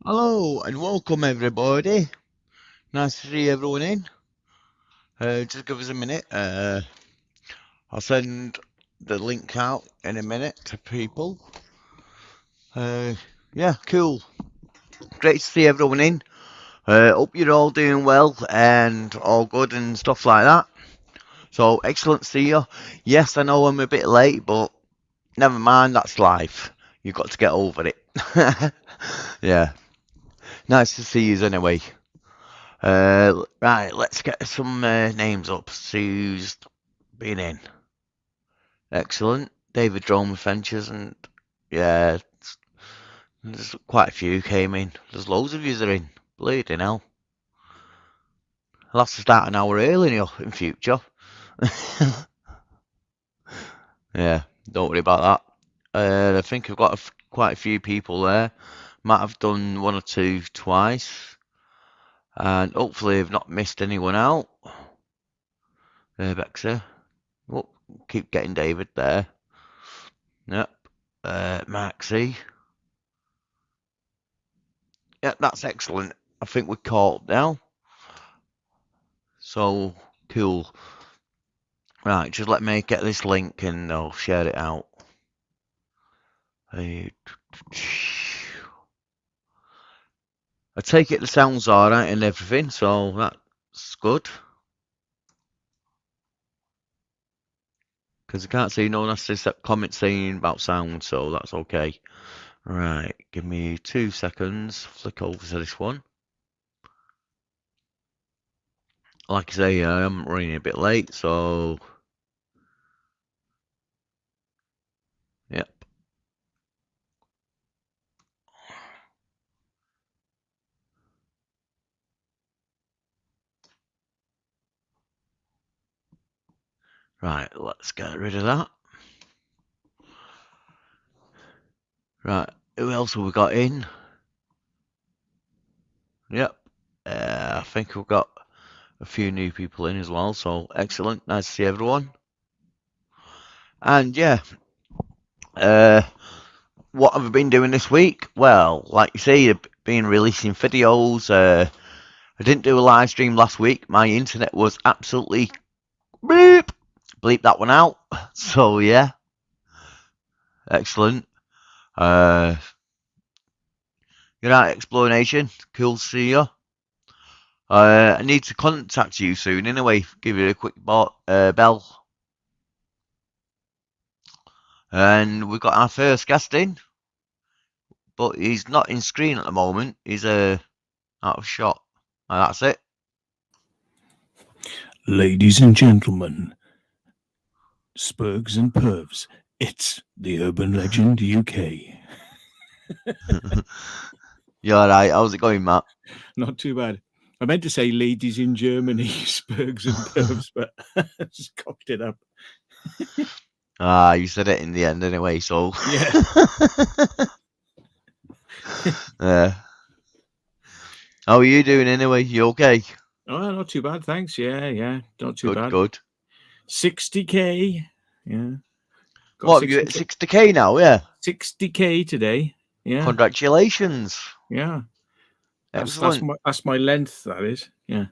Hello and welcome everybody. Nice to see everyone in. Just give us a minute. I'll send the link out in a minute to people. Yeah, cool. Great to see everyone in. Hope you're all doing well and all good and stuff like that. So excellent to see you. Yes, I know I'm a bit late, but never mind. That's life. You've got to get over it. Yeah. Nice to see you anyway. Right, let's get some names up. See who's been in. Excellent. David Drone Adventures, and yeah, there's quite a few came in. There's loads of yous are in. Bleeding hell. I'll have to start an hour early in future. Yeah, don't worry about that. I think I've got quite a few people there. Might have done one or two twice. And hopefully I've not missed anyone out. Bexer. Oh, keep getting David there. Yep. Maxi. Yep, that's excellent. I think we're caught now. So cool. Right, just let me get this link and I'll share it out. I take it the sound's alright and everything, so that's good. Because I can't see no nasty comment saying about sound, so that's okay. Right, give me 2 seconds. Flick over to this one. Like I say, I am running a bit late, so yep. Right, let's get rid of that. Right, who else have we got in? Yep, I think we've got a few new people in as well, so excellent. Nice to see everyone. And yeah, what have I been doing this week? Well, like you say, I've been releasing videos. I didn't do a live stream last week. My internet was absolutely beep. Bleep that one out. So yeah, excellent. Good night, Exploration. Cool to see you. I need to contact you soon anyway. Give you a quick bell. And we've got our first guest in. But he's not in screen at the moment. He's out of shot. And that's it. Ladies and gentlemen, Spurgs and Pervs, it's the Urban Legend UK. You alright? How's it going, Matt? Not too bad. I meant to say ladies in Germany, Spurgs and Pervs, but I just cocked it up. You said it in the end anyway, so. Yeah. How are you doing anyway? You okay? Oh, not too bad, thanks. Yeah, not too bad. Good. 60k, yeah. What, have you at 60k now, yeah? 60k today, yeah. Congratulations. Yeah. Excellent. That's my length, that is, yeah.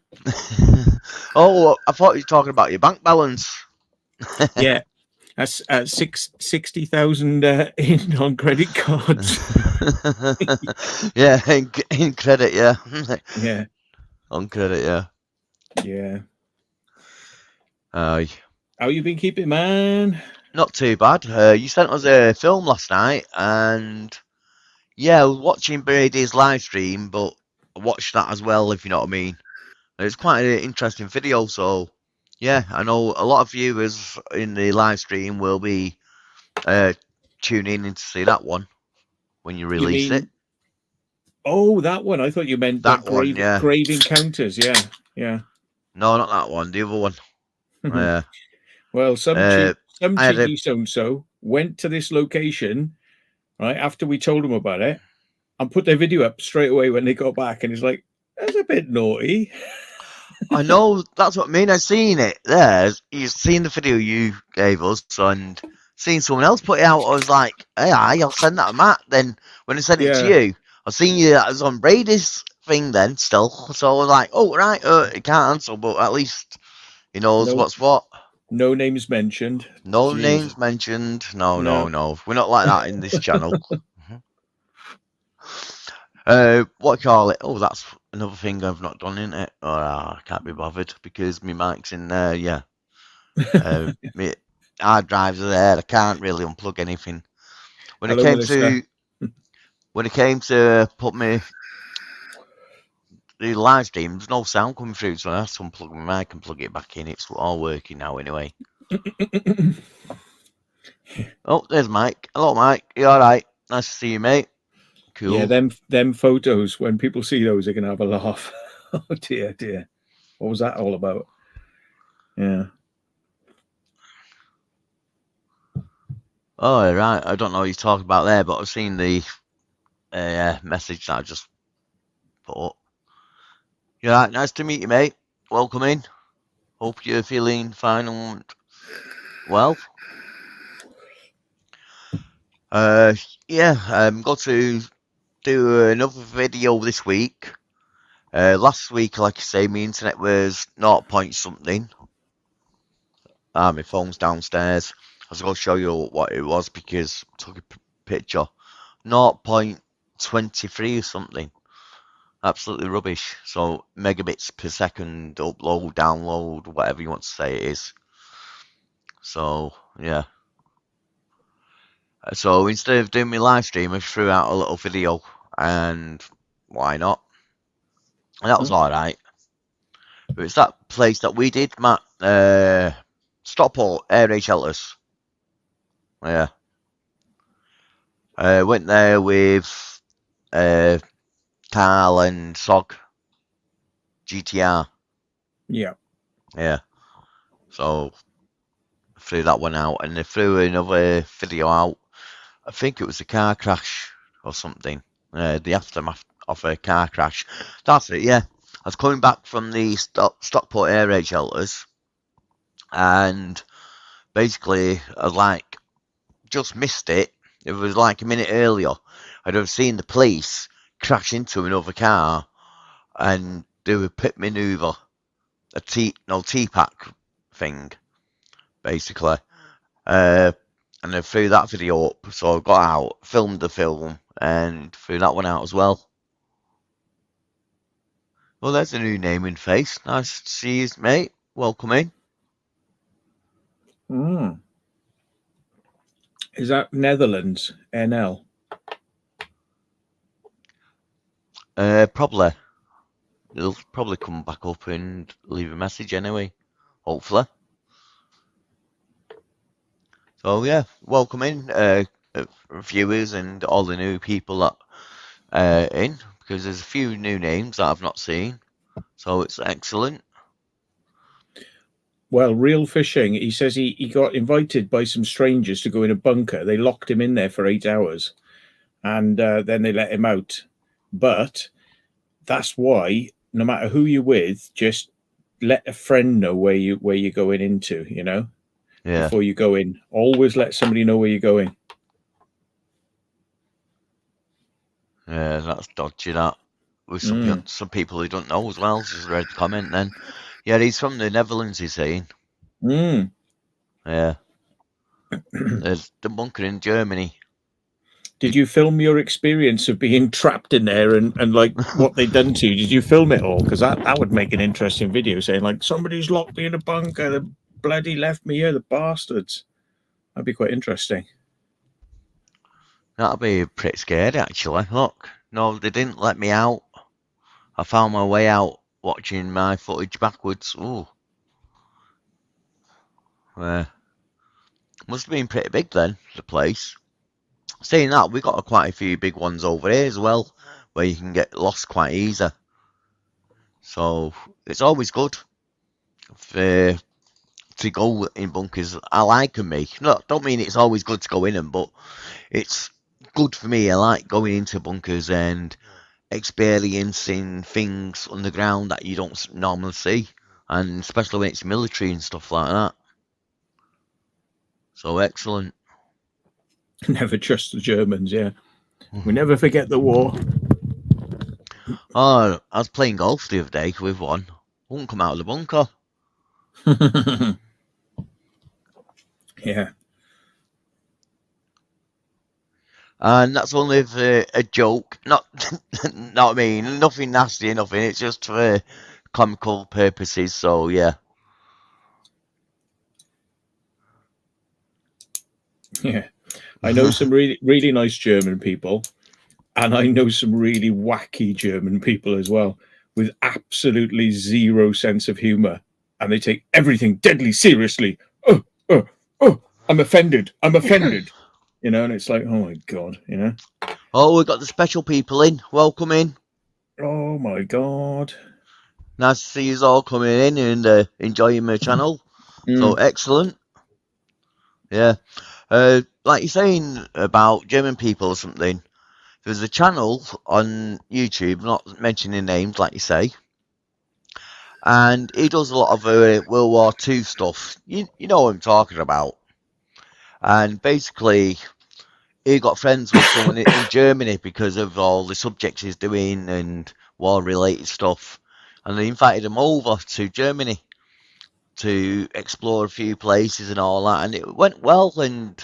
Oh, I thought you were talking about your bank balance. Yeah. That's 60,000 in on credit cards. Yeah, in credit, yeah. Yeah. On credit, yeah. Yeah. Aye. How you been keeping, man? Not too bad. You sent us a film last night, and yeah, I was watching Brady's live stream, but I watched that as well, if you know what I mean. It's quite an interesting video, so yeah, I know a lot of viewers in the live stream will be tuning in to see that one when you release it. Oh, that one. I thought you meant that one, yeah. Grave Encounters, yeah. No, not that one, the other one. Yeah. Well, some cheeky so-and-so went to this location, right, after we told them about it, and put their video up straight away when they got back, and it's like, that's a bit naughty. I know, that's what I mean. I've seen it there. You've seen the video you gave us, and seen someone else put it out. I was like, hey, I'll send that to Matt. Then when I sent it to you, I seen you as on Brady's thing then still, so I was like, oh right, he can't answer, but at least he knows what's what. No names mentioned. No Jeez. names mentioned. No. No. We're not like that in this channel. What call it? Oh, that's another thing I've not done in it. I can't be bothered because my mic's in there. Yeah. My hard drives are there. I can't really unplug anything. When Hello, Melissa. When it came to put me the live stream, there's no sound coming through, so I have to unplug my mic and plug it back in. It's all working now anyway. Oh, there's Mike. Hello, Mike. You all right? Nice to see you, mate. Cool. Yeah, them photos, when people see those, they're going to have a laugh. Oh, dear. What was that all about? Yeah. Oh, right. I don't know what you're talking about there, but I've seen the message that I just put up. Yeah, right, nice to meet you, mate. Welcome in. Hope you're feeling fine and well. Got to do another video this week. Last week, like I say, my internet was 0 point something. My phone's downstairs. I was going to show you what it was because I took a picture. 0.23 or something. Absolutely rubbish. So megabits per second upload, download, whatever you want to say it is. So yeah. So instead of doing my live stream, I threw out a little video, and why not? And that was alright. But it's that place that we did, Matt. Stockport Air Raid Shelters. Yeah. Went there with Carl and Sog. GTR. Yeah. Yeah. So threw that one out, and they threw another video out. I think it was a car crash or something. The aftermath of a car crash. That's it, yeah. I was coming back from the Stockport Air Raid Shelters, and basically I just missed it. It was like a minute earlier. I'd have seen the police crash into another car and do a pit maneuver, a T-pack thing, basically. And I threw that video up, so I got out, filmed the film, and threw that one out as well. Well, there's a new name and face. Nice to see you, mate. Welcome in. Is that Netherlands, NL? Probably. It'll probably come back up and leave a message anyway. Hopefully. So yeah, welcome in, viewers and all the new people that in, because there's a few new names that I've not seen. So it's excellent. Well, Real Fishing, he says he got invited by some strangers to go in a bunker. They locked him in there for 8 hours, and then they let him out. But that's why, no matter who you're with, just let a friend know where you're going into, Yeah. before you go in. Always let somebody know where you're going. Yeah, that's dodgy, that. With some people who don't know as well. Just read the comment then. Yeah, he's from the Netherlands, he's saying. Yeah. There's the bunker in Germany. Did you film your experience of being trapped in there and like what they'd done to you? Did you film it all? Because that would make an interesting video, saying like, somebody's locked me in a bunker, they bloody left me here, the bastards. That'd be quite interesting. That'd be pretty scary, actually. Look, no, they didn't let me out. I found my way out watching my footage backwards. Ooh. Must have been pretty big then, the place. Saying that, we got quite a few big ones over here as well, where you can get lost quite easy. So it's always good to go in bunkers. I like them, me. No, don't mean it's always good to go in them, but it's good for me. I like going into bunkers and experiencing things underground that you don't normally see, and especially when it's military and stuff like that. So excellent. Never trust the Germans, yeah. We never forget the war. Oh, I was playing golf the other day with one. Wouldn't come out of the bunker. Yeah. And that's only a joke. Not, not I mean, nothing nasty or nothing. It's just for comical purposes. So yeah. Yeah. I know some really, really nice German people, and I know some really wacky German people as well, with absolutely zero sense of humor. And they take everything deadly seriously. Oh, oh, oh, I'm offended. I'm offended. And it's like, oh my God. Oh, we've got the special people in. Welcome in. Oh my God. Nice to see you all coming in and enjoying my channel. So Mm. excellent. Yeah. Like you're saying about German people or something. There's a channel on YouTube, not mentioning names, like you say, and he does a lot of World War II stuff. You know what I'm talking about. And basically, he got friends with someone in Germany because of all the subjects he's doing and war-related stuff. And they invited him over to Germany to explore a few places and all that. And it went well and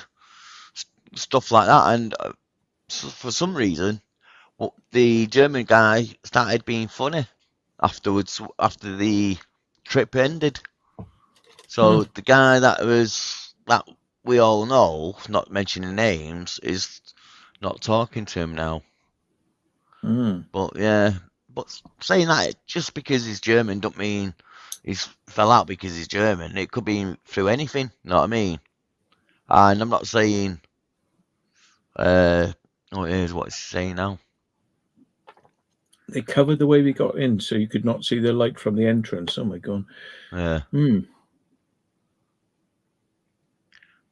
stuff like that. And for some reason, the German guy started being funny afterwards, after the trip ended. So the guy that we all know, not mentioning names, is not talking to him now. Mm. But yeah, but saying that just because he's German don't mean he's fell out because he's German. It could be through anything. You know what I mean? And I'm not saying. Oh, here's what he's saying now. They covered the way we got in so you could not see the light from the entrance. Oh my God. Yeah. Mm.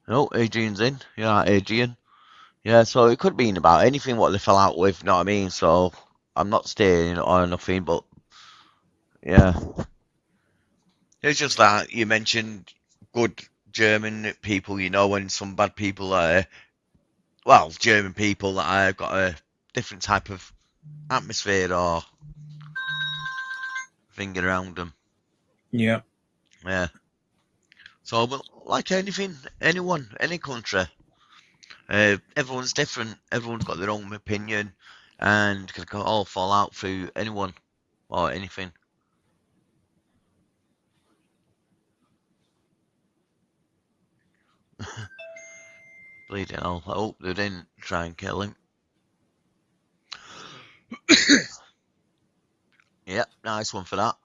Oh, Adrian's in. Yeah, Adrian. Yeah, so it could have been about anything what they fell out with. You know what I mean? So I'm not staying on nothing, but yeah. It's just that you mentioned good German people, and some bad people well, German people that have got a different type of atmosphere or thing around them. Yeah. Yeah. So, but like anything, anyone, any country, everyone's different. Everyone's got their own opinion and can all fall out through anyone or anything. Bleeding hell. I hope they didn't try and kill him. Yep, nice one for that.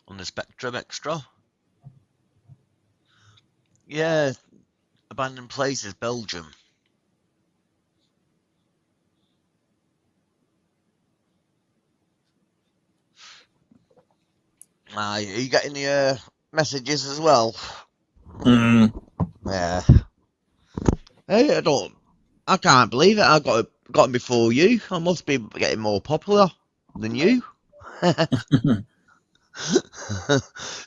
On the Spectrum Extra. Yeah, abandoned places, Belgium. Are you getting the messages as well? Mm. Yeah. Hey, I can't believe it. I got them before you. I must be getting more popular than you.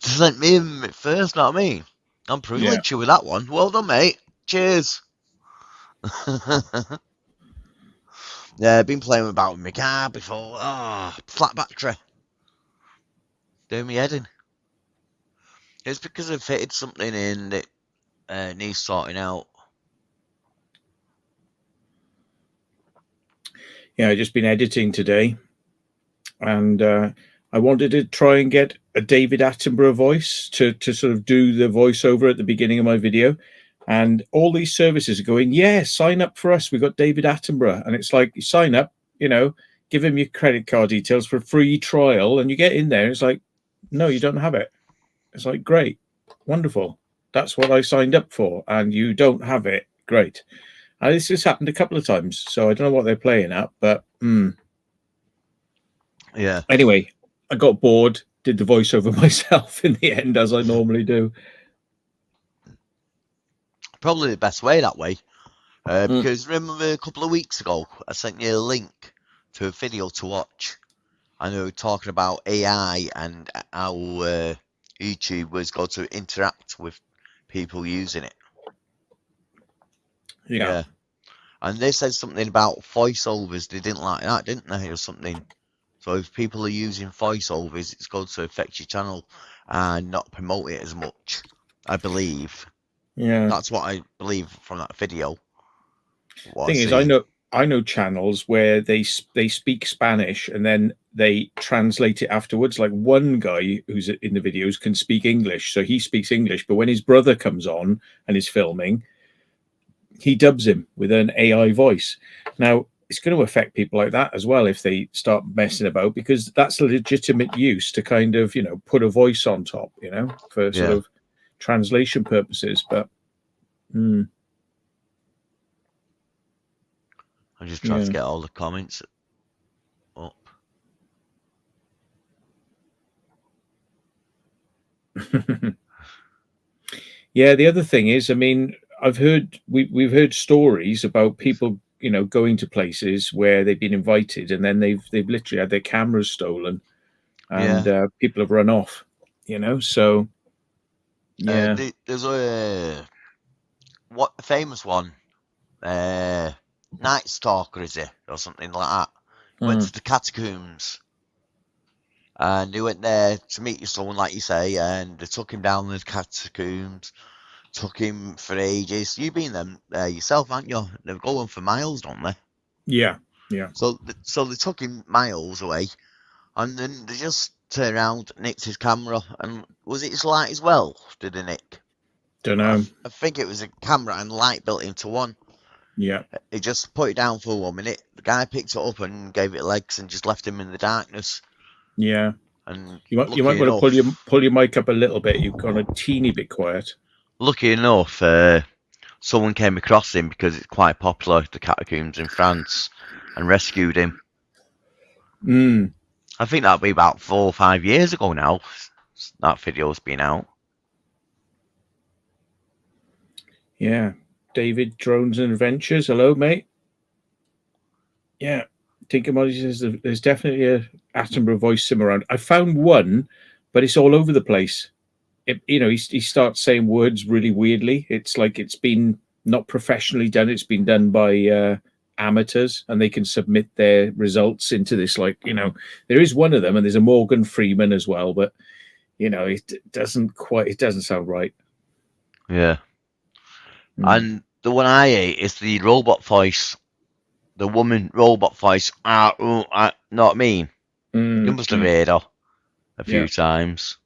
Sent me in first, know what I mean? I'm Yeah. privileged with that one. Well done, mate. Cheers. Yeah, I've been playing about with my car before. Ah, flat battery. Doing me head in. It's because I fitted something in that needs sorting out. Yeah. I just been editing today, and I wanted to try and get a David Attenborough voice to sort of do the voiceover at the beginning of my video. And all these services are going, yeah, sign up for us. We got David Attenborough. And it's like, you sign up, give him your credit card details for a free trial, and you get in there. It's like, no, you don't have it. It's like, great, wonderful. That's what I signed up for, and you don't have it. Great. And this has happened a couple of times, so I don't know what they're playing at, but Yeah. anyway, I got bored, did the voiceover myself in the end, as I normally do. Probably the best way that way. Because remember a couple of weeks ago, I sent you a link to a video to watch. I know talking about AI and how YouTube was going to interact with people using it. Yeah. Yeah. And they said something about voiceovers. They didn't like that, didn't they, or something? So if people are using voiceovers, it's going to affect your channel and not promote it as much, I believe. Yeah. That's what I believe from that video. Thing is, I know channels where they speak Spanish and then they translate it afterwards. Like one guy who's in the videos can speak English, so he speaks English, but when his brother comes on and is filming, he dubs him with an AI voice. Now, it's going to affect people like that as well if they start messing about, because that's a legitimate use to kind of, you know, put a voice on top, you know, for sort of translation purposes. But I'm just trying to get all the comments up. Yeah, the other thing is, I mean, we've heard stories about people, you know, going to places where they've been invited and then they've literally had their cameras stolen, and people have run off, you know. So yeah, there's a famous one, Night Stalker, is it, or something like that? Went to the catacombs, and he went there to meet someone, like you say, and they took him down the catacombs. Took him for ages. You've been there yourself, haven't you? They're going for miles, don't they? Yeah. So they took him miles away, and then they just turned around, nicked his camera, and was it his light as well? Did they nick? Don't know. I think it was a camera and light built into one. Yeah. He just put it down for 1 minute. The guy picked it up and gave it legs and just left him in the darkness. Yeah. And you might want to pull your mic up a little bit. You've gone a teeny bit quiet. Lucky enough, someone came across him because it's quite popular, the catacombs in France, and rescued him. I think that'll be about 4 or 5 years ago now. That video's been out. Yeah. David Drones and Adventures. Hello, mate. Yeah. Tinker says there's definitely a Attenborough voice sim around. I found one, but it's all over the place. You know, he starts saying words really weirdly. It's like it's been not professionally done. It's been done by amateurs, and they can submit their results into this. Like, you know, there is one of them, and there's a Morgan Freeman as well, but you know, it doesn't sound right. Yeah. And the one I hate is the robot voice, the woman robot voice. Know what I mean? You must have heard her a few times.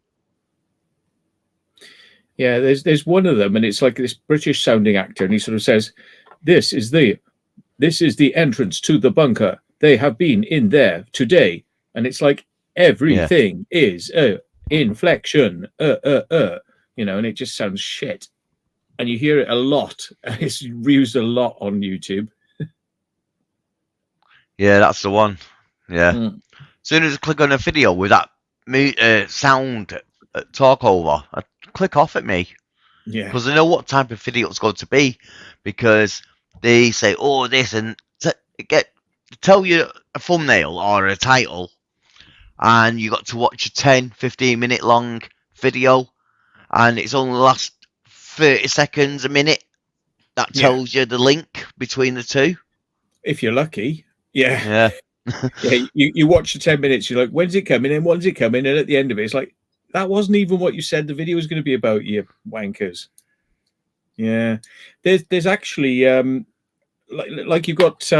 Yeah, there's one of them, and it's like this British sounding actor, and he sort of says, this is the entrance to the bunker. They have been in there today. And it's like everything is inflection, you know, and it just sounds shit. And you hear it a lot. It's used a lot on YouTube. Yeah, that's the one. Yeah. As soon as I click on a video with that sound talk over, I click off at me. Yeah. Because I know what type of video it's going to be, because they say, oh, this, and tell you a thumbnail or a title, and you got to watch a 10-15 minute long video, and it's only the last 30 seconds, a minute, that tells you the link between the two. If you're lucky. Yeah. You watch the 10 minutes, you're like, when's it coming, and when's it coming, and at the end of it, it's like, that wasn't even what you said the video was going to be about, you wankers. Yeah. There's actually like you've got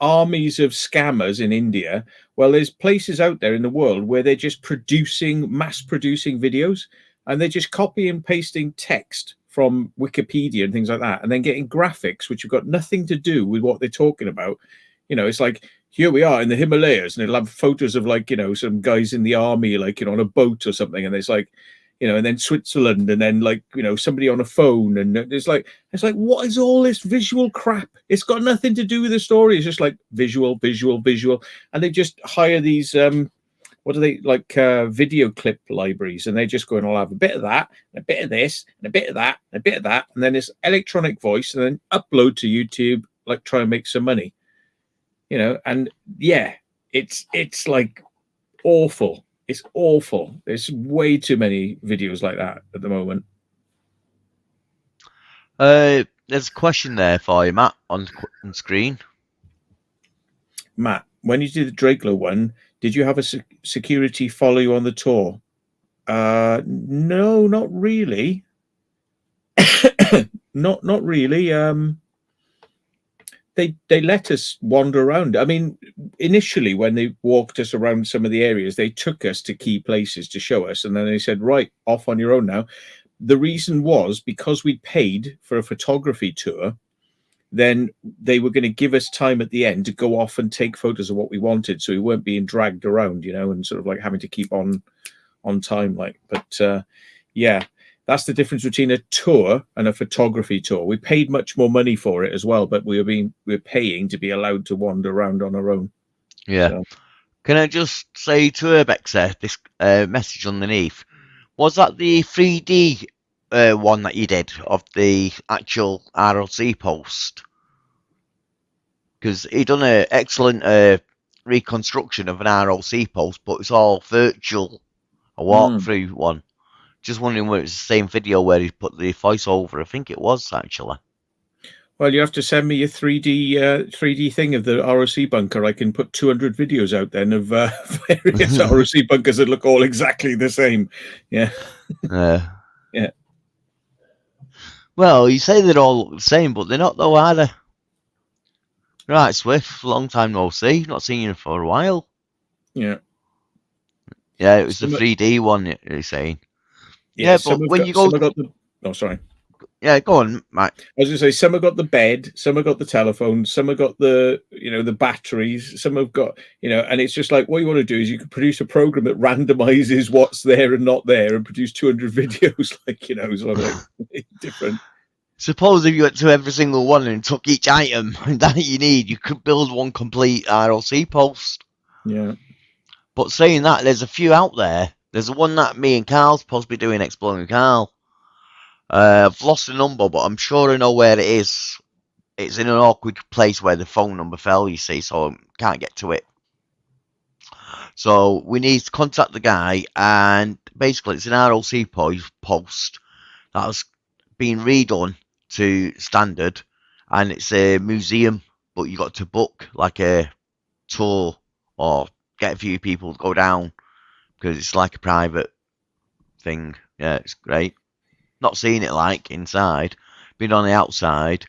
armies of scammers in India. Well, there's places out there in the world where they're just mass producing videos, and they're just copy and pasting text from Wikipedia and things like that, and then getting graphics which have got nothing to do with what they're talking about. You know, it's like, here we are in the Himalayas, and it'll have photos of, like, you know, some guys in the army, like, you know, on a boat or something, and it's like, you know, and then Switzerland, and then, like, you know, somebody on a phone, and it's like, what is all this visual crap? It's got nothing to do with the story. It's just like visual, and they just hire these what are they, like, video clip libraries, and they just go and I'll have a bit of that, and a bit of this, and a bit of that, and a bit of that, and then this electronic voice, and then upload to YouTube, like, try and make some money. You know, and yeah, it's like awful. It's awful. There's way too many videos like that at the moment. There's a question there for you, Matt, on screen. Matt, when you did the Drakelow one, did you have a security follow you on the tour? No, not really. not really. They let us wander around. I mean, initially when they walked us around some of the areas, they took us to key places to show us, and then they said, "Right, off on your own now." The reason was because we'd paid for a photography tour. Then they were going to give us time at the end to go off and take photos of what we wanted, so we weren't being dragged around, and sort of like having to keep on time, like. But yeah, that's the difference between a tour and a photography tour. We paid much more money for it as well, but we're paying to be allowed to wander around on our own. Yeah. So. Can I just say to Urbex this message underneath? Was that the 3D one that you did of the actual RLC post? Because he done an excellent reconstruction of an RLC post, but it's all virtual, a walkthrough one. Just wondering whether it's the same video where he put the voiceover. I think it was, actually. Well, you have to send me a 3D thing of the ROC bunker. I can put 200 videos out then of various ROC bunkers that look all exactly the same. Yeah. Yeah. Well, you say they're all the same, but they're not though, are they? Right, Swift, long time no see. Not seen you for a while. Yeah. Yeah, it was the 3D one you're saying. Yeah, but when you go... Oh, sorry. Yeah, go on, Mike. I was going to say, some have got the bed, some have got the telephone, some have got the, the batteries, some have got, and it's just like, what you want to do is you can produce a program that randomizes what's there and not there and produce 200 videos, like, sort of like different. Suppose if you went to every single one and took each item that you need, you could build one complete RLC post. Yeah. But saying that, there's a few out there. There's the one that me and Carl's supposed to be doing, Exploring Carl. I've lost the number, but I'm sure I know where it is. It's in an awkward place where the phone number fell, you see, so I can't get to it. So we need to contact the guy, and basically it's an RLC post that has been redone to standard, and it's a museum, but you got to book like a tour or get a few people to go down because it's like a private thing. Yeah, it's great. Not seen it like inside, been on the outside,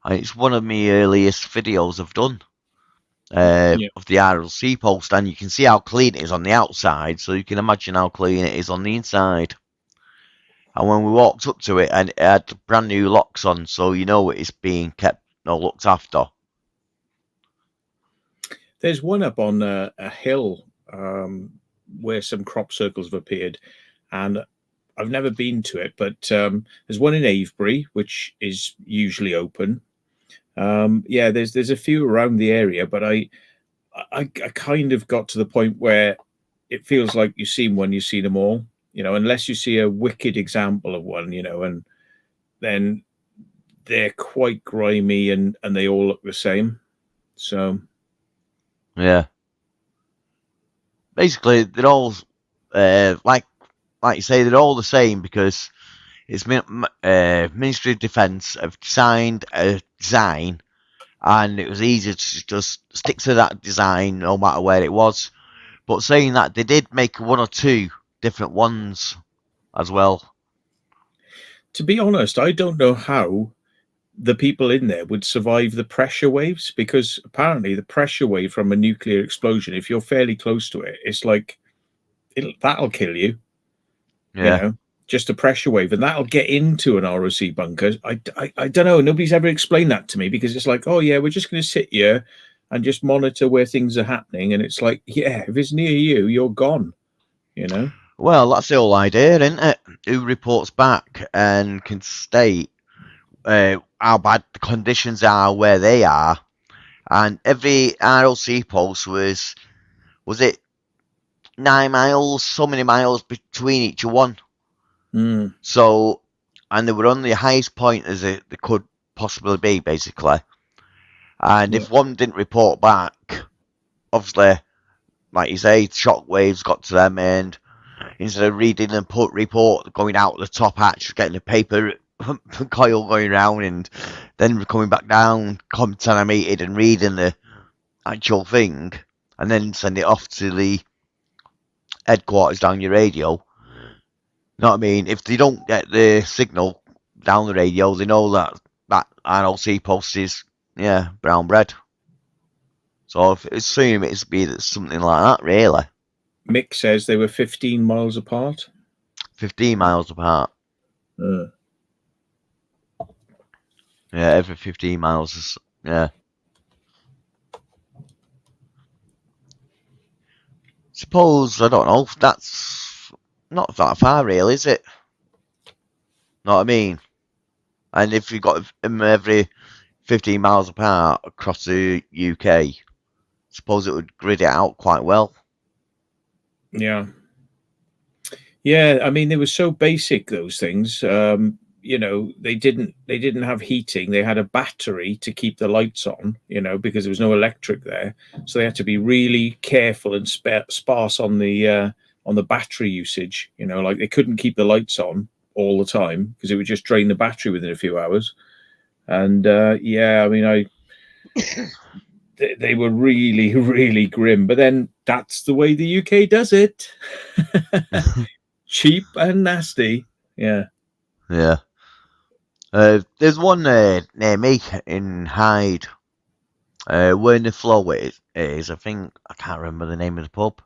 and it's one of my earliest videos I've done of the RLC post, and you can see how clean it is on the outside, so you can imagine how clean it is on the inside. And when we walked up to it, and it had brand new locks on, so you know it's being kept or looked after. There's one up on a hill where some crop circles have appeared, and I've never been to it, but there's one in Avebury, which is usually open. Yeah, there's a few around the area, but I kind of got to the point where it feels like you've seen one, you've seen them all, unless you see a wicked example of one, and then they're quite grimy and they all look the same. So, yeah. Basically, they're all like you say, they're all the same because it's Ministry of Defence have designed a design, and it was easy to just stick to that design no matter where it was. But saying that, they did make one or two different ones as well. To be honest, I don't know how the people in there would survive the pressure waves, because apparently the pressure wave from a nuclear explosion, if you're fairly close to it, it's like that'll kill you. Yeah. Just a pressure wave, and that'll get into an ROC bunker. I don't know. Nobody's ever explained that to me, because it's like, oh yeah, we're just going to sit here and just monitor where things are happening. And it's like, yeah, if it's near you, you're gone, Well, that's the whole idea, isn't it? Who reports back and can state how bad the conditions are where they are. And every RLC post was it 9 miles, so many miles between each one. So, and they were on the highest point as they could possibly be, basically. And if one didn't report back, obviously, like you say, shockwaves got to them, and instead of reading and report going out the top hatch, getting the paper coil going round and then coming back down, contaminated and reading the actual thing, and then send it off to the headquarters down your radio. You know what I mean? If they don't get the signal down the radio, they know that RLC post is, brown bread. So if assume it's be something like that, really. Mick says they were 15 miles apart. 15 miles apart. Yeah, every 15 miles is, Suppose, I don't know, that's not that far, really, is it? Know what I mean? And if you've got them every 15 miles apart across the UK, suppose it would grid it out quite well. Yeah. Yeah, I mean, they were so basic, those things. You know, they didn't have heating. They had a battery to keep the lights on, you know, because there was no electric there. So they had to be really careful and sparse on the battery usage. You know, like they couldn't keep the lights on all the time because it would just drain the battery within a few hours. And I mean, they were really, really grim. But then that's the way the UK does it. Cheap and nasty. Yeah. Yeah. There's one near me in Hyde. Where in the flow is, I think, I can't remember the name of the pub.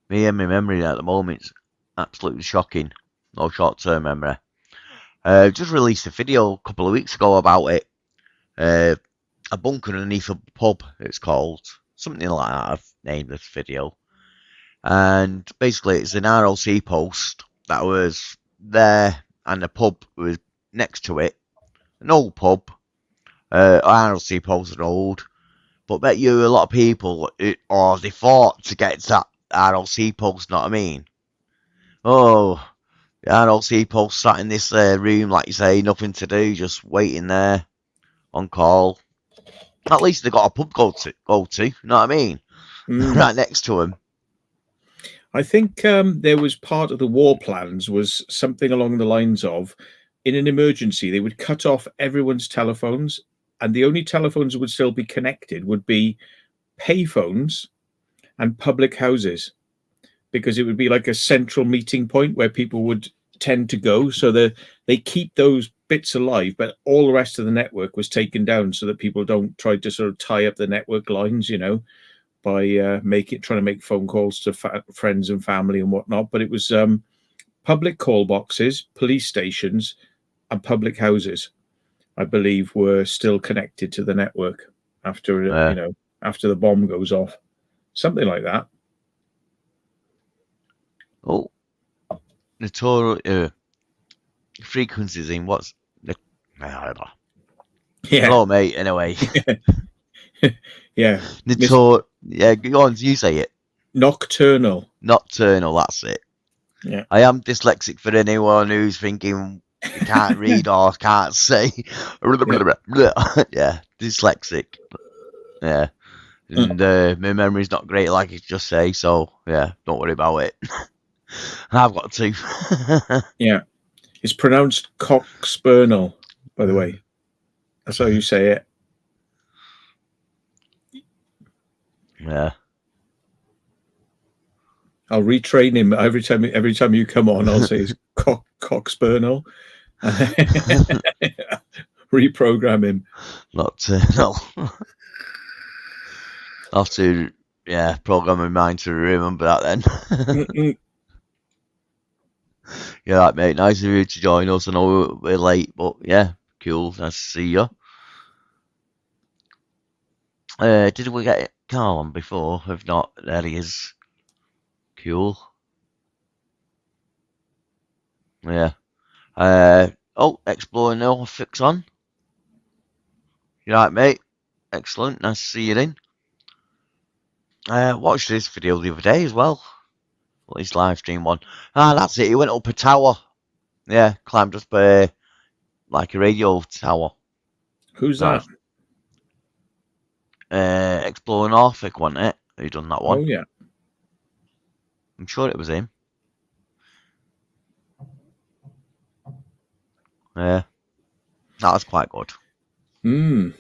Me and my memory at the moment is absolutely shocking. No short-term memory. Just released a video a couple of weeks ago about it. A bunker underneath a pub, it's called. Something like that, I've named this video. And basically, it's an RLC post that was there, and the pub was next to it. An old pub. RLC post are old. But bet you a lot of people, they fought to get to that RLC post, know what I mean? Oh, the RLC post sat in this room, like you say, nothing to do, just waiting there on call. At least they got a pub go to, you know what I mean? Right next to them. I think there was part of the war plans was something along the lines of, in an emergency, they would cut off everyone's telephones, and the only telephones that would still be connected would be payphones and public houses, because it would be like a central meeting point where people would tend to go. So they keep those bits alive, but all the rest of the network was taken down so that people don't try to sort of tie up the network lines, you know, by trying to make phone calls to friends and family and whatnot. But it was public call boxes, police stations, and public houses, I believe, were still connected to the network after after the bomb goes off, something like that. Oh, the total frequencies in what's the? Hello, mate. Anyway. Yeah. Go on, you say it. Nocturnal. That's it. Yeah. I am dyslexic for anyone who's thinking you can't read or can't say. Yeah, dyslexic. Yeah. And my memory's not great, like you just say, so yeah, don't worry about it. I've got two. Yeah. It's pronounced cockspurnal, by the way. That's how you say it. Yeah. I'll retrain him every time you come on. I'll say it's cockspurnal. Reprogram him. Nocturnal. I'll have to, program my mind to remember that then. Yeah, right, mate. Nice of you to join us. I know we're late, but yeah, cool. Nice to see you. Did we get Carl on before? If not, there he is. Cool. Yeah. Exploring the fix on. You right, mate? Excellent. Nice to see you then. Watched this video the other day as well. At least live stream one. That's it. He went up a tower. Yeah, climbed up like a radio tower. Who's that? Exploring Norfolk, wasn't it? Who done that one? Oh yeah. I'm sure it was him. Yeah, that was quite good. Yeah, And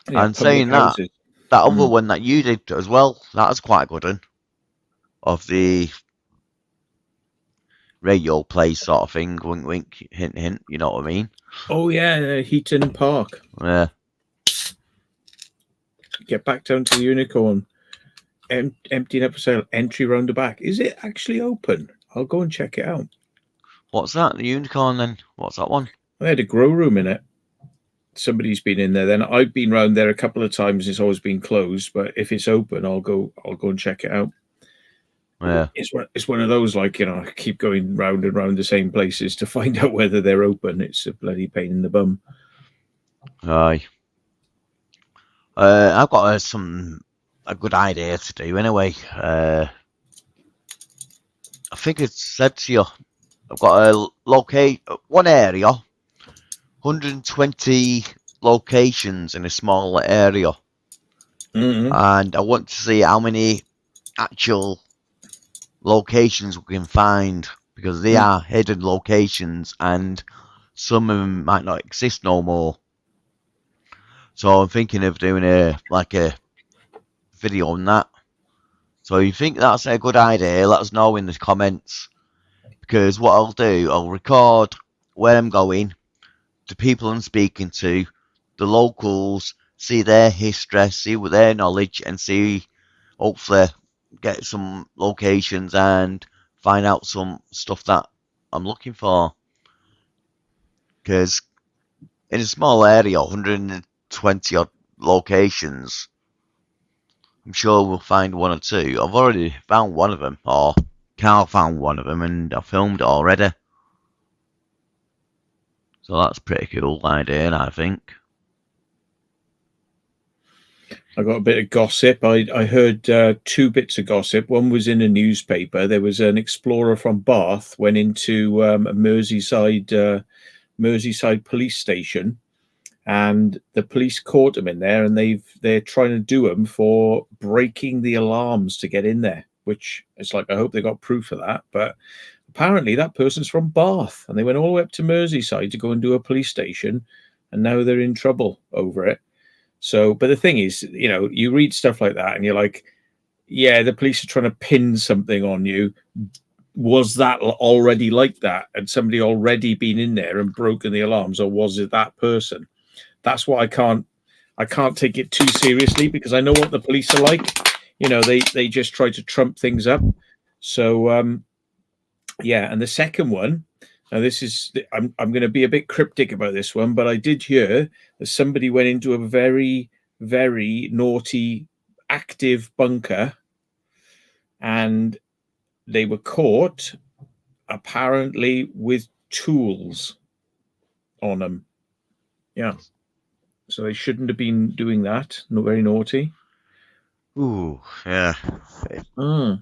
public saying that, houses. that other one that you did as well, that was quite good one. Of the radio play sort of thing, wink, wink, hint, hint. You know what I mean? Oh yeah, Heaton Park. Yeah. Get back down to the Unicorn. Emptying up for sale. Entry round the back. Is it actually open? I'll go and check it out. What's that? The Unicorn then? What's that one? They had a grow room in it. Somebody's been in there. Then I've been round there a couple of times. It's always been closed, but if it's open, I'll go and check it out. Yeah. It's one of those, like, I keep going round and round the same places to find out whether they're open. It's a bloody pain in the bum. Aye. I've got a good idea to do anyway. I think it's said to you, I've got a one area, 120 locations in a small area, and I want to see how many actual locations we can find, because they are hidden locations and some of them might not exist no more. So I'm thinking of doing a video on that. So if you think that's a good idea, let us know in the comments, because what I'll do, I'll record where I'm going, the people I'm speaking to, the locals, see their history, see what their knowledge, and see, hopefully, get some locations and find out some stuff that I'm looking for. Because in a small area, 120 odd locations, I'm sure we'll find one or two. I've already found one of them, or Carl found one of them, and I filmed it already. So that's a pretty cool idea, I think. I got a bit of gossip. I heard two bits of gossip. One was in a newspaper. There was an explorer from Bath went into a Merseyside police station, and the police caught him in there, and they're trying to do him for breaking the alarms to get in there. Which it's like, I hope they got proof of that. But apparently that person's from Bath, and they went all the way up to Merseyside to go and do a police station, and now they're in trouble over it. So, but the thing is, you read stuff like that and you're like, yeah, the police are trying to pin something on you. Was that already like that? And somebody already been in there and broken the alarms, or was it that person? That's what I can't take it too seriously, because I know what the police are like. They just try to trump things up. So, yeah. And the second one, now this is, I'm going to be a bit cryptic about this one, but I did hear that somebody went into a very, very naughty, active bunker, and they were caught apparently with tools on them. Yeah. So they shouldn't have been doing that. Not very naughty. Ooh, yeah.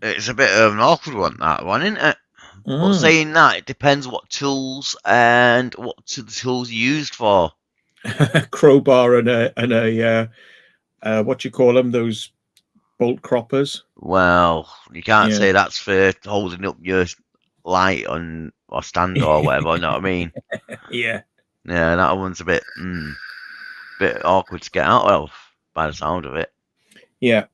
It's a bit of an awkward one, that one, isn't it? But saying that, it depends what tools and what the tools are used for. Crowbar and a what you call them, those bolt croppers. Well, you can't say that's for holding up your light or stand or whatever. You know what I mean? Yeah. Yeah, that one's a bit awkward to get out of by the sound of it. Yeah.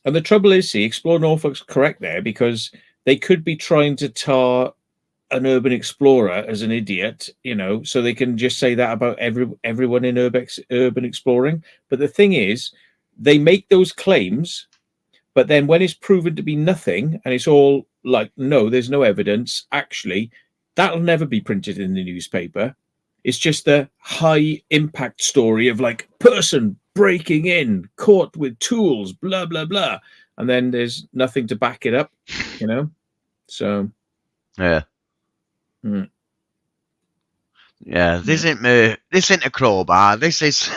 And the trouble is, Explore Norfolk's correct there, because they could be trying to tar an urban explorer as an idiot, so they can just say that about everyone in urban exploring. But the thing is, they make those claims, but then when it's proven to be nothing, and it's all like, no, there's no evidence, actually, that'll never be printed in the newspaper. It's just a high impact story of like person breaking in, caught with tools, blah, blah, blah. And then there's nothing to back it up, So. Yeah. Yeah, this isn't a crowbar. This is,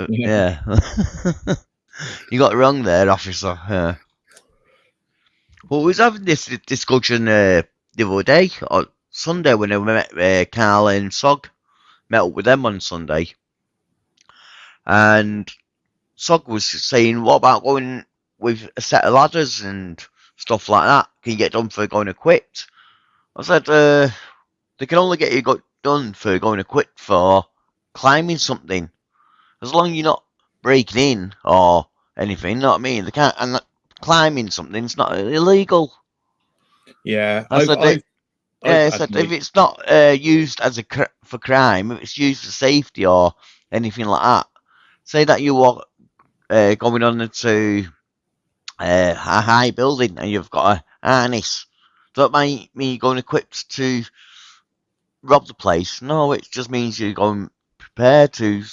yeah. You got it wrong there, officer. Yeah. Well, we was having this discussion the other day, or Sunday, when I met Carl and Sog. Met up with them on Sunday. And Sog was saying, what about going with a set of ladders and stuff like that? Can you get done for going equipped? I said, they can only get you done for going equipped for climbing something. As long as you're not breaking in or anything, you know what I mean? They can't, and climbing something's not illegal. Yeah, I said that. Yeah, I I've said had if it's not used as for crime, if it's used for safety or anything like that, say that you are going on to a high building and you've got a harness. That might mean you're going equipped to rob the place. No, it just means you're going prepared to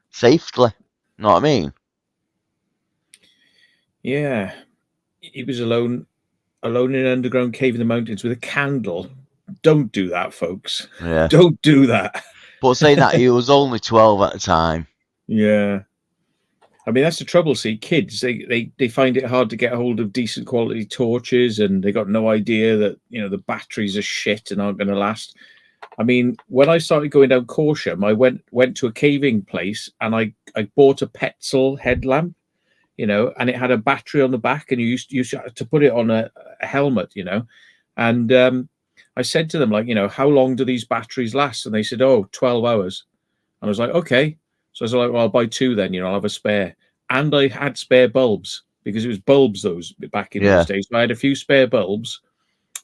safely. Know what I mean? Yeah, he was alone in an underground cave in the mountains with a candle. Don't do that, folks. Yeah. Don't do that. But saying that, he was only 12 at the time. Yeah. I mean, that's the trouble. See, kids, they find it hard to get a hold of decent quality torches, and they got no idea that, you know, the batteries are shit and aren't going to last. I mean, when I started going down Corsham, I went to a caving place and I bought a Petzl headlamp, you know, and it had a battery on the back, and you used to put it on a helmet, you know. And I said to them, like, you know, how long do these batteries last? And they said, oh, 12 hours. And I was like, okay. So I was like, well, I'll buy two then, you know, I'll have a spare. And I had spare bulbs because it was bulbs those back in those days. So I had a few spare bulbs.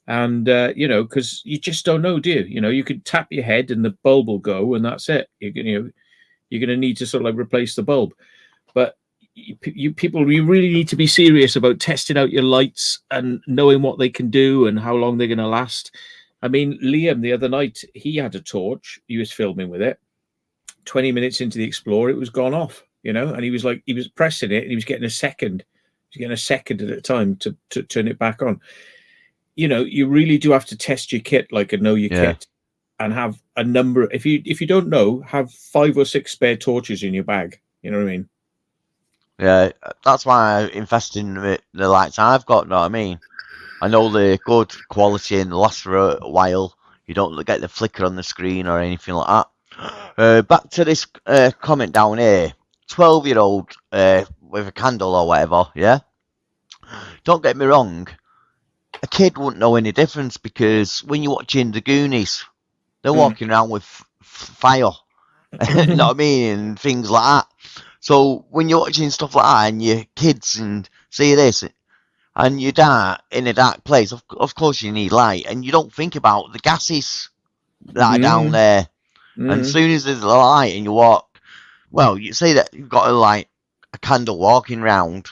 And, you know, because you just don't know, do you? You know, you could tap your head and the bulb will go and that's it. You're going to need to sort of like replace the bulb. But you people, you really need to be serious about testing out your lights and knowing what they can do and how long they're going to last. I mean, Liam, the other night, he had a torch. He was filming with it. 20 minutes into the Explorer, it was gone off, you know, and he was pressing it and he was getting a second. He was getting a second at a time to turn it back on. You know, you really do have to test your kit like a know your kit and have a number. If you don't know, have 5 or 6 spare torches in your bag. You know what I mean? Yeah, that's why I invest in the lights I've got, know what I mean? I know they're good quality and last for a while. You don't get the flicker on the screen or anything like that. Back to this comment down here. 12-year-old with a candle or whatever, yeah? Don't get me wrong. A kid wouldn't know any difference because when you're watching the Goonies, they're walking around with fire. You know what I mean? And things like that. So when you're watching stuff like that and your kids and see this and you're in a dark place, of course you need light and you don't think about the gases that are down there. And as soon as there's a light and you walk, well, you say that you've got a candle walking round,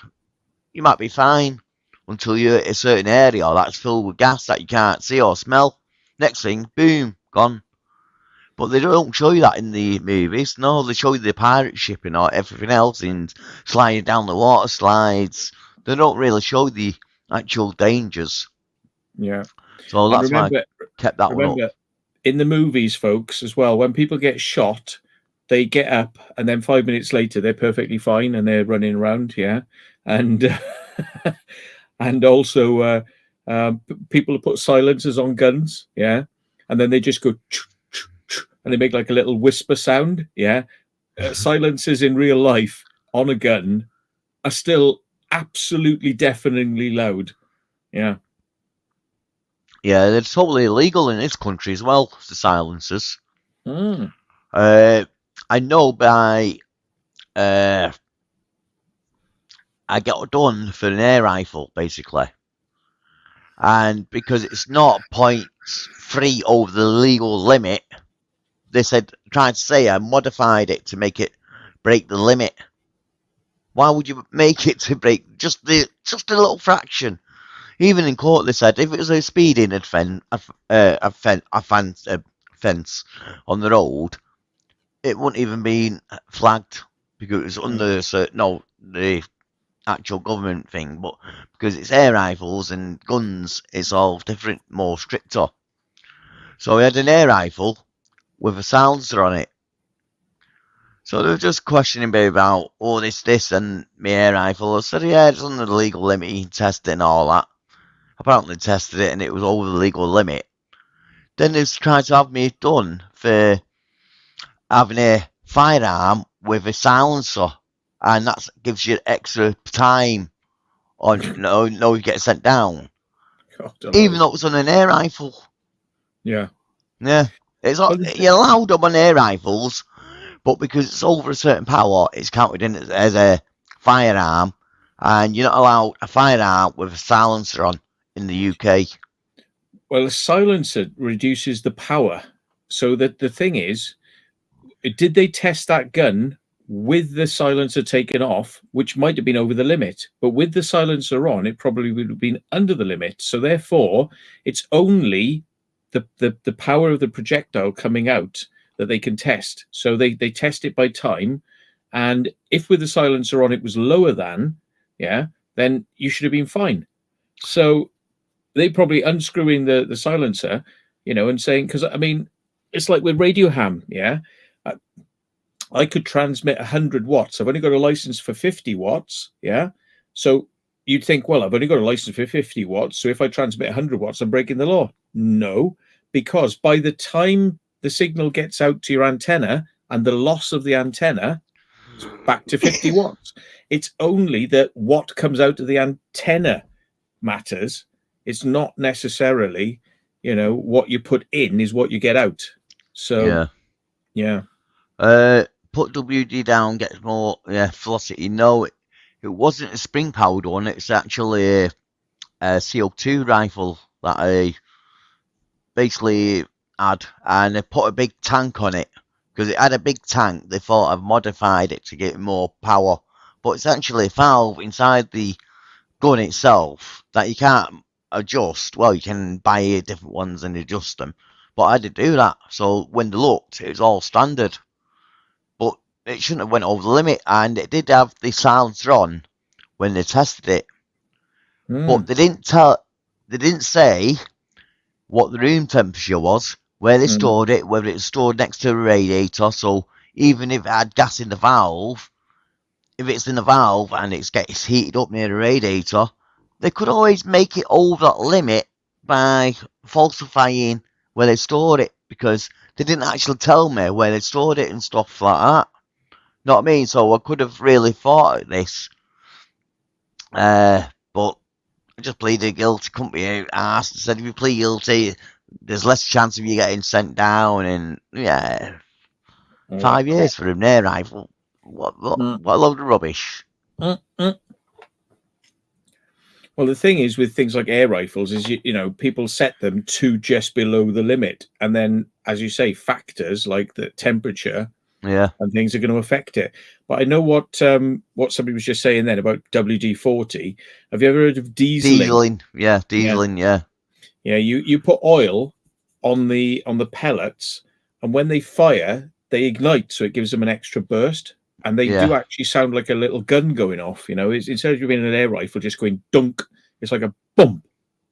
you might be fine until you're at a certain area that's filled with gas that you can't see or smell. Next thing, boom, gone. But they don't show you that in the movies. No, they show you the pirate ship and everything else and sliding down the water slides. They don't really show the actual dangers. Yeah. So that's why I kept that one up. In the movies, folks, as well, when people get shot, they get up and then 5 minutes later they're perfectly fine and they're running around, yeah. And and also people put silencers on guns, yeah, and then they just go and they make like a little whisper sound, yeah. Silencers in real life on a gun are still absolutely deafeningly loud, yeah. Yeah, they're totally illegal in this country as well, the silencers. I know by I got done for an air rifle, basically. And because it's not 0.3 over the legal limit, they tried to say I modified it to make it break the limit. Why would you make it to break just a little fraction? Even in court, they said if it was a speeding offence on the road, it wouldn't even be flagged because it was under the actual government thing. But because it's air rifles and guns, it's all different, more stricter. So we had an air rifle with a silencer on it. So they were just questioning me about, this, and my air rifle. I said, yeah, it's under the legal limit, you can test it and all that. Apparently tested it and it was over the legal limit. Then they tried to have me done for having a firearm with a silencer. And that gives you extra time on you get sent down. Even though it was on an air rifle. Yeah. Yeah. It's you're allowed them on air rifles, but because it's over a certain power, it's counted in as a firearm, and you're not allowed a firearm with a silencer on in the UK. Well, a silencer reduces the power. So that the thing is, did they test that gun with the silencer taken off, which might have been over the limit, but with the silencer on, it probably would have been under the limit. So therefore, it's only the power of the projectile coming out that they can test. So they test it by time. And if with the silencer on it was lower than, then you should have been fine. So they probably unscrewing the silencer, and saying, because I mean, it's like with radio ham, I could transmit 100 watts. I've only got a license for 50 watts. So you'd think, well, I've only got a license for 50 watts. So if I transmit 100 watts, I'm breaking the law. No, because by the time the signal gets out to your antenna and the loss of the antenna, it's back to 50 watts. It's only that what comes out of the antenna matters. It's not necessarily, what you put in is what you get out. So, yeah. Put WD down, gets more velocity. No, it wasn't a spring powered one. It's actually a CO2 rifle that I basically had, and they put a big tank on it because it had a big tank. They thought I've modified it to get more power, but it's actually a valve inside the gun itself that you can't adjust. Well, you can buy different ones and adjust them, but I didn't do that. So when they looked, it was all standard. But it shouldn't have went over the limit, and it did have the silencer on when they tested it. But they didn't say what the room temperature was, where they stored it, whether it was stored next to a radiator. So even if it had gas in the valve, if it's in the valve and it gets heated up near the radiator, they could always make it over that limit by falsifying where they stored it, because they didn't actually tell me where they stored it and stuff like that. Know what I mean? So I could have really thought of this. But I just pleaded guilty, couldn't be asked. Said if you plead guilty, there's less chance of you getting sent down. And 5 years for an air rifle. What a load of rubbish. Well, the thing is with things like air rifles is, people set them to just below the limit. And then, as you say, factors like the temperature and things are going to affect it. But I know what somebody was just saying then about WD-40. Have you ever heard of dieseling? Dieseling, yeah. Yeah, you put oil on the pellets, and when they fire, they ignite, so it gives them an extra burst. And they do actually sound like a little gun going off, instead of being an air rifle just going dunk, it's like a bump.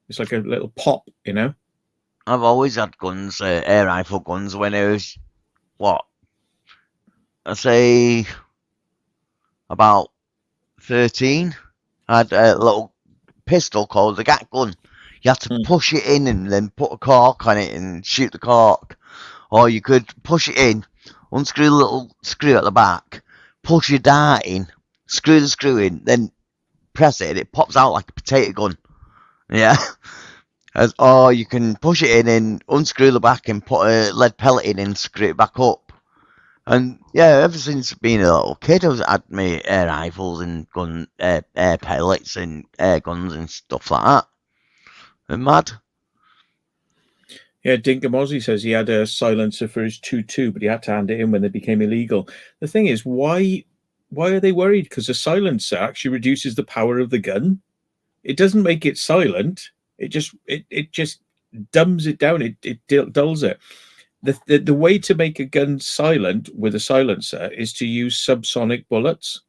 It's like a little pop, I've always had guns, air rifle guns, when I was, I say about 13. I had a little pistol called the gat gun. You had to push it in and then put a cork on it and shoot the cork. Or you could push it in, unscrew the little screw at the back, push your dart in, screw the screw in, then press it and it pops out like a potato gun. Yeah. Or you can push it in and unscrew the back and put a lead pellet in and screw it back up. And ever since being a little kid, I've had my air rifles and air pellets and air guns and stuff like that. I'm mad. Yeah, Dinkamozzi says he had a silencer for his 2.2, but he had to hand it in when they became illegal. The thing is, why are they worried? Because a silencer actually reduces the power of the gun. It doesn't make it silent. It just dumbs it down. It dulls it. The way to make a gun silent with a silencer is to use subsonic bullets,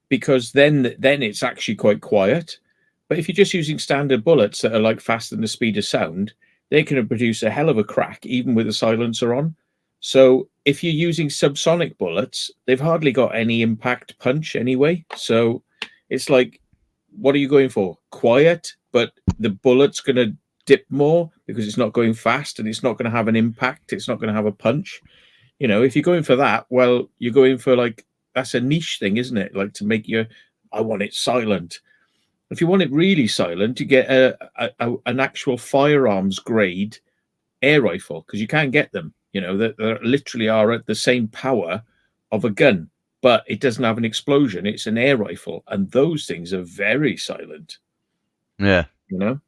because then it's actually quite quiet. But if you're just using standard bullets that are like faster than the speed of sound, they can produce a hell of a crack even with a silencer on. So if you're using subsonic bullets, they've hardly got any impact punch anyway. So it's like, what are you going for? Quiet, but the bullet's going to dip more because it's not going fast and it's not going to have an impact. It's not going to have a punch. If you're going for that, well, you're going for that's a niche thing, isn't it? Like to make I want it silent. If you want it really silent, you get an actual firearms grade air rifle, because you can't get them, you know, that literally are at the same power of a gun, but it doesn't have an explosion. It's an air rifle, and those things are very silent. Yeah. You know?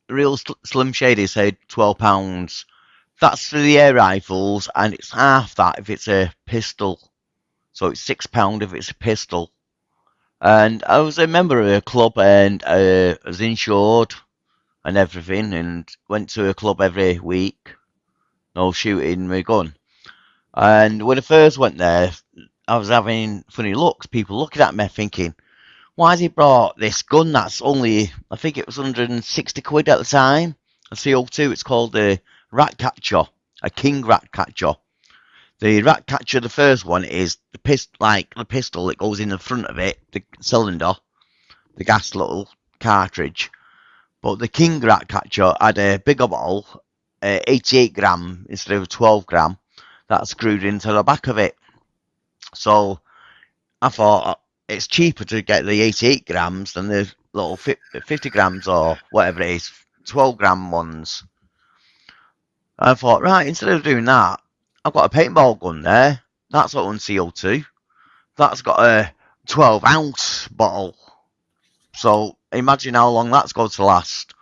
Real Slim Shady said £12. That's for the air rifles, and it's half that if it's a pistol. So it's £6 if it's a pistol. And I was a member of a club, and I was insured and everything, and went to a club every week. No shooting my gun. And when I first went there, I was having funny looks. People looking at me thinking, why has he brought this gun that's only, I think it was 160 quid at the time? A CO2, it's called a rat catcher, a king rat catcher. The rat catcher, the first one, is the pistol that goes in the front of it, the cylinder, the gas little cartridge. But the king rat catcher had a bigger bottle, 88 gram instead of 12 gram, that screwed into the back of it. So I thought it's cheaper to get the 88 grams than the little 50 grams or whatever it is, 12 gram ones. I thought, right, instead of doing that, I've got a paintball gun there. That's got one CO2. That's got a 12-ounce bottle. So imagine how long that's going to last.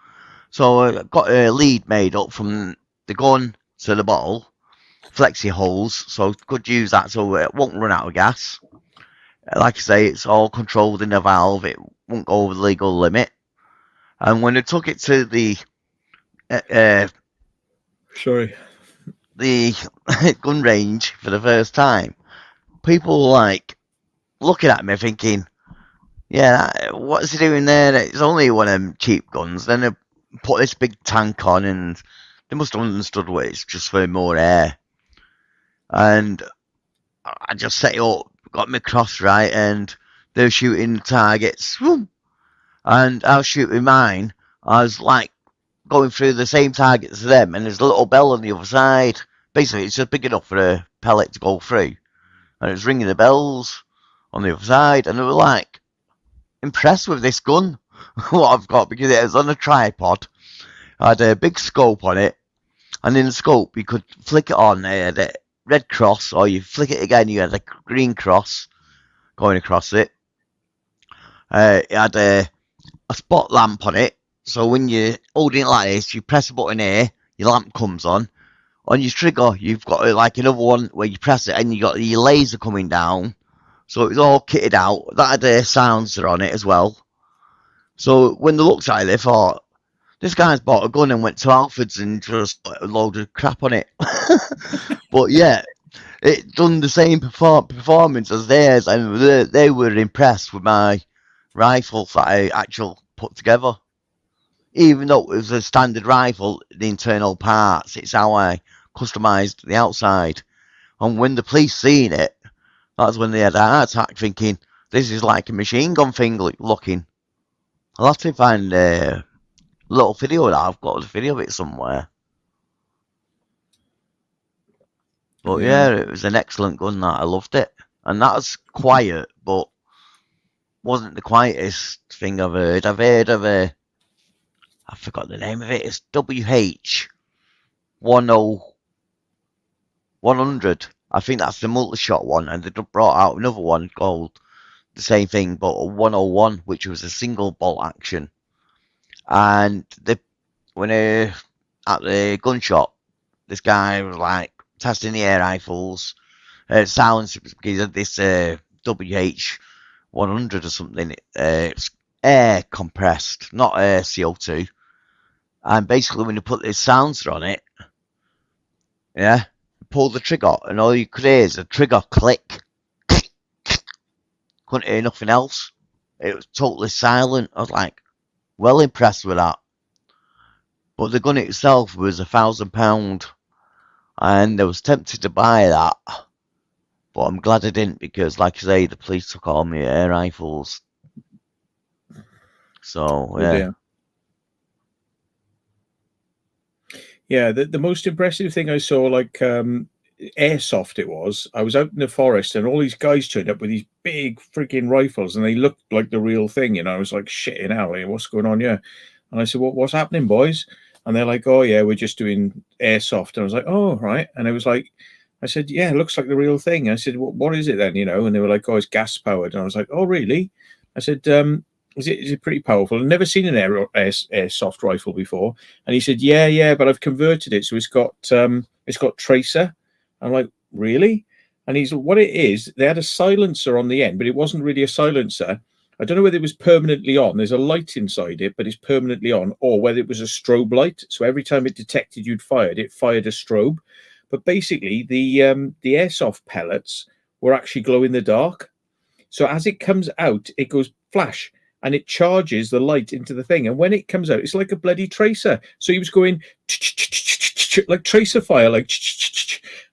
So I got a lead made up from the gun to the bottle, flexi holes, so could use that so it won't run out of gas. Like I say, it's all controlled in the valve. It won't go over the legal limit. And when I took it to the gun range for the first time, people were like looking at me thinking, yeah, what's he doing there? It's only one of them cheap guns. Then they put this big tank on, and they must have understood what it's just for more air. And I just set it up, got my cross right, and they were shooting targets. And I was shooting mine. I was like going through the same targets as them, and there's a little bell on the other side. Basically, it's just big enough for a pellet to go through. And it was ringing the bells on the other side, and they were like impressed with this gun, what I've got, because it was on a tripod. I had a big scope on it, and in the scope you could flick it on the red cross, or you flick it again, you had a green cross going across it. It had a spot lamp on it, so when you're holding it like this, you press a button here, your lamp comes on. On your trigger, you've got like another one where you press it, and you got your laser coming down. So it was all kitted out. That had a silencer on it as well. So when they looked at it, they thought, this guy's bought a gun and went to Alfred's and just put a load of crap on it. But yeah, it done the same performance as theirs, and they were impressed with my rifle that I actually put together. Even though it was a standard rifle, the internal parts, it's how I customised the outside. And when the police seen it, that's when they had a heart attack, thinking, this is like a machine gun thing looking. I'll have to find a little video of that. I've got a video of it somewhere. But yeah, it was an excellent gun. That I loved it. And that was quiet, but wasn't the quietest thing I've heard. I've heard of I forgot the name of it. It's WH-100. I think that's the multi-shot one, and they brought out another one called the same thing, but a 101, which was a single bolt action. And when at the gun shop, this guy was like testing the air rifles, silencers, because he had this WH-100 or something. It's air compressed, not CO2. And basically, when you put this silencer on it, yeah, pull the trigger, and all you could hear is a trigger click. Couldn't hear nothing else. It was totally silent. I was like, well impressed with that. But the gun itself was £1,000, and I was tempted to buy that. But I'm glad I didn't, because, like I say, the police took all my air rifles. So, yeah. Yeah, the most impressive thing I saw, like airsoft it was, I was out in the forest and all these guys turned up with these big freaking rifles and they looked like the real thing, you know. I was like, shit, hell, what's going on here? And I said, what's happening, boys? And they're like, oh yeah, we're just doing airsoft. And I was like, oh right. And it was like, I said, yeah, it looks like the real thing. I said, what is it then? And they were like, oh, it's gas powered. And I was like, oh really? I said, is it pretty powerful? I've never seen an airsoft rifle before. And he said, yeah, but I've converted it, so it's got tracer. I'm like, really? And he's, what it is, they had a silencer on the end, but it wasn't really a silencer. I don't know whether it was permanently on. There's a light inside it, but it's permanently on, or whether it was a strobe light. So every time it detected you'd fired, it fired a strobe. But basically, the airsoft pellets were actually glow in the dark. So as it comes out, it goes flash, and it charges the light into the thing. And when it comes out, it's like a bloody tracer. So he was going like tracer fire, like,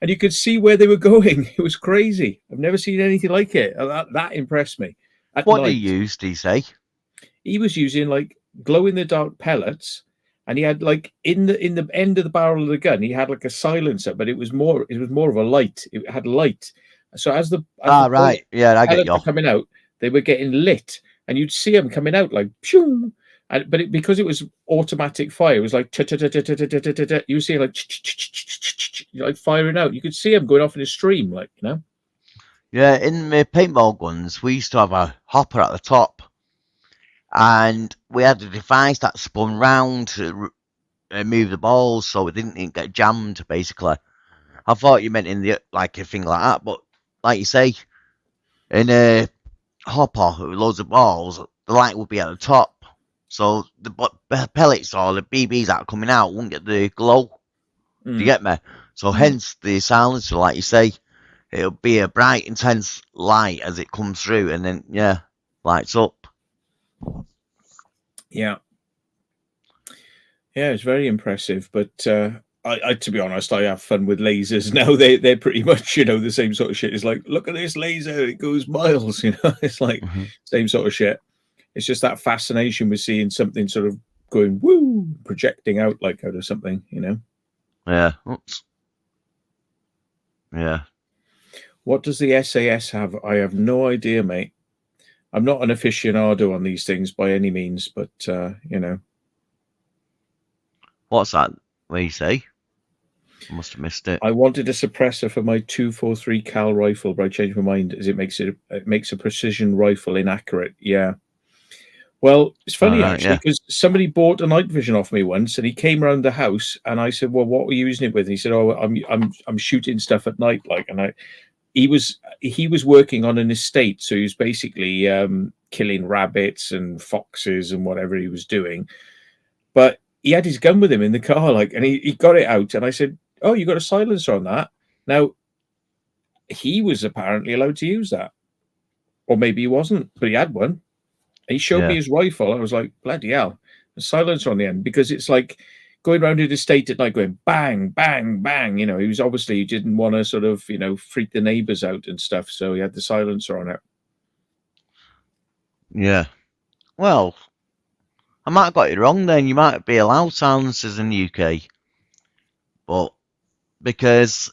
and you could see where they were going. It was crazy. I've never seen anything like it. That impressed me. What did he use, did he say? He was using like glow in the dark pellets, and he had like in the end of the barrel of the gun, he had like a silencer, but it was more of a light. It had light. So as the right, yeah, I get you. Coming out, they were getting lit, and you'd see them coming out like phew. But because it was automatic fire, it was like you see like firing out. You could see them going off in a stream, like Yeah, in the paintball guns, we used to have a hopper at the top, and we had a device that spun round to move the balls so it didn't get jammed, basically. I thought you meant in the like a thing like that, but like you say, in a hopper with loads of balls, the light would be at the top, so the pellets or the BBs that are coming out won't get the glow. Do you get me? So hence the silencer, like you say. It'll be a bright, intense light as it comes through, and then, lights up. Yeah, it's very impressive. But I, to be honest, I have fun with lasers now. They're pretty much, the same sort of shit. It's like, look at this laser, it goes miles. It's like same sort of shit. It's just that fascination with seeing something sort of going woo, projecting out like out of something. Yeah. Oops. Yeah. What does the SAS have? I have no idea, mate. I'm not an aficionado on these things by any means, but What's that? What do you say? I must have missed it. I wanted a suppressor for my 243 cal rifle, but I changed my mind as it makes a precision rifle inaccurate. Yeah. Well, it's funny actually, because somebody bought a night vision off me once, and he came around the house, and I said, "Well, what were you using it with?" And he said, "Oh, I'm shooting stuff at night, like." And he was working on an estate, so he was basically killing rabbits and foxes and whatever he was doing. But he had his gun with him in the car, like, and he got it out, and I said, "Oh, you got a silencer on that?" Now, he was apparently allowed to use that, or maybe he wasn't, but he had one. He showed me his rifle. I was like, bloody hell, a silencer on the end, because it's like going around his estate at night going bang, bang, bang. He was obviously, he didn't want to sort of, freak the neighbors out and stuff. So he had the silencer on it. Yeah. Well, I might have got it wrong then. You might be allowed silencers in the UK. But because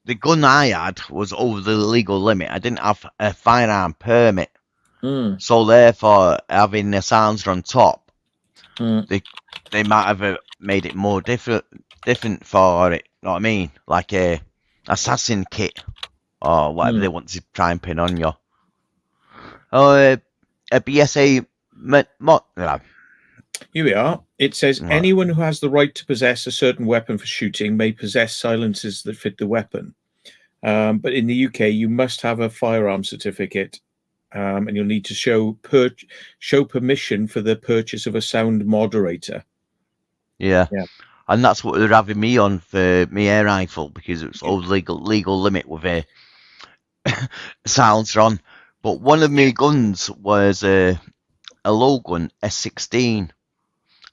the gun I had was over the legal limit, I didn't have a firearm permit. So therefore, having a silencer on top, they might have made it more different for it. You know what I mean? Like a assassin kit or whatever they want to try and pin on you. Or a BSA Here we are. It says anyone who has the right to possess a certain weapon for shooting may possess silencers that fit the weapon. But in the UK, you must have a firearm certificate. And you'll need to show permission for the purchase of a sound moderator. Yeah. And that's what they're having me on for my air rifle, because it's over legal limit with a silencer on. But one of my guns was a low gun, S16,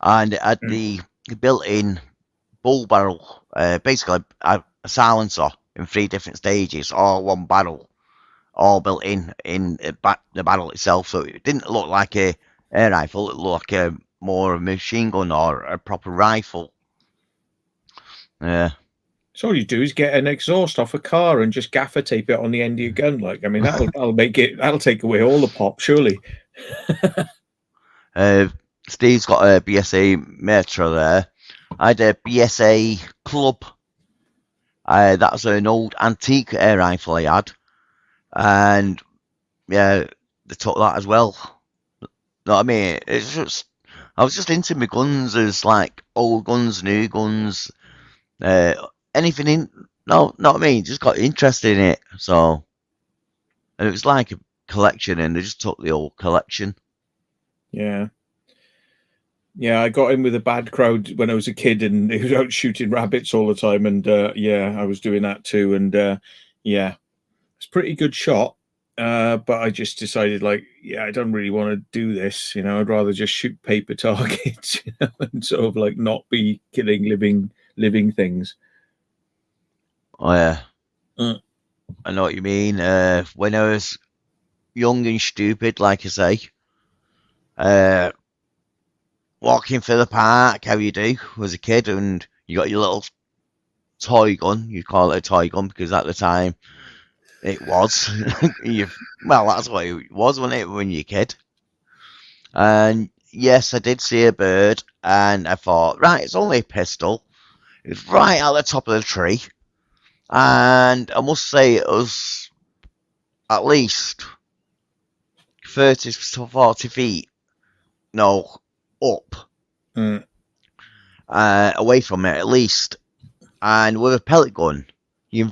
and it had the built-in bull barrel, basically a silencer in 3 different stages, all one barrel. All built in the barrel itself, so it didn't look like a air rifle. It looked like more a machine gun or a proper rifle. Yeah. So all you do is get an exhaust off a car and just gaffer tape it on the end of your gun. Like, I mean, that'll take away all the pop, surely. Steve's got a BSA Metro there. I had a BSA Club. That's an old antique air rifle I had, and yeah, they took that as well. Know what I mean? It's just I was just into my guns as like old guns, new guns, anything in. No, not what I mean. Just got interested in it. So, and it was like a collection, and they just took the old collection. Yeah. Yeah, I got in with a bad crowd when I was a kid, and he was out shooting rabbits all the time. And yeah, I was doing that too. And yeah, it's a pretty good shot. But I just decided, like, yeah, I don't really want to do this. You know, I'd rather just shoot paper targets, you know, and sort of like not be killing living things. Oh yeah, I know what you mean. When I was young and stupid, like I say, walking through the park, how you do as a kid, and you got your little toy gun. You call it a toy gun because at the time it was. Well, that's what it was, wasn't it, when you're a kid? And yes, I did see a bird, and I thought, right, it's only a pistol. It's right at the top of the tree, and I must say it was at least 30 to 40 feet, no, up, away from it at least. And with a pellet gun, you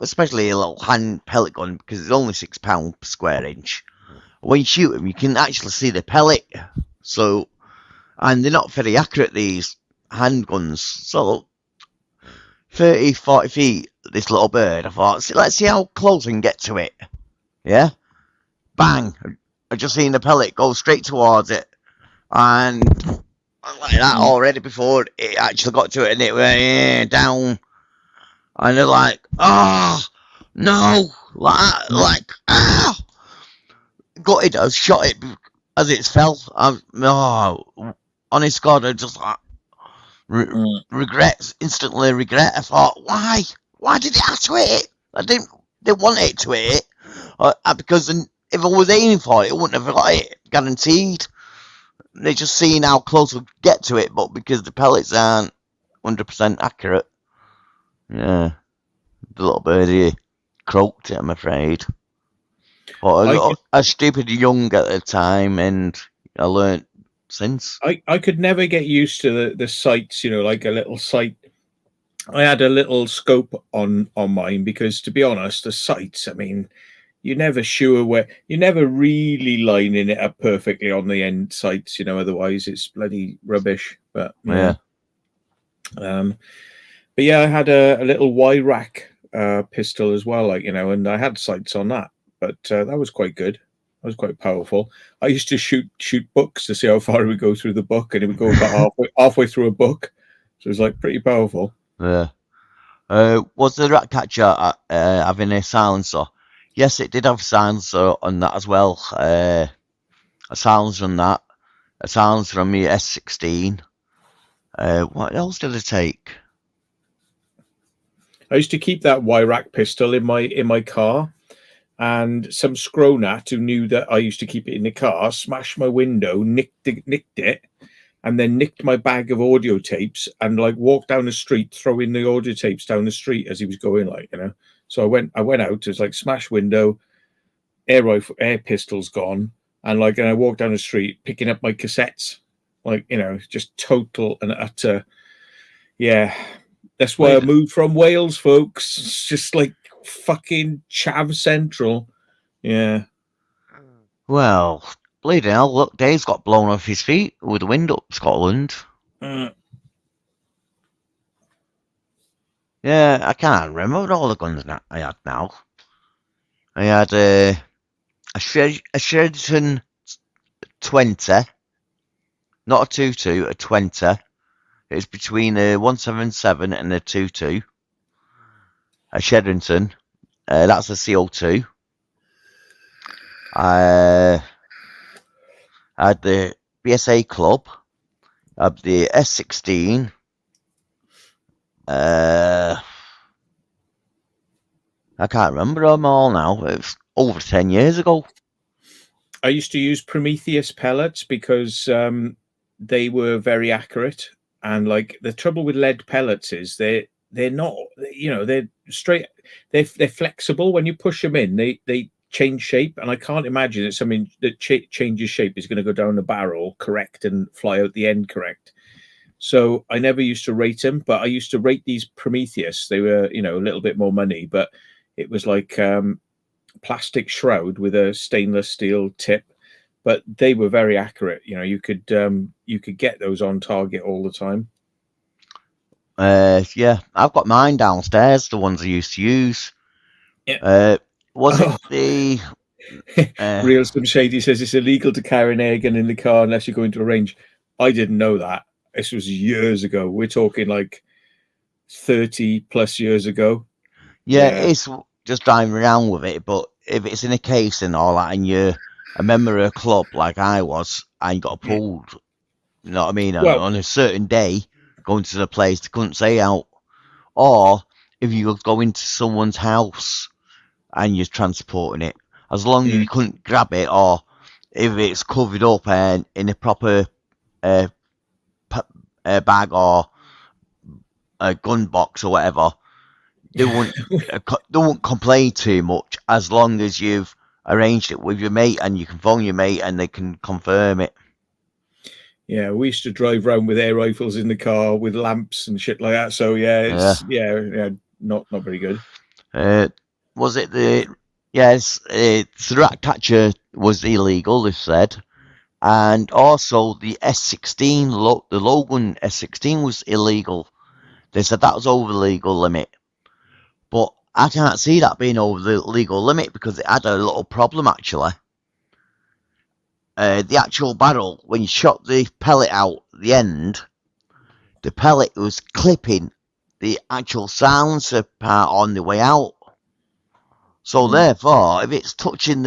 especially a little hand pellet gun, because it's only £6 per square inch. When you shoot them, you can actually see the pellet. So, and they're not very accurate, these handguns. So, 30, 40 feet, this little bird, I thought, let's see how close I can get to it. Yeah? Bang! I just seen the pellet go straight towards it. And like that already before it actually got to it, and it went down. And they're like, oh, no, like, ah. Gutted, I shot it as it fell. Honest God, I just like, instantly regret. I thought, why? Why did it have to hit it? I didn't want it to hit it. Because if I was aiming for it, I wouldn't have got it, guaranteed. They're just seeing how close we get to it, but because the pellets aren't 100% accurate, yeah, the little birdie croaked it, I'm afraid. But I was stupid young at the time, and I learnt since. I could never get used to the sights, you know, like a little sight. I had a little scope on mine because, to be honest, the sights, I mean, you're never sure where, you're never really lining it up perfectly on the end sights, you know, otherwise it's bloody rubbish. But yeah. But yeah, I had a little Y-rack pistol as well, like, you know, and I had sights on that, but that was quite good. That was quite powerful. I used to shoot books to see how far it would go through the book, and it would go about halfway through a book. So it was like pretty powerful. Yeah. Was the rat catcher having a silencer? Yes, it did have a silencer on that as well. A silencer on that. A silencer on me S16. What else did I take? I used to keep that Y-rack pistol in my car, and some scronat who knew that I used to keep it in the car smashed my window, nicked it, and then nicked my bag of audio tapes and like walked down the street throwing the audio tapes down the street as he was going, like, you know. So I went out, it was like smash window, air pistol's gone, and I walked down the street picking up my cassettes, like, you know, just total and utter. Yeah, that's why I moved from Wales, folks. It's just like fucking Chav Central. Yeah. Well, bleeding hell, look, Dave's got blown off his feet with the wind up Scotland. Yeah, I can't remember all the guns I had now. I had a Sheridan 20, not a 22, a 20. It was between a 177 and a 22. A Sheridan, that's a CO2. I had the BSA Club. I had the S16. I can't remember them all now. It was over 10 years ago. I used to use Prometheus pellets because they were very accurate. And like the trouble with lead pellets is they're not, they're straight, they're flexible. When you push them in, they change shape, and I can't imagine that something that changes shape is going to go down the barrel correct and fly out the end correct. So I never used to rate them, but I used to rate these Prometheus. They were, a little bit more money, but it was like plastic shroud with a stainless steel tip, but they were very accurate. You could get those on target all the time. Yeah, I've got mine downstairs, the ones I used to use. Yeah. Was it the Real Slim Shady says it's illegal to carry an air gun in the car unless you're going to a range. I didn't know that. This was years ago. We're talking like 30 plus years ago. Yeah, it's just driving around with it, but if it's in a case and all that, and you're a member of a club like I was, and you got pulled, you know what I mean, on a certain day, going to the place they couldn't say out, or if you go into someone's house and you're transporting it, as long as you couldn't grab it, or if it's covered up and in a proper bag or a gun box or whatever, they won't complain too much, as long as you've arranged it with your mate and you can phone your mate and they can confirm it. Yeah, we used to drive around with air rifles in the car with lamps and shit like that. So it's not very good. Was it the the rat catcher was illegal, they said, and also the S16, the Logan S16 was illegal. They said that was over the legal limit, but I can't see that being over the legal limit because it had a little problem actually. The actual barrel, when you shot the pellet out the end, the pellet was clipping the actual silencer part on the way out. So therefore, if it's touching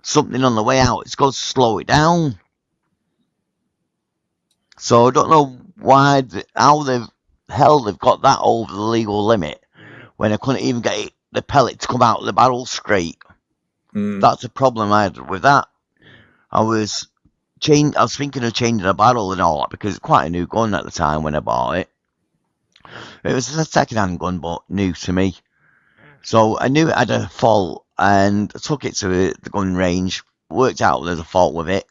something on the way out, it's got to slow it down. So I don't know how the hell they've got that over the legal limit when I couldn't even get the pellet to come out of the barrel straight. That's a problem I had with that. I was thinking of changing the barrel and all that because it's quite a new gun at the time when I bought it. It was a second-hand gun, but new to me. So I knew it had a fault, and I took it to the gun range. Worked out there's a fault with it.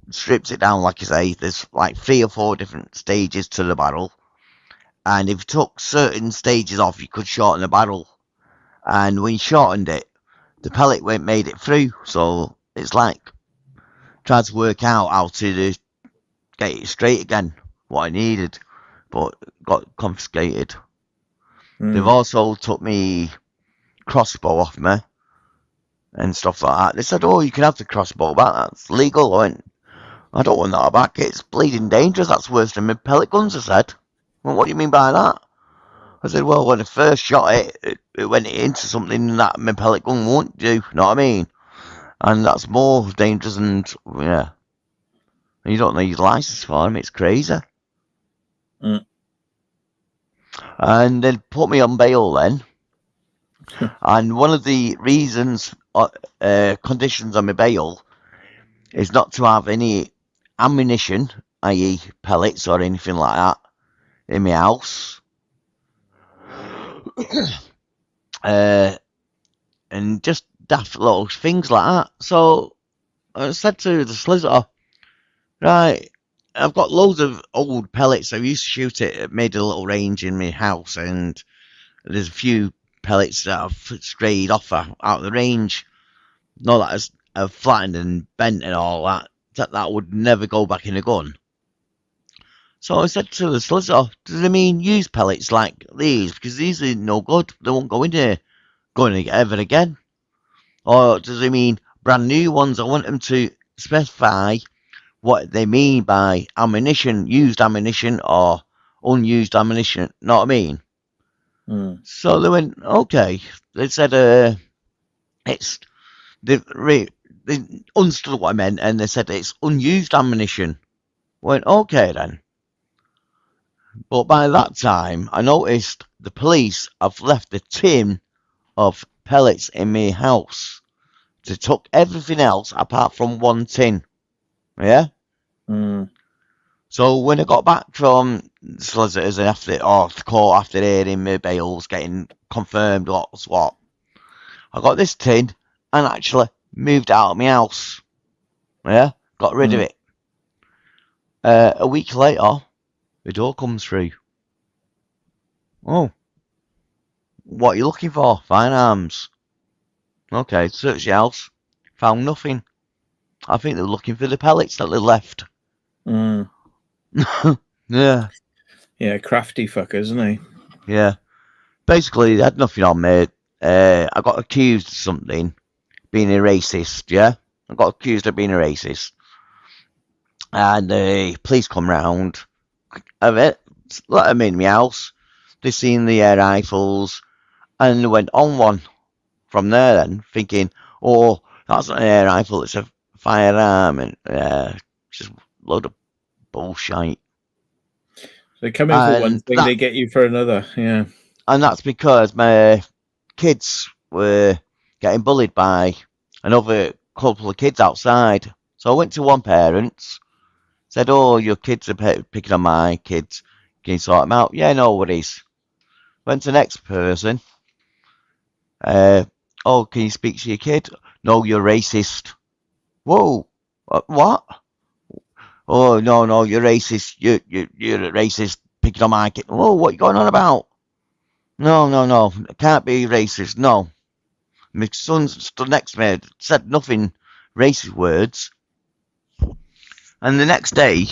Stripped it down, like I say. There's like 3 or 4 different stages to the barrel, and if you took certain stages off, you could shorten the barrel. And when you shortened it, the pellet made it through. So it's like tried to work out how to get it straight again, what I needed, but got confiscated. They've also took me crossbow off me and stuff like that. They said, "Oh, you can have the crossbow back. That's legal." I went, "I don't want that back. It's bleeding dangerous. That's worse than my pellet guns." I said, "Well, what do you mean by that?" I said, "Well, when I first shot it went into something that my pellet gun won't do. You know what I mean? And that's more dangerous and yeah. And you don't need a license for them. It's crazy." And they put me on bail then. And one of the reasons, conditions on my bail, is not to have any ammunition, i.e. pellets or anything like that, in my house. And just daft little things like that. So I said to the solicitor, right, I've got loads of old pellets. I used to shoot it, made a little range in my house, and there's a few pellets that have strayed off out of the range. Not that I've flattened and bent and all that. That would never go back in a gun. So I said to the solicitor, does it mean use pellets like these? Because these are no good. They won't go in there going ever again. Or does it mean brand new ones? I want them to specify what they mean by ammunition, used ammunition or unused ammunition. Know what I mean? So they went, okay. They said they understood what I meant, and they said it's unused ammunition. I went, okay then. But by that time, I noticed the police have left a tin of pellets in my house. They took everything else apart from one tin. Yeah? So when I got back from solicitors after the court after hearing my bails getting confirmed what's what, I got this tin and actually moved out of my house. Yeah, got rid of it. A week later, the door comes through. Oh, what are you looking for? Firearms. Okay, search the house. Found nothing. I think they were looking for the pellets that they left. Yeah. Yeah, crafty fuckers, isn't they? Yeah. Basically, they had nothing on me. I got accused of something, being a racist, yeah? I got accused of being a racist. And the police come round, of it, let them in my house. They seen the air rifles, and they went on one from there then, thinking, oh, that's not an air rifle, it's a firearm, and just a load of bullshit. They come in for one thing, they get you for another, yeah. And that's because my kids were getting bullied by another couple of kids outside. So I went to one parent's, said, oh, your kids are picking on my kids. Can you sort them out? Yeah, no worries. Went to the next person. Oh, can you speak to your kid? No, you're racist. Whoa, what? Oh, no, you're racist. You're a racist picking on my kid. Whoa, what are you going on about? No, I can't be racist. No. My son stood next to me, said nothing racist words. And the next day,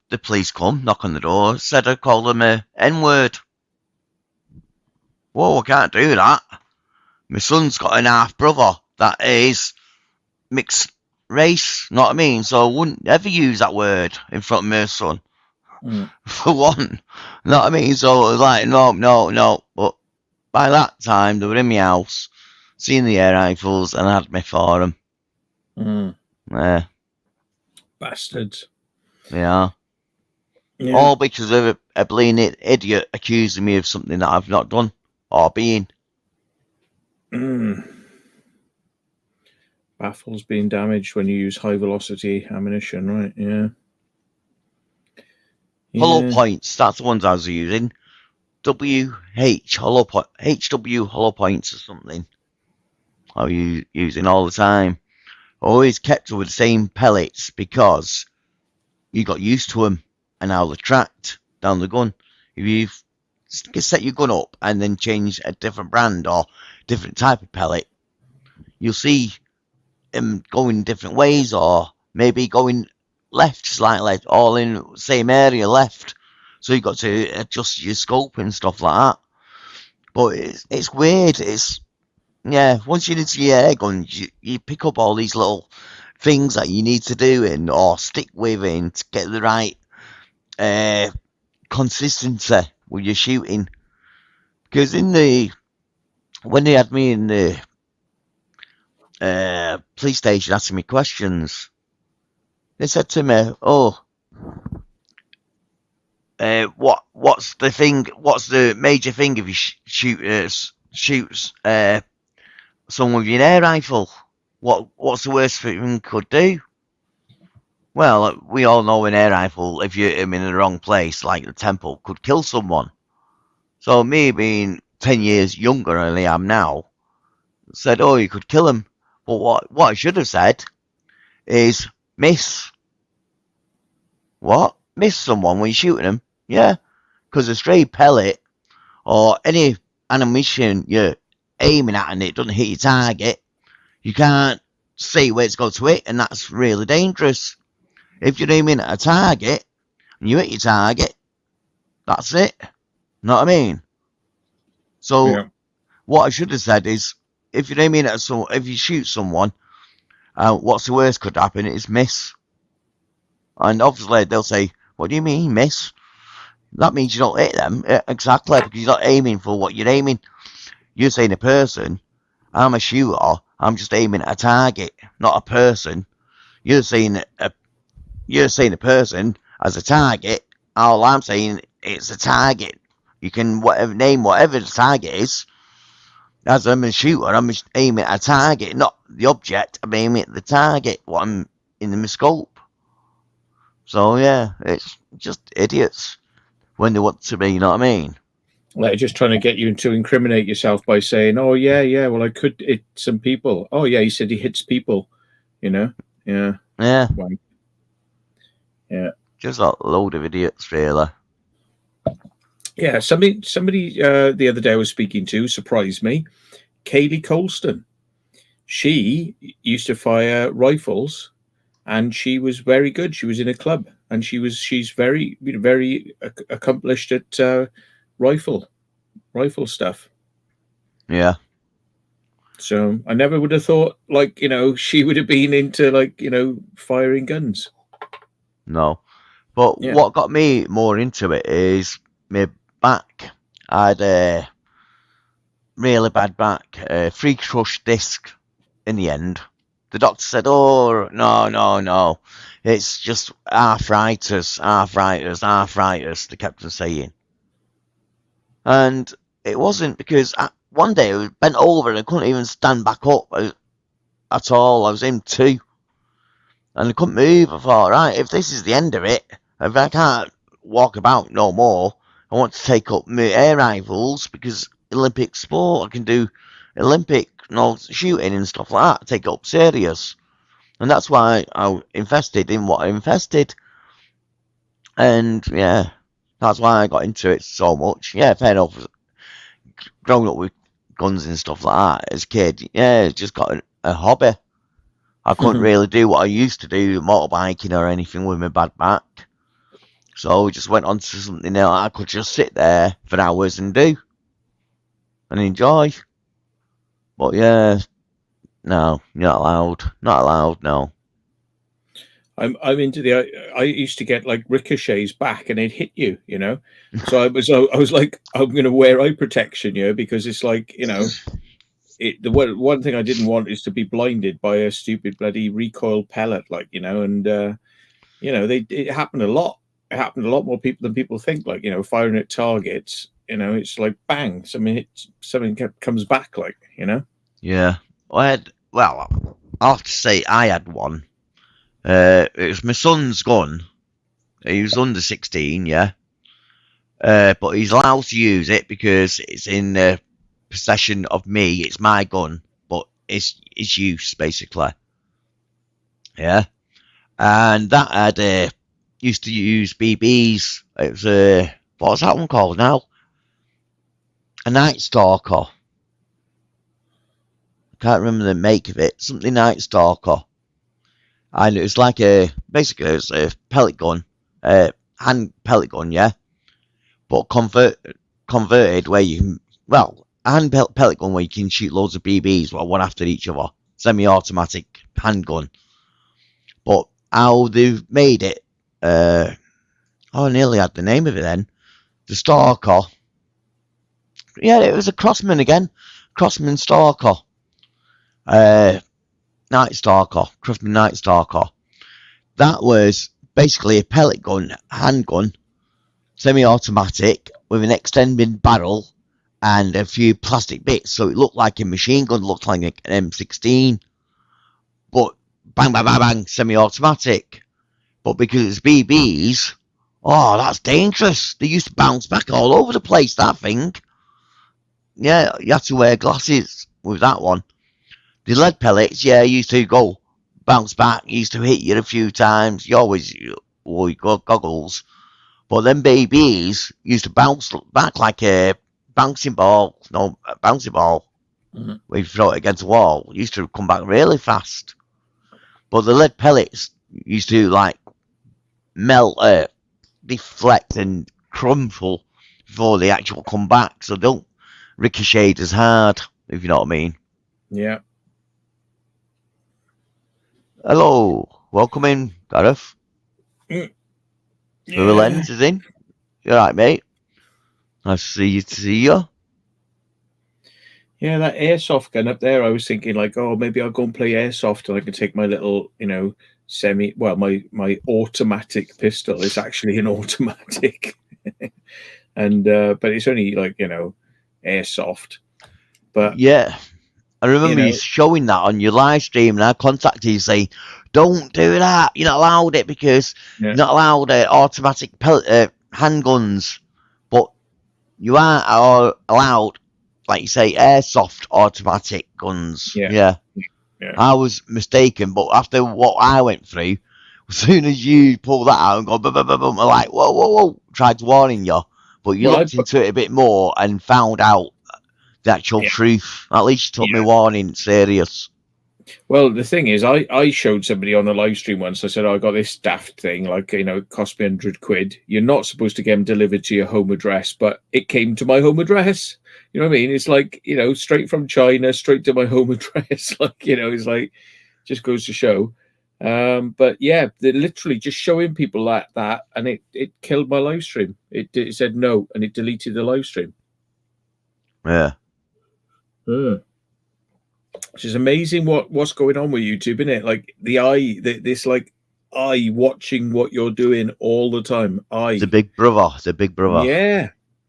the police come, knock on the door, said I called them a N-word. Whoa, I can't do that. My son's got an half brother that is mixed race, know what I mean? So I wouldn't ever use that word in front of my son. For one, know what I mean? So I was like, no. But by that time, they were in my house, seeing the air rifles, and I had me for them. Yeah. Bastards. Yeah. All because of a bleeding idiot accusing me of something that I've not done or been. Baffles being damaged when you use high velocity ammunition, right? Yeah. Hollow points, that's the ones I was using. HW hollow points or something. I was using all the time. Always kept with the same pellets because you got used to them and how they tracked down the gun. If you set your gun up and then change a different brand or different type of pellet, you'll see them going different ways or maybe going left slightly, all in the same area left. So you've got to adjust your scope and stuff like that. But it's weird. Once you're into your air guns, you pick up all these little things that you need to do or stick with to get the right consistency with your shooting. Because when they had me in the police station asking me questions, they said to me, "Oh, what's the thing? What's the major thing if you shoots someone with an air rifle? What's the worst thing you could do?" Well, we all know an air rifle, if you hit him in the wrong place, like the temple, could kill someone. So me being 10 years younger than I am now, said, oh, you could kill him. But what I should have said is miss. What? Miss someone when you're shooting them? Yeah, because a stray pellet or any ammunition you're aiming at and it doesn't hit your target, you can't see where it's going to hit, and that's really dangerous. If you're aiming at a target and you hit your target, that's it. Know what I mean? So what I should have said is, if you're aiming at if you shoot someone, what's the worst could happen is miss. And obviously they'll say, what do you mean miss? That means you don't hit them. Exactly, because you're not aiming for what you're aiming. You're saying a person. I'm a shooter. I'm just aiming at a target, not a person. You're saying a person as a target. All I'm saying it's a target. You can name whatever the target is. As I'm a shooter, I'm aiming at a target, not the object. I'm aiming at the target. What I'm in the scope. So yeah, it's just idiots when they want to be. You know what I mean? Like just trying to get you to incriminate yourself by saying, "Oh yeah, well I could hit some people." Oh yeah, he said he hits people. Yeah, Yeah, well, yeah, just a load of idiots, really. yeah. Somebody the other day I was speaking to surprised me. Kaylee Colston. She used to fire rifles, and she was very good. She was in a club, and she's very very accomplished at rifle stuff. Yeah, So I never would have thought, like, she would have been into, like, firing guns. no. But Yeah. what got me more into it is my back. I had a really bad back, free crush disc in the end. The doctor said, "Oh, no, no, no. It's just arthritis, arthritis, arthritis," they kept on saying. And it wasn't, because one day I was bent over and I couldn't even stand back up at all. I was in two and I couldn't move. I thought, right, if this is the end of it, if I can't walk about no more, I want to take up my air rifles, because Olympic sport, I can do Olympic shooting and stuff like that, take it up serious. And that's why I invested in what I invested. And yeah, that's why I got into it so much. Yeah, fair enough. Growing up with guns and stuff like that as a kid, yeah, it's just got a hobby. I couldn't really do what I used to do, motorbiking or anything, with my bad back. So we just went on to something else I could just sit there for hours and do and enjoy. But yeah, no, you're not allowed. Not allowed, no. I'm into I used to get, like, ricochets back and they'd hit you, So I was like, I'm going to wear eye protection, because it's like, the one thing I didn't want is to be blinded by a stupid bloody recoil pellet, like, and it happened a lot. It happened a lot more people than people think, like, firing at targets. It's like bang, something comes back, like, Yeah. Well, I'll have to say I had one. It was my son's gun. He was under 16, yeah. But he's allowed to use it because it's in possession of me. It's my gun, but it's use, basically. Yeah. And that had used to use BBs. It was what's that one called now? A Night Stalker. I can't remember the make of it. Something Night Stalker. And it was like basically it was a pellet gun, hand pellet gun, yeah. But converted where you can, well, a hand pellet gun where you can shoot loads of BBs, one after each other, semi-automatic handgun. But how they've made it, I nearly had the name of it then. The Stalker. Yeah, it was a Crossman again. Crossman Stalker. Night Stalker. Crossman Night Stalker. That was basically a pellet gun, handgun, semi-automatic, with an extended barrel and a few plastic bits. So it looked like a machine gun, looked like an M16. But bang, bang, bang, bang, semi-automatic. But because it's BBs, oh, that's dangerous. They used to bounce back all over the place, that thing. Yeah, you had to wear glasses with that one. The lead pellets, yeah, used to go bounce back, used to hit you a few times. You always wore your goggles. But them BBs used to bounce back like a bouncing ball. No, a bouncy ball. Mm-hmm. When you throw it against the wall, it used to come back really fast. But the lead pellets used to, like, melt, deflect and crumple before they actually come back. So they don't ricochet as hard, if you know what I mean. Yeah. Hello, welcome in, Gareth. Yeah. The lens is in. You alright, mate? Nice to see you. Yeah, that airsoft gun up there, I was thinking, like, oh, maybe I'll go and play airsoft and I can take my little, my automatic pistol is actually an automatic. And but it's only, like, airsoft. But yeah, I remember you showing that on your live stream, and I contacted you saying, "Don't do that. You're not allowed it because you're not allowed automatic handguns, but you are allowed, like you say, airsoft automatic guns." Yeah. I was mistaken, but after what I went through, as soon as you pull that out and go, boom, boom, boom, boom, I'm like, whoa, tried warning you, but you looked into it a bit more and found out the actual truth. At least you took my warning serious. Well, the thing is, I showed somebody on a live stream once. I said, I got this daft thing, like, it cost me £100. You're not supposed to get them delivered to your home address, but it came to my home address. You know what I mean? It's like, straight from China, straight to my home address. Like, it's like, just goes to show. But yeah, they're literally just showing people that, and it killed my live stream. It said no, and it deleted the live stream. Yeah. Which is amazing what's going on with YouTube, isn't it? Like the eye, this like eye watching what you're doing all the time. The big brother. The big brother.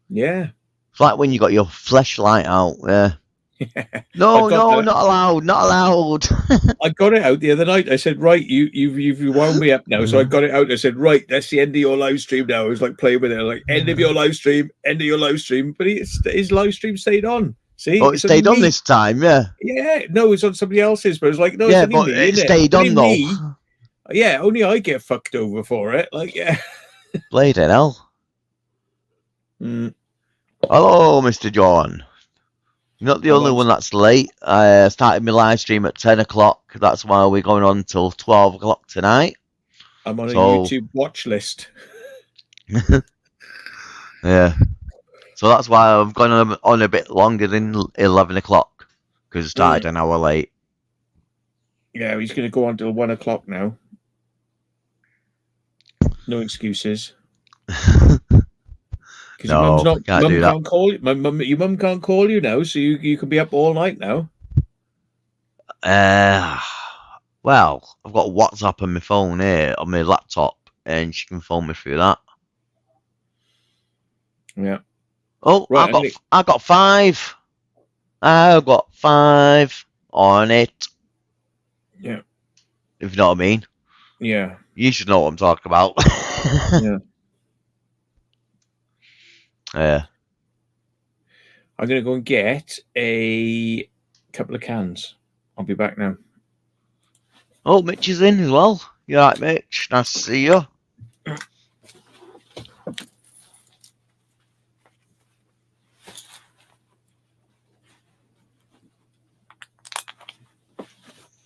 Yeah. It's like when you got your flashlight out. Yeah. No, not allowed. I got it out the other night. I said, right, you've wound me up now. So I got it out. I said, right, that's the end of your live stream now. I was like playing with it. Like, end of your live stream. But his live stream stayed on. See? Oh, it stayed on this time, yeah. Yeah, no, it's on somebody else's, but it's like, no, yeah, it's only but me, it stayed on though. Me. Yeah, only I get fucked over for it. Like, yeah. Played it, hell. Hello, Mr. John. You're not the only one that's late. I started my live stream at 10 o'clock. That's why we're going on until 12 o'clock tonight. I'm on a YouTube watch list. Yeah. So that's why I've gone on a bit longer than 11 o'clock, because it started an hour late. Yeah, he's going to go on till 1 o'clock now. No excuses. No, your can't do that. Can't call you. Your mum can't call you now, so you can be up all night now. Well, I've got WhatsApp on my phone here, on my laptop, and she can phone me through that. Yeah. Oh, right, I got 5. I got 5 on it. Yeah. If you know what I mean. Yeah. You should know what I'm talking about. Yeah. Yeah. I'm going to go and get a couple of cans. I'll be back now. Oh, Mitch is in as well. You all right, Mitch? Nice to see you.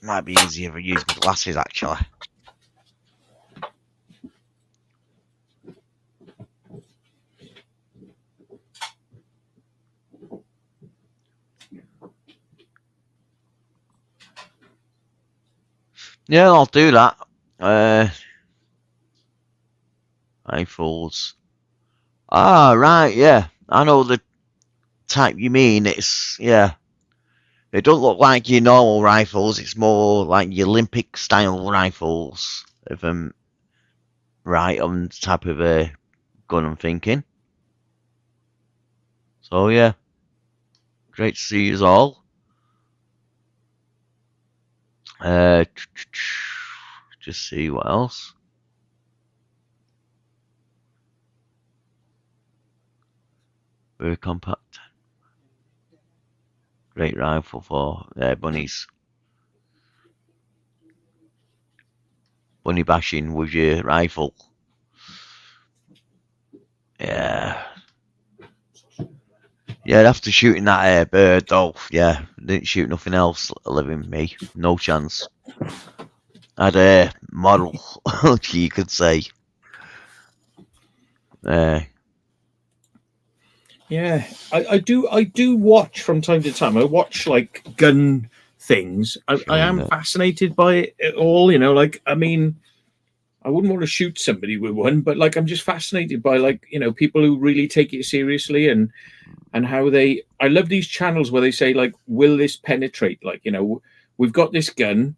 Might be easier if I use my glasses, actually. Yeah, I'll do that. Rifles. Ah, right, yeah. I know the type you mean. It's, yeah. It don't look like your normal rifles. It's more like your Olympic style rifles. If I'm right on the type of a gun I'm thinking. So yeah. Great to see you all. Just see what else. Very compact. Great rifle for bunnies. Bunny bashing with your rifle. Yeah. Yeah, after shooting that bird though, yeah, didn't shoot nothing else living me. No chance. Had a model, you could say. Yeah, I do watch from time to time. I watch like gun things. I am fascinated by it all, like, I mean, I wouldn't want to shoot somebody with one, but like, I'm just fascinated by like, people who really take it seriously and how I love these channels where they say like, will this penetrate? Like, we've got this gun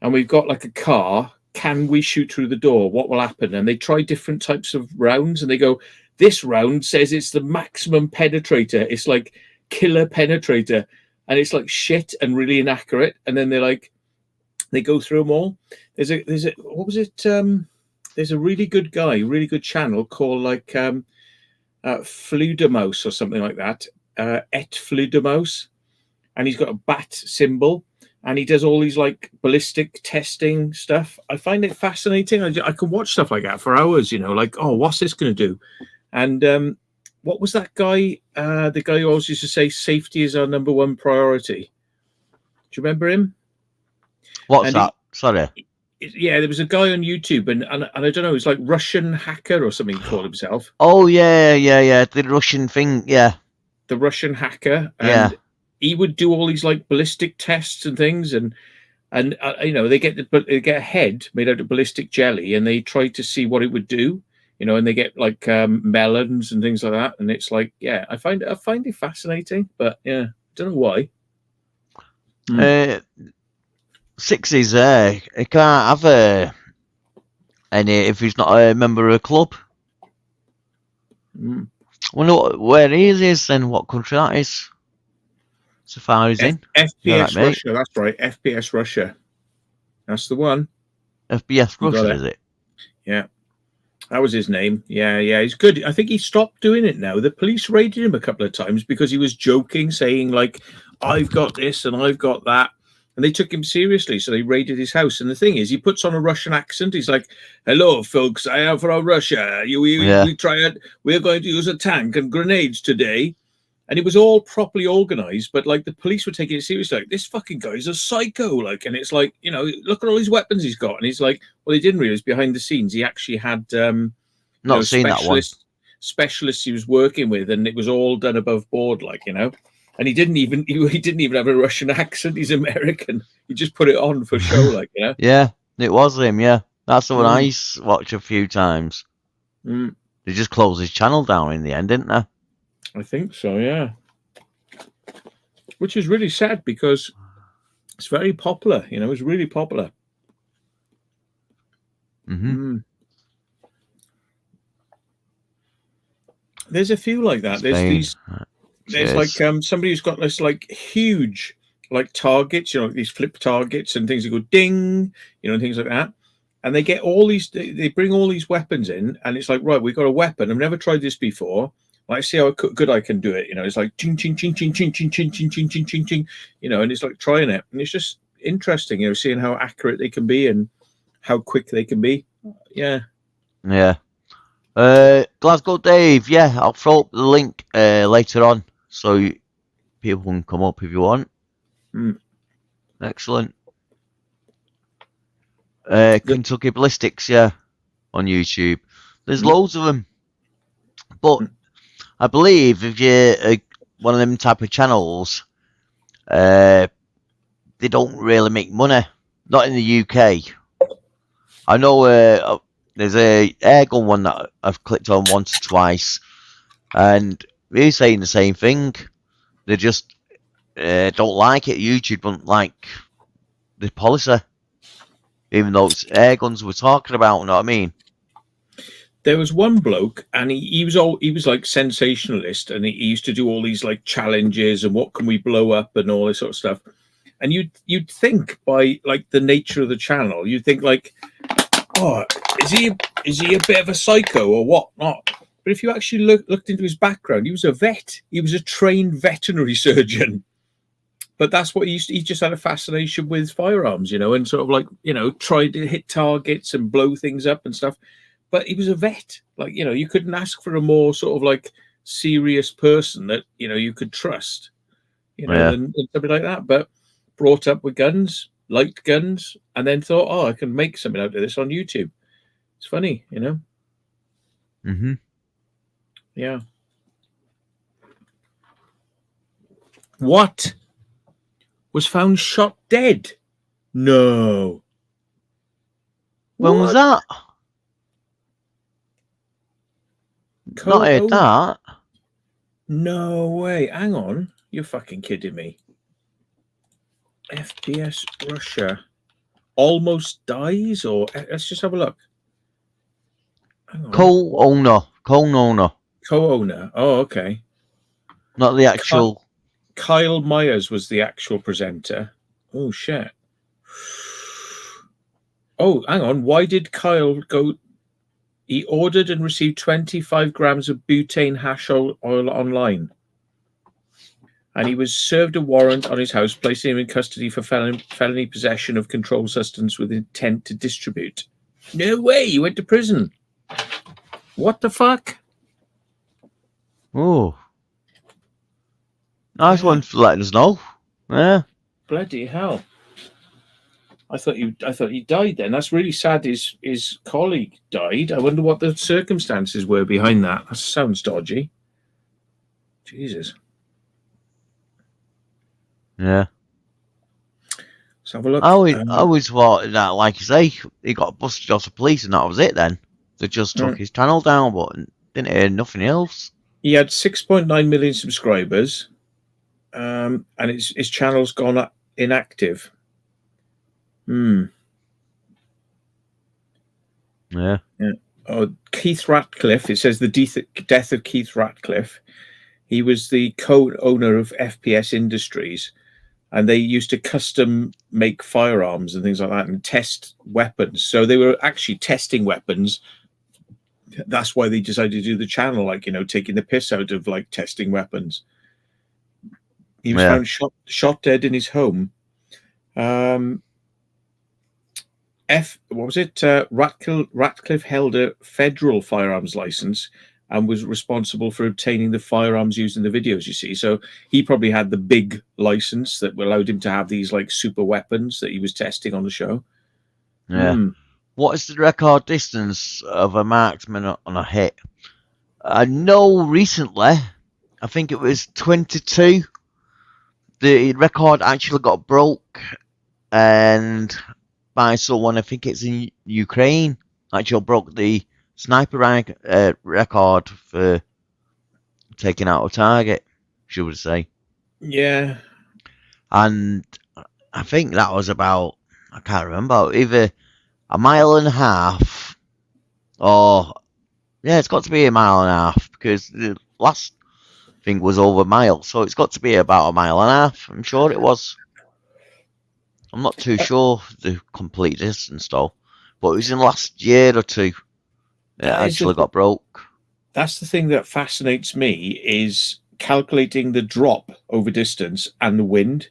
and we've got like a car. Can we shoot through the door? What will happen? And they try different types of rounds and they go, this round says it's the maximum penetrator. It's like killer penetrator. and it's like shit and really inaccurate. And then they go through them all. There's a what was it? There's a really good guy, really good channel called like Fludemos or something like that. Et Fludemos, and he's got a bat symbol, and he does all these like ballistic testing stuff. I find it fascinating. I can watch stuff like that for hours. Like, oh, what's this going to do? And what was that guy? The guy who always used to say safety is our number one priority. Do you remember him? What's that? Sorry. Yeah, there was a guy on YouTube, and I don't know, he's like Russian hacker or something he called himself. Oh yeah, the Russian thing, yeah. The Russian hacker, and he would do all these like ballistic tests and things, and they get a head made out of ballistic jelly, and they try to see what it would do, and they get like melons and things like that, and it's like, yeah, I find it fascinating, but yeah, don't know why. 60s, he can't have any if he's not a member of a club. Wonder where he is then, what country that is. So far he's in. FPS Russia, that's right. FPS Russia. That's the one. FPS Russia, is it? Yeah. That was his name. Yeah, he's good. I think he stopped doing it now. The police raided him a couple of times because he was joking, saying like, I've got this and I've got that. And they took him seriously, so they raided his house. And the thing is, he puts on a Russian accent. He's like, "Hello, folks. I am from Russia. We're going to use a tank and grenades today." And it was all properly organized, but like the police were taking it seriously. Like, this fucking guy's a psycho. Like, and it's like, look at all these weapons he's got. And he's like, well, they didn't realize behind the scenes he actually had not seen that one. Specialists he was working with, and it was all done above board, like, And he didn't even have a Russian accent. He's American. He just put it on for show, like, Yeah, it was him. Yeah, that's the one I watched a few times. They just closed his channel down in the end, didn't they? I think so. Yeah, which is really sad because it's very popular. It's really popular. There's a few like that. There's like somebody who's got this like huge like targets, these flip targets and things that go ding, and things like that. And they get all these, they bring all these weapons in, and it's like, right, we've got a weapon. I've never tried this before. Like, see how good I can do it. It's like ching ching ching ching ching ching ching ching ching ching ching ching. And it's like trying it, and it's just interesting, seeing how accurate they can be and how quick they can be. Yeah. Glasgow Dave. Yeah, I'll throw up the link later on, so people can come up if you want. Excellent. Kentucky Ballistics, yeah, on YouTube. There's loads of them, but I believe if you're one of them type of channels, they don't really make money. Not in the UK. I know there's a airgun one that I've clicked on once or twice, and they're saying the same thing. They just don't like it. YouTube don't like the policy, even though it's airguns we're talking about. You know what I mean? There was one bloke, and he was like sensationalist, and he used to do all these like challenges and what can we blow up and all this sort of stuff. And you'd think by like the nature of the channel, you'd think like, oh, is he a bit of a psycho or what not? But if you actually looked into his background, he was a vet. He was a trained veterinary surgeon. But that's what he just had a fascination with firearms, and sort of like, tried to hit targets and blow things up and stuff. But he was a vet. Like, you couldn't ask for a more sort of like serious person that, you could trust, than something like that. But brought up with guns, liked guns, and then thought, oh, I can make something out of this on YouTube. It's funny, Yeah. What? Was found shot dead? No. When was that? Not heard that. No way. Hang on. You're fucking kidding me. FPS Russia almost dies, or let's just have a look. Co-owner. Co-owner. Oh, okay. Not the actual Kyle Myers was the actual presenter. Oh, shit. Oh, hang on. Why did Kyle go? He ordered and received 25 grams of butane hash oil online. And he was served a warrant on his house, placing him in custody for felony possession of controlled substance with intent to distribute. No way, he went to prison. What the fuck? Oh. Nice one for letting us know. Yeah. Bloody hell. I thought he died then. That's really sad his colleague died. I wonder what the circumstances were behind that. That sounds dodgy. Jesus. Yeah. Let's have a look. I always thought that, like you say, he got busted off the police and that was it then. They just took his channel down, but didn't hear nothing else. He had 6.9 million subscribers, and his channel's gone inactive. Yeah. Oh, Keith Ratcliffe. It says the death of Keith Ratcliffe. He was the co-owner of FPS Industries, and they used to custom make firearms and things like that and test weapons. So they were actually testing weapons. That's why they decided to do the channel, like, taking the piss out of like testing weapons. He was found shot dead in his home. Ratcliffe held a federal firearms license and was responsible for obtaining the firearms used in the videos, you see. So he probably had the big license that allowed him to have these like super weapons that he was testing on the show. Yeah. What is the record distance of a marksman on a hit? I know recently, I think it was 22. The record actually got broke and by someone, I think it's in Ukraine, actually broke the sniper record for taking out a target, should we say. Yeah. And I think that was about, I can't remember, either a mile and a half or, yeah, it's got to be a mile and a half because the last thing was over a mile. So it's got to be about a mile and a half. I'm sure it was. I'm not too sure the complete distance though, but it was in the last year or two. It actually got broke. That's the thing that fascinates me is calculating the drop over distance and the wind,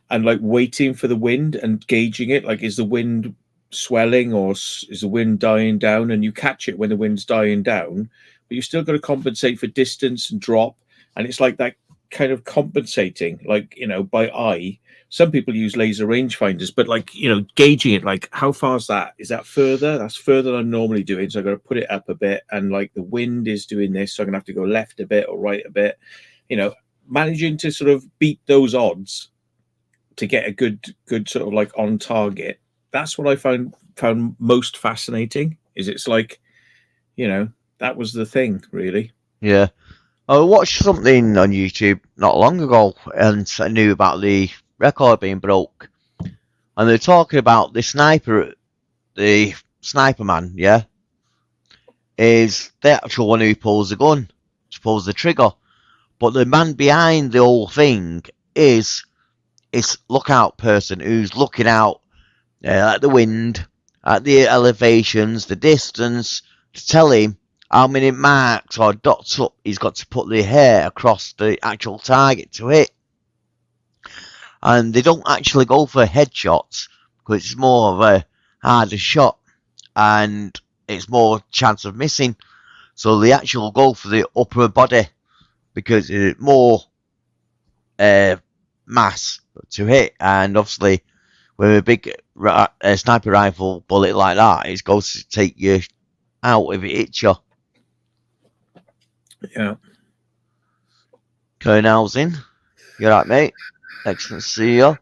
and like waiting for the wind and gauging it. Like, is the wind swelling or is the wind dying down? And you catch it when the wind's dying down, but you still got to compensate for distance and drop. And it's like that kind of compensating, like, by eye. Some people use laser rangefinders, but like, gauging it, like how far is that? Is that further? That's further than I'm normally doing. So I've got to put it up a bit. And like the wind is doing this. So I'm going to have to go left a bit or right a bit, managing to sort of beat those odds to get a good sort of like on target. That's what I found most fascinating is it's like, that was the thing really. Yeah. I watched something on YouTube not long ago and I knew about the record being broke. And they're talking about the sniper man, yeah, is the actual one who pulls the gun, pulls the trigger. But the man behind the whole thing is lookout person who's looking out at the wind, at the elevations, the distance, to tell him how many marks or dots up he's got to put the hair across the actual target to hit. And they don't actually go for headshots because it's more of a harder shot and it's more chance of missing. So they actually go for the upper body because it's more mass to hit. And obviously with a big sniper rifle bullet like that, it goes to take you out if it hits you. Yeah. Colonel's in. You alright, mate? Excellent to see you.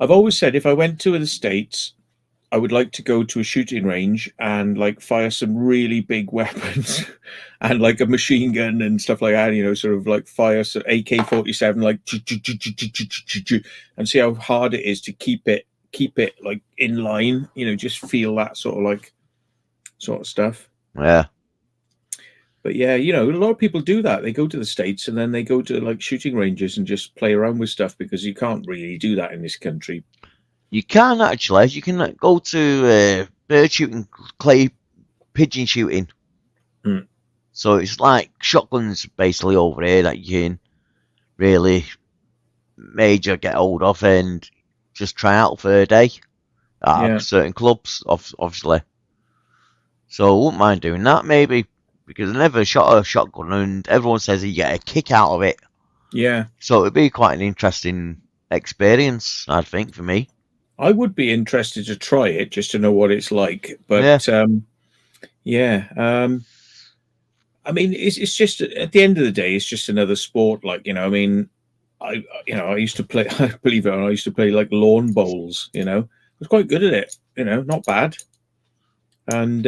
I've always said if I went to the States, I would like to go to a shooting range and like fire some really big weapons and like a machine gun and stuff like that, sort of like fire AK-47 like and see how hard it is to keep it like in line, just feel that sort of stuff. Yeah. But yeah, you know, a lot of people do that. They go to the States and then they go to like shooting ranges and just play around with stuff because you can't really do that in this country. You can actually. You can go to bird shooting, clay pigeon shooting. Mm. So it's like shotguns basically over here that you can really major get hold of and just try out for a day at certain clubs, obviously. So I wouldn't mind doing that maybe because I never shot a shotgun and everyone says you get a kick out of it. Yeah. So it'd be quite an interesting experience, I think, for me. I would be interested to try it just to know what it's like. But I mean, it's just at the end of the day, it's just another sport. Like, you know, I mean, I used to play. Believe it or not, I used to play like lawn bowls. You know, I was quite good at it. You know, not bad. And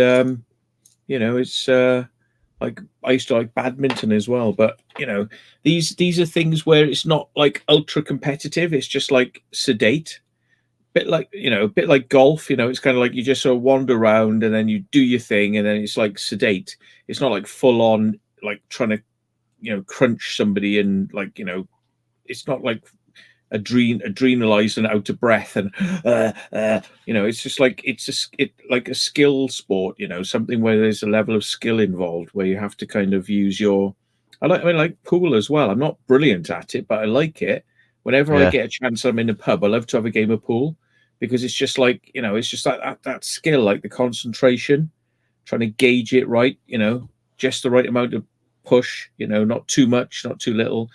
you know, it's like I used to like badminton as well. But you know, these are things where it's not like ultra competitive. It's just like sedate. Bit like, you know, a bit like golf. You know, it's kind of like you just sort of wander around and then you do your thing, and then it's like sedate. It's not like full on like trying to, you know, crunch somebody and like, you know, it's not like adrenalized and out of breath and you know, it's just like like a skill sport. You know, something where there's a level of skill involved where you have to kind of use your. I mean, like pool as well. I'm not brilliant at it, but I like it. Whenever I get a chance, I'm in a pub. I love to have a game of pool because it's just like, you know, it's just like that skill, like the concentration, trying to gauge it right. You know, just the right amount of push. You know, not too much, not too little.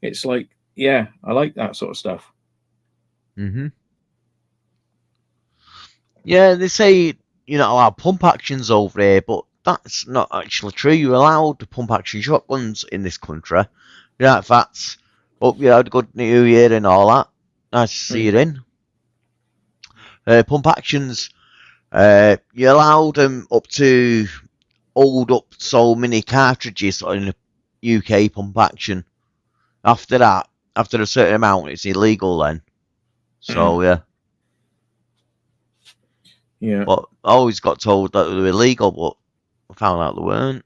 It's like, yeah, I like that sort of stuff. Mm-hmm. Yeah, they say you're not allowed pump actions over here, but that's not actually true. You're allowed pump action shotguns in this country. Yeah, that's. Hope you had a good New Year and all that. Nice to see you in. Pump actions, you allowed them up to hold up so many cartridges in a UK pump action. After that, after a certain amount, it's illegal then. So, yeah. Yeah. But I always got told that they were illegal, but I found out they weren't.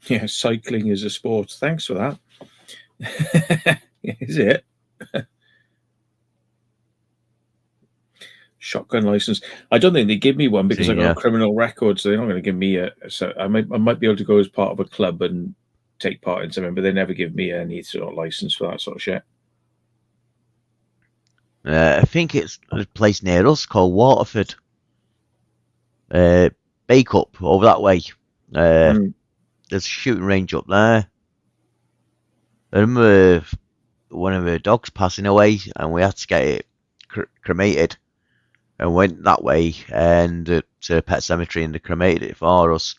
Yeah, cycling is a sport. Thanks for that. Is it? Shotgun license. I don't think they give me one because I got a criminal record, so they're not going to give me a. So I might be able to go as part of a club and take part in something, but they never give me any sort of license for that sort of shit. I think it's a place near us called Waterford. Bake Up over that way. There's a shooting range up there. I remember one of her dogs passing away, and we had to get it cremated, and went that way and to Pet Cemetery, and they cremated it for us.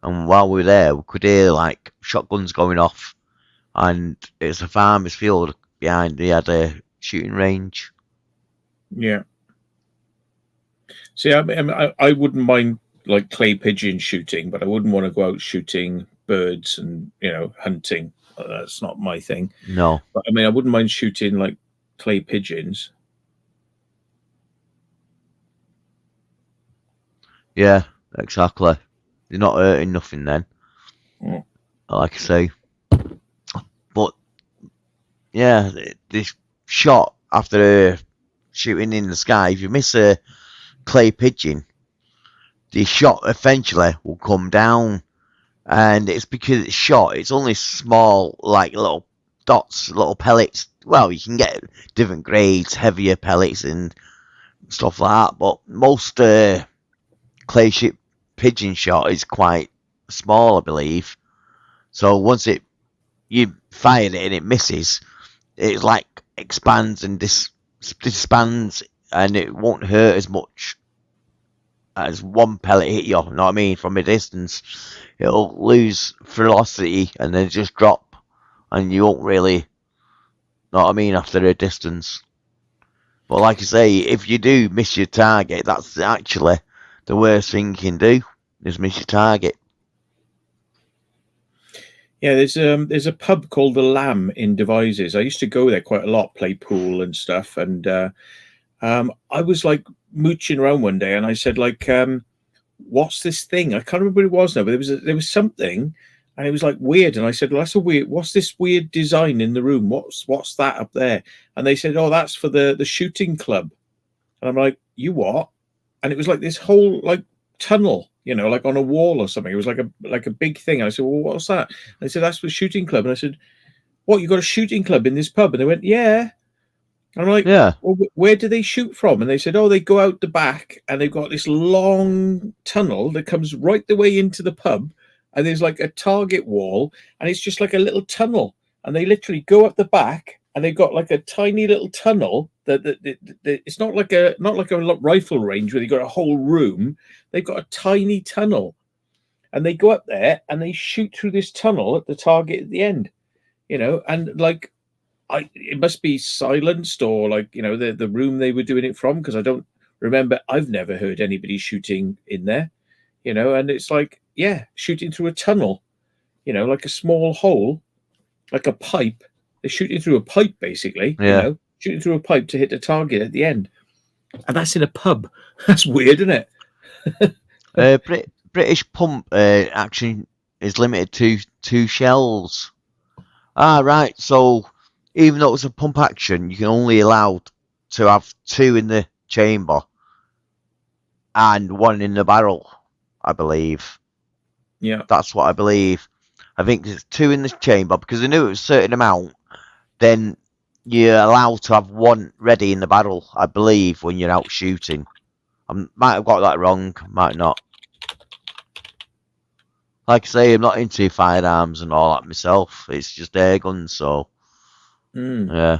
And while we were there, we could hear like shotguns going off, and it's a farmer's field behind. They had a shooting range. Yeah. See, I wouldn't mind like clay pigeon shooting, but I wouldn't want to go out shooting birds and, you know, hunting. That's not my thing. No. But I mean, I wouldn't mind shooting like clay pigeons. Yeah, exactly. You're not hurting nothing then. Like I say. But yeah, this shot after shooting in the sky, if you miss a clay pigeon, the shot eventually will come down, and it's because it's shot. It's only small, like little dots, little pellets. Well, you can get different grades, heavier pellets and stuff like that. But most clay ship pigeon shot is quite small, I believe. So once you fire it and it misses, it like expands and disbands, and it won't hurt as much as one pellet hit you, you know what I mean, from a distance. It'll lose velocity and then just drop, and you won't really, know what I mean, after a distance. But like I say, if you do miss your target, that's actually the worst thing you can do, is miss your target. Yeah, there's a pub called the Lamb in Devizes. I used to go there quite a lot, play pool and stuff, and I was like mooching around one day, and I said, like, what's this thing? I can't remember what it was now, but there was something, and it was like weird. And I said, well, that's a weird. What's this weird design in the room? What's that up there? And they said, oh, that's for the shooting club. And I'm like, you what? And it was like this whole like tunnel, you know, like on a wall or something. It was like a big thing. And I said, well, what's that? And they said, that's for shooting club. And I said, what? You got a shooting club in this pub? And they went, yeah. And I'm like, Yeah. well, where do they shoot from? And they said, oh, they go out the back, and they've got this long tunnel that comes right the way into the pub, and there's like a target wall, and it's just like a little tunnel, and they literally go up the back, and they've got like a tiny little tunnel that it's not like a rifle range where they've got a whole room. They've got a tiny tunnel, and they go up there and they shoot through this tunnel at the target at the end, you know, and like. It must be silenced, or like, you know, the room they were doing it from, because I don't remember. I've never heard anybody shooting in there, you know. And it's like, yeah, shooting through a tunnel, you know, like a small hole, like a pipe. They're shooting through a pipe, basically, you know, shooting through a pipe to hit the target at the end. And that's in a pub. That's weird, isn't it? British pump action is limited to 2 shells. Ah, right. So even though it's a pump action, you can only allow to have 2 in the chamber and 1 in the barrel, I believe. Yeah. That's what I believe. I think it's 2 in the chamber, because I knew it was a certain amount. Then you're allowed to have 1 ready in the barrel, I believe, when you're out shooting. I might have got that wrong, might not. Like I say, I'm not into firearms and all that myself. It's just air guns, so... Yeah.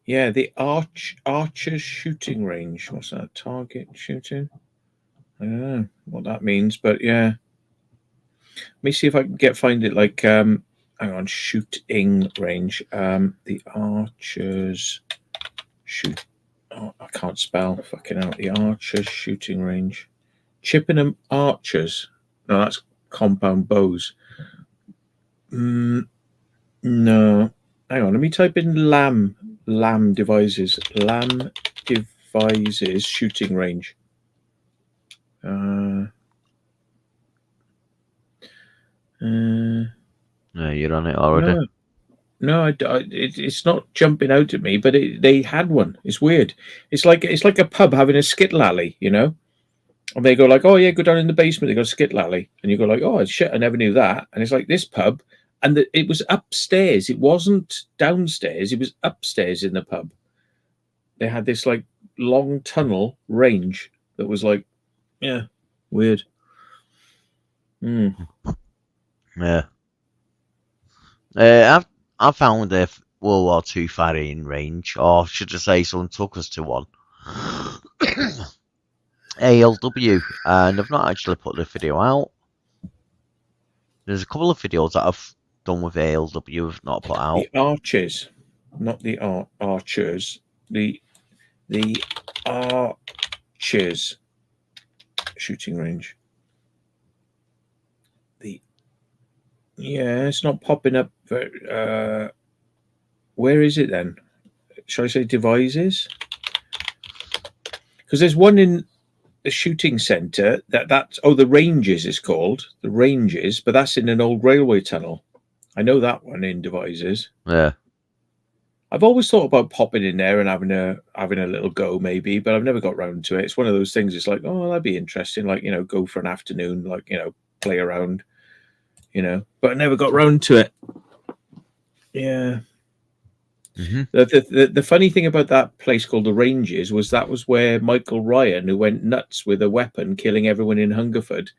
Yeah, the Archer's shooting range. What's that? Target shooting? I don't know what that means, but yeah. Let me see if I can find it. Like, hang on, shooting range. The Archer's shoot. Oh, I can't spell. Fucking out. The Archer's shooting range. Chippenham Archers. No, that's compound bows. No. Hang on. Let me type in Lamb devices. Lamb devices shooting range. Yeah, you're on it already. No, it's not jumping out at me, but they had one. It's weird. It's like a pub having a skittle alley, you know. And they go like, oh yeah, go down in the basement. They got a skittle alley, and you go like, oh shit, I never knew that. And it's like this pub, and it was upstairs. It wasn't downstairs. It was upstairs in the pub. They had this like long tunnel range that was like, yeah, weird. Yeah. I found a World War II firing range, or should I say, someone took us to one. ALW, and I've not actually put the video out. There's a couple of videos that I've done with ALW I've not put out. The Archers, not the Archers. The Archers shooting range. Yeah, it's not popping up. Where is it then? Shall I say devices? Because there's one in the shooting centre that's the Ranges is called, the Ranges, but that's in an old railway tunnel. I know that one in devices. Yeah. I've always thought about popping in there and having a little go maybe, but I've never got round to it. It's one of those things. It's like, oh, that'd be interesting. Like, you know, go for an afternoon, like, you know, play around. You know, but I never got round to it. Yeah. Mm-hmm. The funny thing about that place called the Ranges was that was where Michael Ryan, who went nuts with a weapon, killing everyone in Hungerford,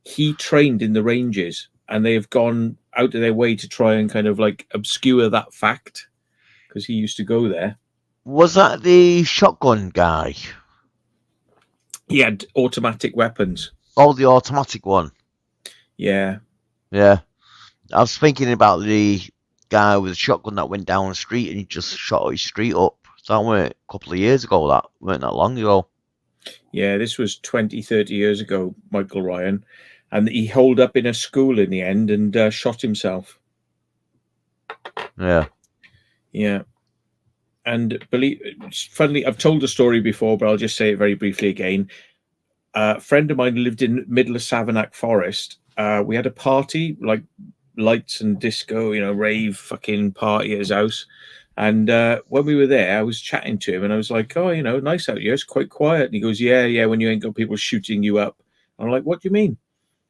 he trained in the Ranges, and they have gone out of their way to try and kind of like obscure that fact because he used to go there. Was that the shotgun guy? He had automatic weapons. Oh, the automatic one. Yeah. Yeah. I was thinking about the guy with a shotgun that went down the street and he just shot his street up. So that went a couple of years ago, that weren't that long ago. Yeah, this was 20, 30 years ago, Michael Ryan. And he holed up in a school in the end and shot himself. Yeah. Yeah. And funnily, I've told the story before, but I'll just say it very briefly again. A friend of mine lived in the middle of Savanac Forest. We had a party, like lights and disco, rave fucking party at his house. And when we were there, I was chatting to him and I was like, oh, nice out here. It's quite quiet. And he goes, yeah, when you ain't got people shooting you up. I'm like, what do you mean? And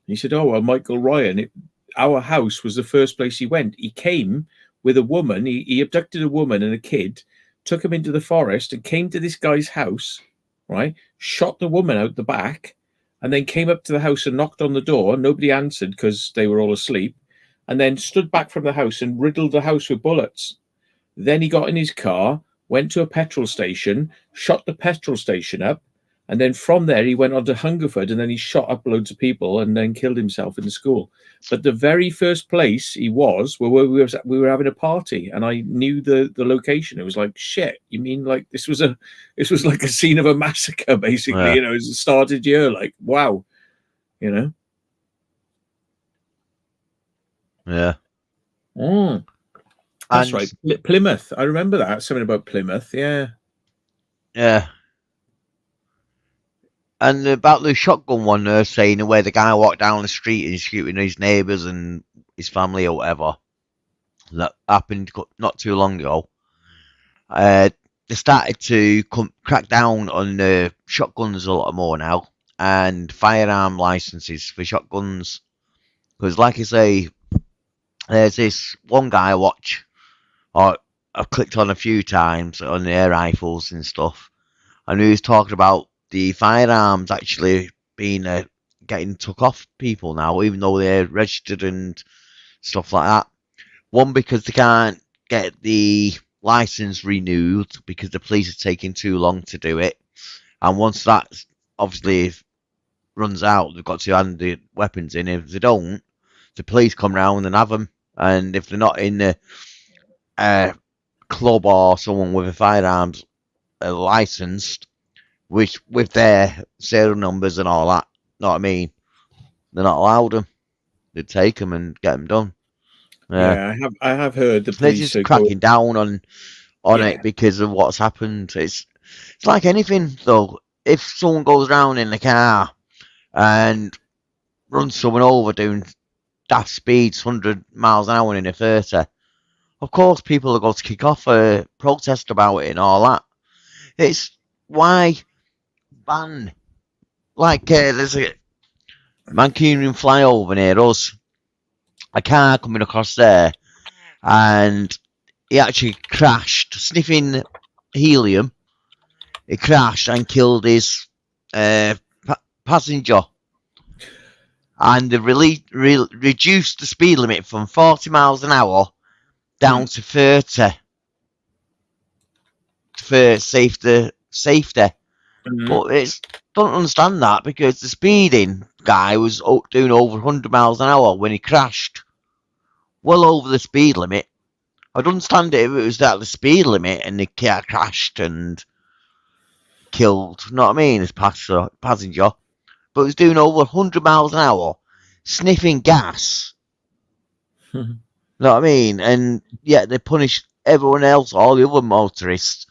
he said, oh, well, Michael Ryan, our house was the first place he went. He came with a woman. He abducted a woman and a kid, took him into the forest and came to this guy's house, right? Shot the woman out the back and then came up to the house and knocked on the door. Nobody answered because they were all asleep, and then stood back from the house and riddled the house with bullets. Then he got in his car, went to a petrol station, shot the petrol station up, and then from there he went on to Hungerford, and then he shot up loads of people and then killed himself in the school. But the very first place he was where we were having a party, and I knew the location. It was like, shit, you mean like this was like a scene of a massacre, basically. Yeah. It started here, like, wow, Yeah. That's right. Plymouth. I remember that. Something about Plymouth. Yeah. Yeah. And about the shotgun one, they're saying where the guy walked down the street and shooting his neighbours and his family or whatever. That happened not too long ago. They started to crack down on shotguns a lot more now, and firearm licenses for shotguns. Because, like I say, there's this one guy I watch, or I've clicked on a few times on the air rifles and stuff, and he was talking about the firearms actually being getting took off people now, even though they're registered and stuff like that. One, because they can't get the license renewed because the police are taking too long to do it, and once that obviously runs out, they've got to hand the weapons in. If they don't, the police come round and have them, and if they're not in the club or someone with a firearms licensed, which with their serial numbers and all that, know what I mean? They're not allowed them. They take them and get them done. Yeah, I have heard the They're police just cracking down on it because of what's happened. It's like anything though. If someone goes around in the car and runs someone over doing daft speeds, 100 miles an hour in a 30, of course people are going to kick off a protest about it and all that. It's why ban, like there's a Mancunian flyover near us, a car coming across there, and he actually crashed, sniffing helium. He crashed and killed his passenger, and they reduced the speed limit from 40 miles an hour down to 30 for safety. But don't understand that, because the speeding guy was doing over 100 miles an hour when he crashed, well over the speed limit. I'd understand it if it was at the speed limit and the car crashed and killed, you know what I mean, his passenger. But it was doing over 100 miles an hour, sniffing gas. You know what I mean? And yet they punish everyone else, all the other motorists,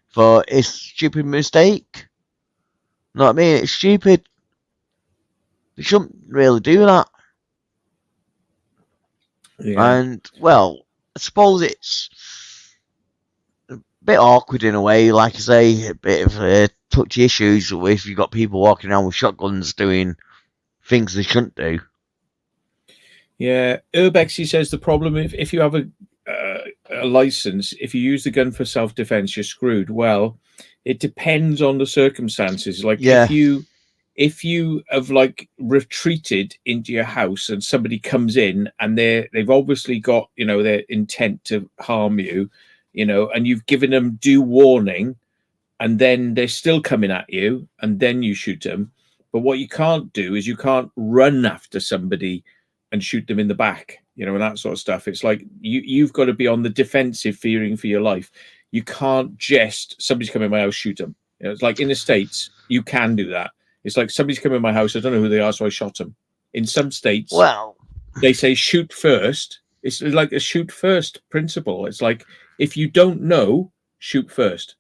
for his stupid mistake. You know what I mean? It's stupid. They shouldn't really do that. Yeah. And, well, I suppose it's a bit awkward in a way, like I say, a bit of touchy issues if you've got people walking around with shotguns doing things they shouldn't do. Yeah, Urbexy says the problem if you have a license, if you use the gun for self-defense, you're screwed. Well, it depends on the circumstances. Like if you have like retreated into your house and somebody comes in and they've obviously got their intent to harm you, and you've given them due warning, and then they're still coming at you, and then you shoot them. But what you can't do is you can't run after somebody and shoot them in the back, and that sort of stuff. It's like you've got to be on the defensive, fearing for your life. You can't just, somebody's coming in my house, shoot them. It's like in the States, you can do that. It's like somebody's come in my house, I don't know who they are, so I shot them. In some states, they say shoot first. It's like a shoot first principle. It's like if you don't know, shoot first.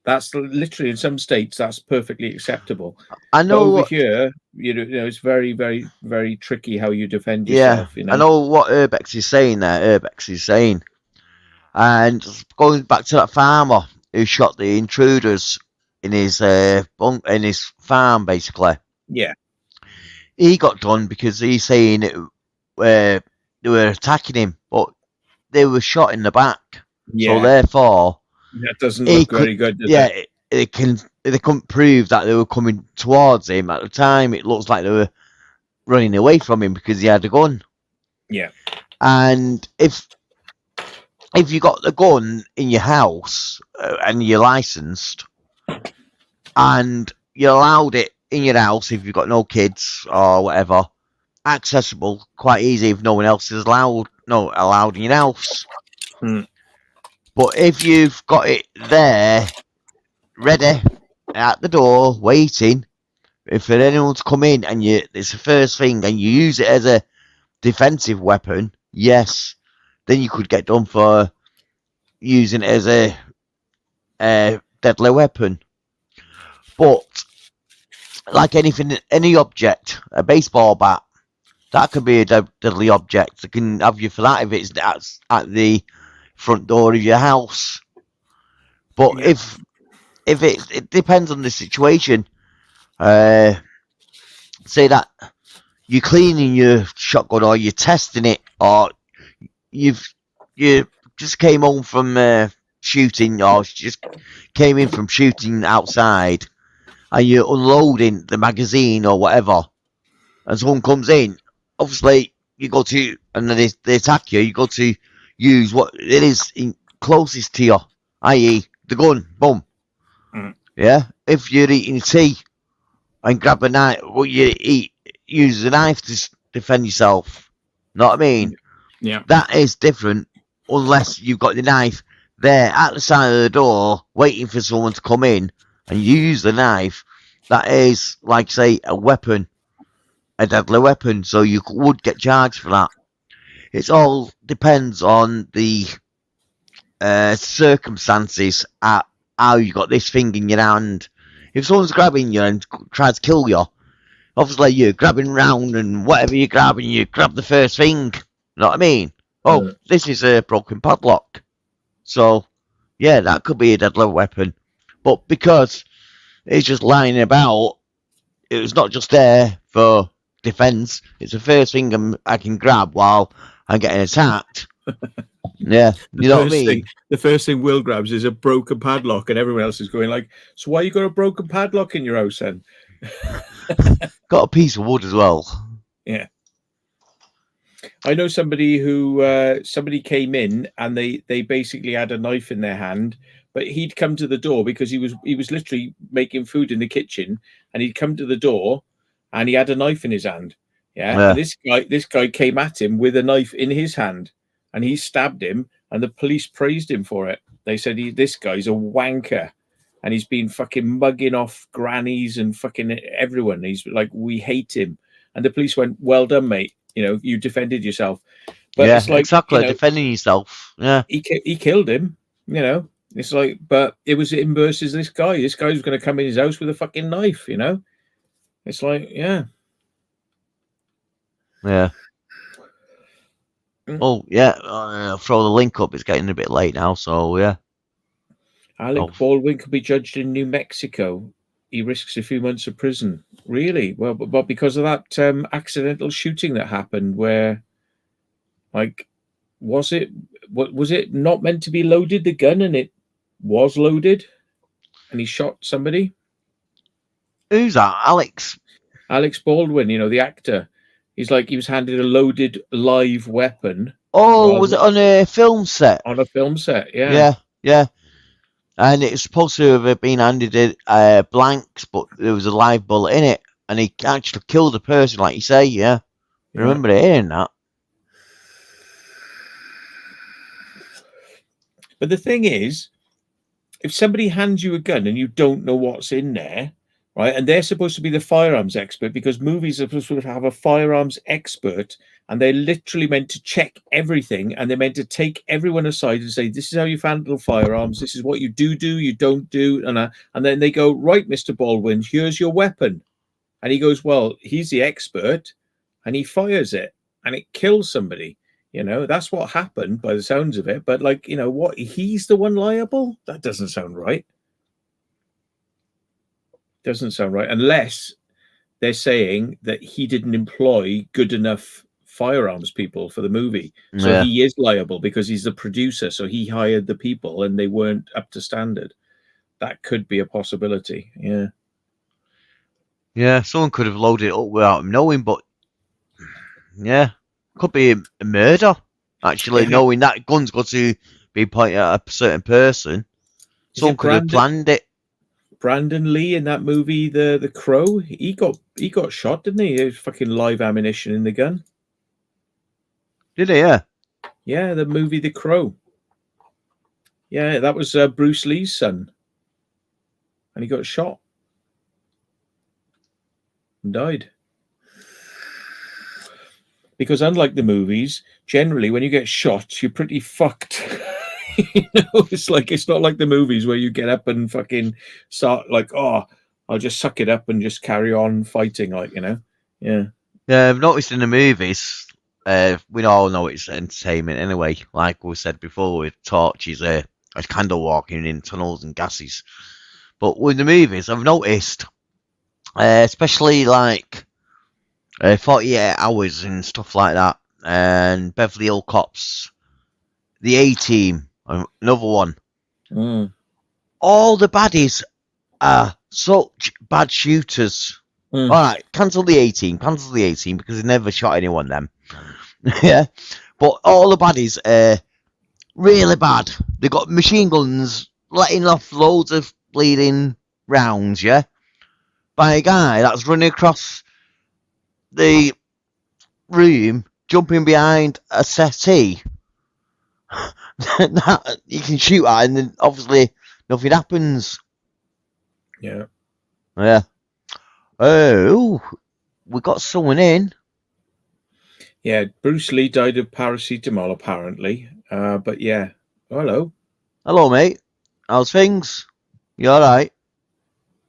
That's literally, in some states, that's perfectly acceptable. I But know over what, here, it's very, very, very tricky how you defend yeah, yourself. I know what Urbex is saying there. Urbex is saying, and going back to that farmer who shot the intruders in his in his farm, basically. Yeah. He got done because he's saying they were attacking him, but they were shot in the back. So Yeah. therefore, That doesn't he look could, very good, does yeah, it? they couldn't prove that they were coming towards him at the time. It looks like they were running away from him because he had a gun. Yeah. And if you got the gun in your house and you're licensed and you allowed it in your house if you've got no kids or whatever, accessible quite easy if no one else is allowed in your house. But if you've got it there ready at the door waiting, if anyone's come in and it's the first thing and you use it as a defensive weapon, yes, then you could get done for using it as a deadly weapon. But like anything, any object, a baseball bat, that could be a deadly object. It can have you for that if it's at the front door of your house. But Yeah. if it depends on the situation. Say that you're cleaning your shotgun or you're testing it or you just came home from shooting or just came in from shooting outside and you're unloading the magazine or whatever and someone comes in, obviously you go to, and then they attack you, you go to use what it is closest to you, i.e. the gun, boom. Yeah, if you're eating tea and grab a knife, what you eat, use a knife to defend yourself. Know what I mean? Yeah. That is different unless you've got the knife there at the side of the door waiting for someone to come in and you use the knife. That is, like, say, a weapon, a deadly weapon, so you would get charged for that. It all depends on the circumstances at how you got this thing in your hand. If someone's grabbing you and tries to kill you, obviously you're grabbing round and whatever you're grabbing, you grab the first thing. You know what I mean? Oh, this is a broken padlock. So, yeah, that could be a deadly weapon. But because it's just lying about, it was not just there for defence. It's the first thing I can grab while I'm getting attacked. Yeah, you know what I mean? The first thing Will grabs is a broken padlock, and everyone else is going like, "So why you got a broken padlock in your house then?" Got a piece of wood as well. Yeah, I know somebody who somebody came in and they basically had a knife in their hand, but he'd come to the door because he was literally making food in the kitchen, and he'd come to the door, and he had a knife in his hand. Yeah. And this guy came at him with a knife in his hand, and he stabbed him, and the police praised him for it. They said this guy's a wanker, and he's been fucking mugging off grannies and fucking everyone. He's like, we hate him. And the police went, well done, mate. You defended yourself. But yeah, it's like, exactly, defending yourself. Yeah. He killed him, It's like, but it was him versus this guy. This guy was going to come in his house with a fucking knife, It's like, yeah. Yeah. Oh, yeah. I'll throw the link up. It's getting a bit late now, so yeah. Alec Baldwin could be judged in New Mexico. He risks a few months of prison. Really? Well, but because of that accidental shooting that happened, where, like, was it not meant to be loaded, the gun, and it was loaded, and he shot somebody? Who's that? Alex Baldwin, the actor. He's like, he was handed a loaded live weapon. Oh, was it on a film set? On a film set, yeah. Yeah, yeah. And it's supposed to have been handed blanks, but there was a live bullet in it, and he actually killed a person, like you say. Yeah, I remember hearing that. But the thing is, if somebody hands you a gun and you don't know what's in there, right? And they're supposed to be the firearms expert because movies are supposed to have a firearms expert, and they're literally meant to check everything, and they're meant to take everyone aside and say, "This is how you handle firearms. This is what you do, you don't do," and then they go, "Right, Mr. Baldwin, here's your weapon," and he goes, "Well, he's the expert," and he fires it, and it kills somebody. That's what happened by the sounds of it. But what? He's the one liable? That doesn't sound right. Doesn't sound right, unless they're saying that he didn't employ good enough firearms people for the movie. So he is liable because he's the producer. So he hired the people and they weren't up to standard. That could be a possibility. Yeah. Yeah, someone could have loaded it up without him knowing, but yeah, could be a murder. Actually, knowing that gun's got to be pointed at a certain person. Someone could have planned it. Brandon Lee in that movie, the Crow, he got shot, didn't he? There's fucking live ammunition in the gun. Did he? Yeah. Yeah, the movie The Crow. Yeah, that was Bruce Lee's son, and he got shot and died. Because unlike the movies, generally when you get shot, you're pretty fucked. It's not like the movies where you get up and fucking start like, oh, I'll just suck it up and just carry on fighting, Yeah. Yeah, I've noticed in the movies, we all know it's entertainment anyway. Like we said before, with torches, a candle walking in tunnels and gases. But with the movies, I've noticed, especially like 48 Hours and stuff like that, and Beverly Hills Cops, the A-Team, another one. All the baddies are such bad shooters. All right, cancel the A-Team because they never shot anyone then. Yeah, but all the baddies are really bad. They got machine guns letting off loads of bleeding rounds, yeah, by a guy that's running across the room, jumping behind a settee. That you can shoot at, and then obviously nothing happens. Yeah. Oh, we got someone in. Yeah, Bruce Lee died of paracetamol, apparently. But yeah. Hello. Hello, mate. How's things? You all right?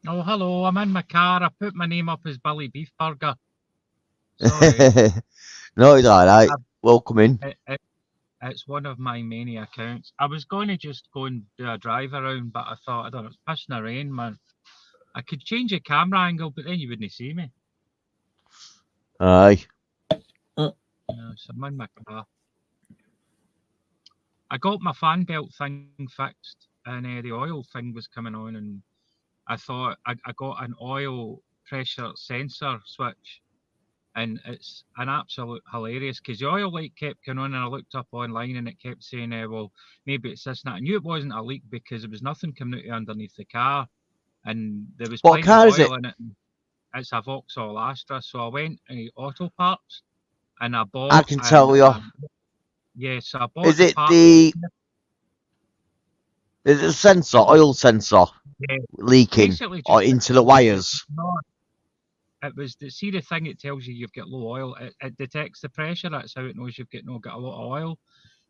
Oh, hello. I'm in my car. I put my name up as Billy Beefburger. Sorry. No, it's all right. Welcome in. It's one of my many accounts. I was going to just go and do a drive around, but I thought, I don't know, it's pissing the rain, man. I could change the camera angle, but then you wouldn't see me. Aye. So I'm in my car. I got my fan belt thing fixed, and the oil thing was coming on, and I thought I got an oil pressure sensor switch, and it's an absolute hilarious because the oil light kept going on, and I looked up online and it kept saying, well, maybe it's this and that. I knew it wasn't a leak because there was nothing coming out underneath the car, and there was plenty of oil in it. It's a Vauxhall Astra, so I went to Auto Parts and I bought. I can tell you. Yes, I bought. Is it is it a sensor, oil sensor, leaking or into the wires? No, it was see the thing. It tells you you've got low oil. It detects the pressure. That's how it knows you've got a lot of oil,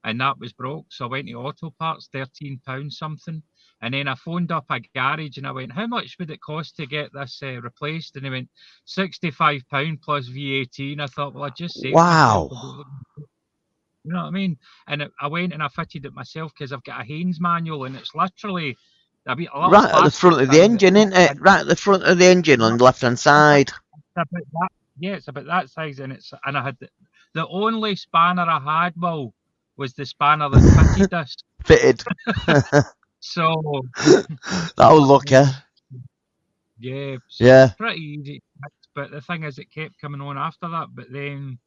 and that was broke. So I went to Auto Parts, £13 something, and then I phoned up a garage and I went, "How much would it cost to get this replaced?" And they went, £65 plus VAT. And I thought, well, I just saved myself. You know what I mean? And I went and I fitted it myself because I've got a Haynes manual, and it's literally right at the front of the engine, isn't it? Right at the front of the engine on the left-hand side. It's about that size, and I had the only spanner I had, was the spanner that fitted this. Fitted. So that was lucky. Yeah. So yeah. Pretty easy, but the thing is, it kept coming on after that. But then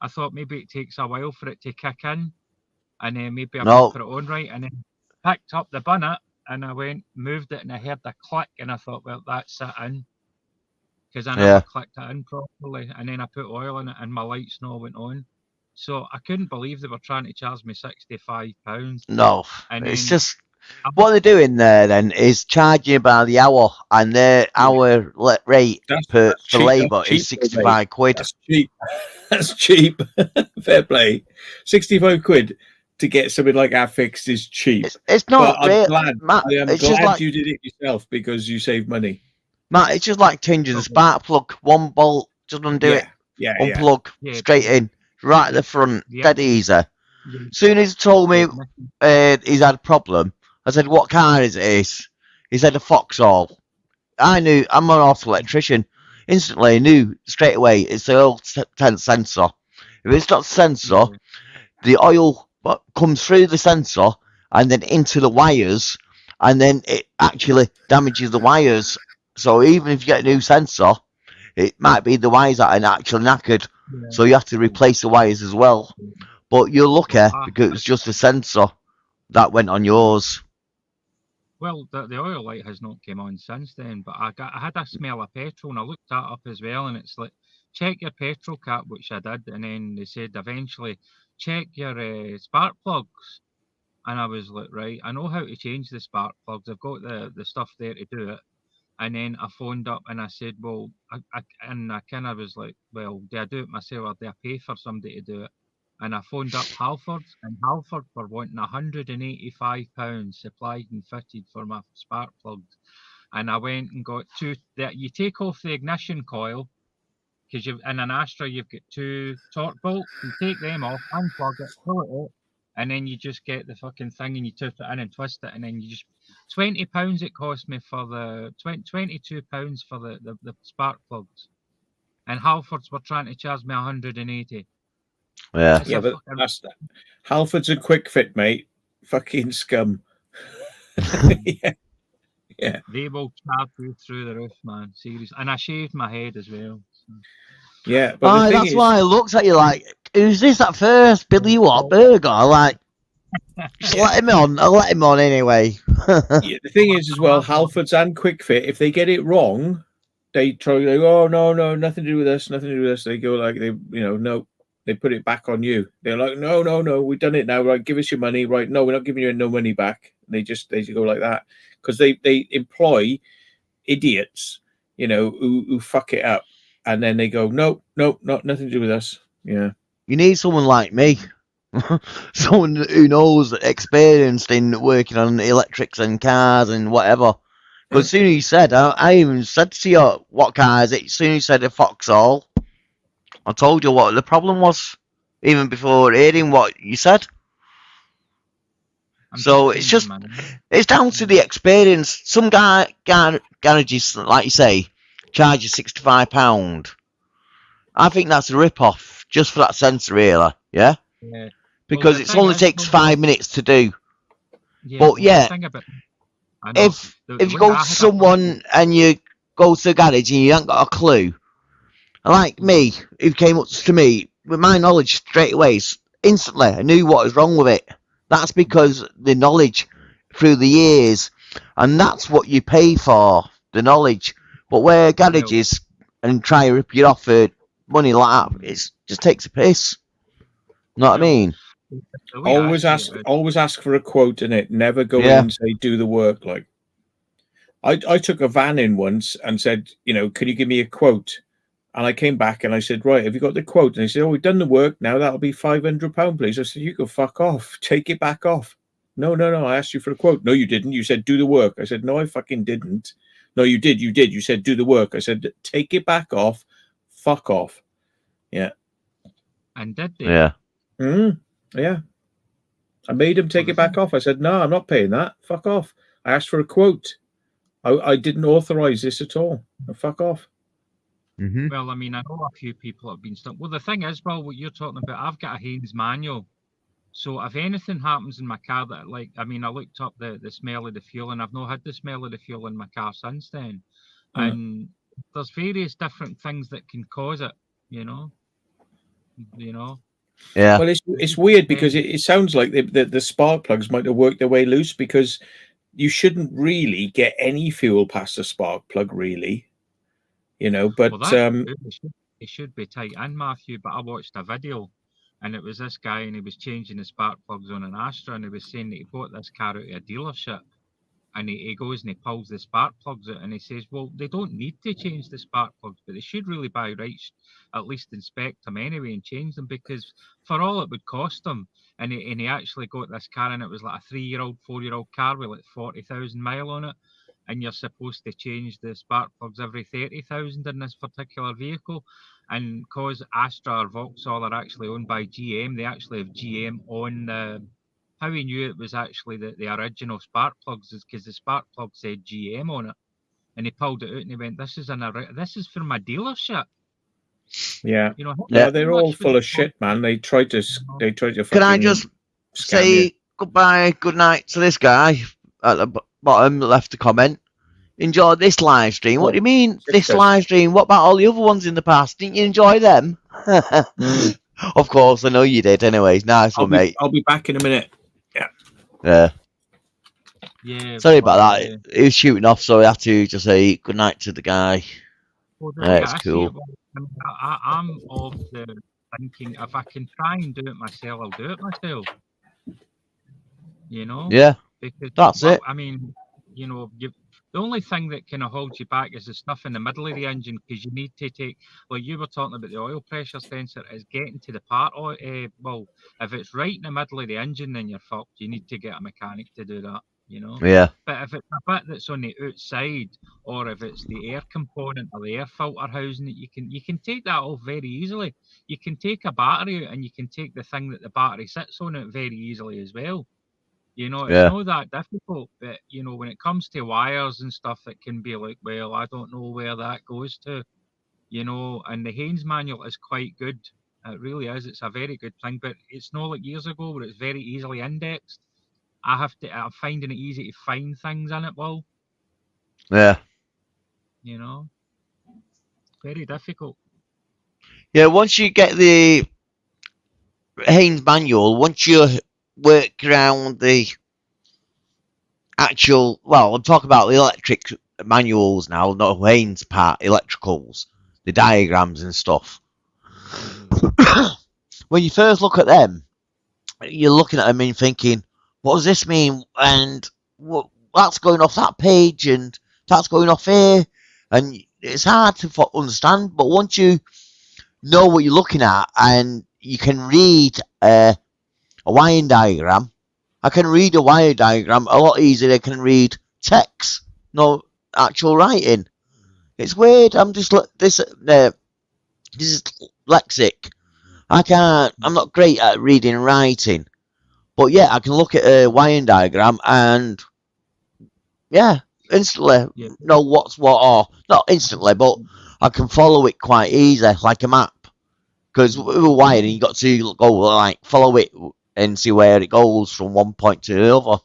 I thought maybe it takes a while for it to kick in, and then maybe I put it on right, and then picked up the bonnet, and I moved it, and I heard the click, and I thought, well, that's it in, because I never clicked it in properly, and then I put oil in it, and my lights now went on. So I couldn't believe they were trying to charge me £65. No, and it's just what they're doing there then is charging you by the hour, and their hour rate for labour is 65 quid. That's cheap. That's cheap. Fair play. 65 quid to get something like that fixed is cheap. It's not but real, I'm glad. Matt. I am It's glad just like you did it yourself because you saved money. Matt. It's just like changing the spark plug. One bolt, just undo it. Yeah. Unplug straight in, right at the front, dead easy. Soon as he told me he's had a problem, I said, "What car is it?" He said, "A Vauxhall." I knew, I'm an auto electrician. Instantly, I knew straight away it's the oil sensor. If it's not sensor, the oil comes through the sensor and then into the wires, and then it actually damages the wires. So even if you get a new sensor, it might be the wires that are actually knackered. So you have to replace the wires as well. But you're lucky because it's just a sensor that went on yours. Well, the oil light has not come on since then, but I had a smell of petrol, and I looked that up as well, and it's like, check your petrol cap, which I did, and then they said eventually, check your spark plugs. And I was like, right, I know how to change the spark plugs. I've got the stuff there to do it. And then I phoned up and I said, well, I kind of was like, well, do I do it myself or do I pay for somebody to do it? And I phoned up Halfords, and Halford were wanting £185 supplied and fitted for my spark plugs. And I went and got two. You take off the ignition coil, because in an Astra you've got two torque bolts. You take them off, unplug it, pull it out, and then you just get the fucking thing and you tooth it in and twist it, and then you just £20 it cost me for the £22 for the spark plugs, and Halfords were trying to charge me 180. Yeah, but that's Halford's a quick fit, mate. Fucking scum. Yeah. They will charge you through the roof, man. Seriously, and I shaved my head as well. So. Yeah, but that's why I looked at you like, who's this at first? Billy Burger? Like, just let him on. I'll let him on anyway. The thing is, as well, Halfords and Quick Fit, if they get it wrong, they try to go, oh, no, nothing to do with us, nothing to do with us. They go like, no, they put it back on you. They're like, no, we've done it now. Right, give us your money. Right, no, we're not giving you no money back. They just go like that because they employ idiots, who fuck it up, and then they go, no, nothing to do with us. Yeah, you need someone like me, someone who knows, experienced in working on electrics and cars and whatever. Because as soon as you said, I even said to you, what car is it? As soon as you said a Vauxhall, I told you what the problem was, even before hearing what you said. So it's just, it's down to the experience. Some garages, like you say, charge you £65. I think that's a rip-off, just for that sensor, really, yeah? Because it only takes 5 minutes to do. But if you go to someone and you go to the garage and you ain't got a clue, like me, who came up to me with my knowledge straight away, instantly, I knew what was wrong with it. That's because the knowledge through the years, and that's what you pay for, the knowledge. But where garages and try to rip you off for money like that, it just takes a piss. Know what I mean? Always ask for a quote in it. Never go in and say do the work. Like I took a van in once and said, can you give me a quote? And I came back and I said, right, have you got the quote? And they said, oh, we've done the work. Now that'll be £500, please. I said, you can fuck off. Take it back off. No. I asked you for a quote. No, you didn't. You said, do the work. I said, no, I fucking didn't. No, you did. You did. You said, do the work. I said, take it back off. Fuck off. Yeah. And did they? Yeah. Yeah. I made him take it back off. I said, no, I'm not paying that. Fuck off. I asked for a quote. I didn't authorize this at all. Fuck off. Mm-hmm. Well, I mean, I know a few people have been stuck. Well, the thing is, what you're talking about, I've got a Haynes manual. So if anything happens in my car that, I looked up the smell of the fuel, and I've not had the smell of the fuel in my car since then. And there's various different things that can cause it, Yeah. Well, it's weird because it sounds like the spark plugs might have worked their way loose, because you shouldn't really get any fuel past a spark plug, really. But it should be tight in, Matthew. But I watched a video, And it was this guy, and he was changing the spark plugs on an Astra, and he was saying that he bought this car out of a dealership. And he goes and he pulls the spark plugs out, and he says, well, they don't need to change the spark plugs, but they should really by rights at least inspect them anyway and change them, because for all it would cost them. And he actually got this car, and it was like a 3-year-old, 4-year-old car with like 40,000 mile on it. And you're supposed to change the spark plugs every 30,000 in this particular vehicle. And because Astra or Vauxhall are actually owned by GM, they actually have GM on the... How he knew it was actually the original spark plugs is because the spark plug said GM on it. And he pulled it out and he went, this is from my dealership. Yeah. You know, yeah, they're all full of shit, man. They tried to Can I just say goodbye, good night to this guy at the bottom left a comment. Enjoyed this live stream. What do you mean this live stream? What about all the other ones in the past? Didn't you enjoy them? Of course, I know you did. Anyways, nice one, mate. I'll be back in a minute. Yeah. Yeah. Sorry about that. He was shooting off, so I had to just say good night to the guy. Well, It's cool. I'm of the thinking if I can try and do it myself, I'll do it myself. You know? Yeah. Because that's it. I mean, you know, the only thing that kind of holds you back is the stuff in the middle of the engine, because you need to take, like you were talking about the oil pressure sensor, is getting to the part. Well, if it's right in the middle of the engine, then you're fucked. You need to get a mechanic to do that, you know? Yeah. But if it's a bit that's on the outside, or if it's the air component or the air filter housing, that you can take that off very easily. You can take a battery out and you can take the thing that the battery sits on it very easily as well. You know, it's not that difficult, but, you know, when it comes to wires and stuff, it can be like, well, I don't know where that goes to, you know, and the Haynes manual is quite good. It really is. It's a very good thing, but it's not like years ago where it's very easily indexed. I'm finding it easy to find things in it, Will. Yeah. You know, very difficult. Yeah, once you get the Haynes manual, once you work around the actual, well, I'm talking about the electric manuals now, not Haynes part, electricals, the diagrams and stuff. When you first look at them, you're looking at them and thinking, what does this mean? And that's going off that page and that's going off here. And it's hard to understand, but once you know what you're looking at and you can read a wiring diagram, I can read a wire diagram a lot easier than I can read text, no actual writing. It's weird. I'm just this is lexic. I'm not great at reading and writing, but yeah, I can look at a wiring diagram and instantly know what's what, or not instantly, but I can follow it quite easy like a map. Because with wiring, you got to go like follow it and see where it goes from one point to the other.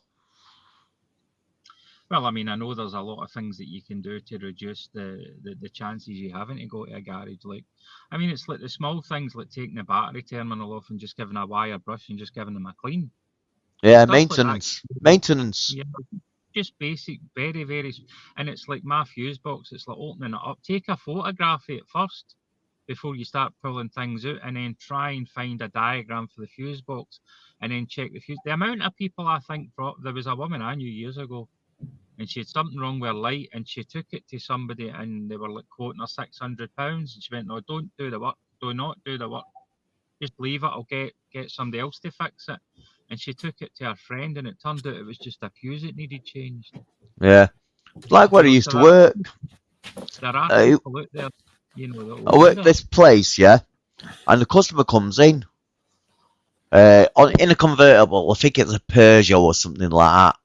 Well, I mean, I know there's a lot of things that you can do to reduce the chances you having to go to a garage. Like, I mean, it's like the small things like taking the battery terminal off and just giving a wire brush and just giving them a clean. Yeah, maintenance. Like maintenance. Yeah, just basic, very, very. And it's like my fuse box. It's like opening it up. Take a photograph of it first before you start pulling things out, and then try and find a diagram for the fuse box, and then check the fuse. The amount of people I think there was a woman I knew years ago, and she had something wrong with her light, and she took it to somebody, and they were like quoting her £600, and she went, "No, don't do the work. Do not do the work. Just leave it. I'll get somebody else to fix it." And she took it to her friend, and it turned out it was just a fuse that needed changed. Yeah, like where I used to work. There are people out there. You know, I work this place, yeah, and the customer comes in in a convertible. I think it's a Peugeot or something like that.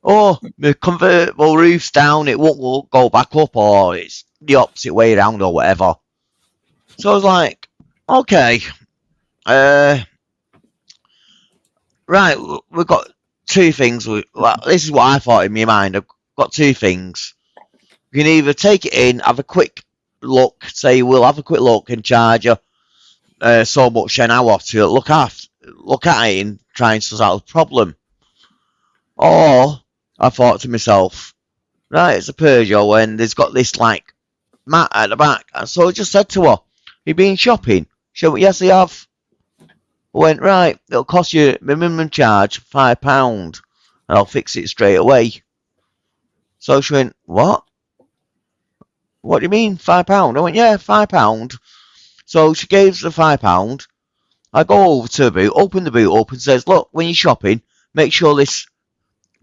Oh, the convertible roof's down, it won't go back up, or it's the opposite way around, or whatever. So I was like, okay, right, we've got two things. This is what I thought in my mind. I've got two things. You can either take it in, have a quick look, say we'll have a quick look and charge you so much an hour to look at it and try and sort out the problem. Or I thought to myself, right, it's a Peugeot and it's got this like mat at the back. And so I just said to her, "You been shopping?" She went, "Yes, I have." I went, right, it'll cost you minimum charge £5 and I'll fix it straight away. So she went, what? What do you mean, £5? I went, yeah, £5. So she gave us the £5. I go over to the boot, open the boot up and says, look, when you're shopping, make sure this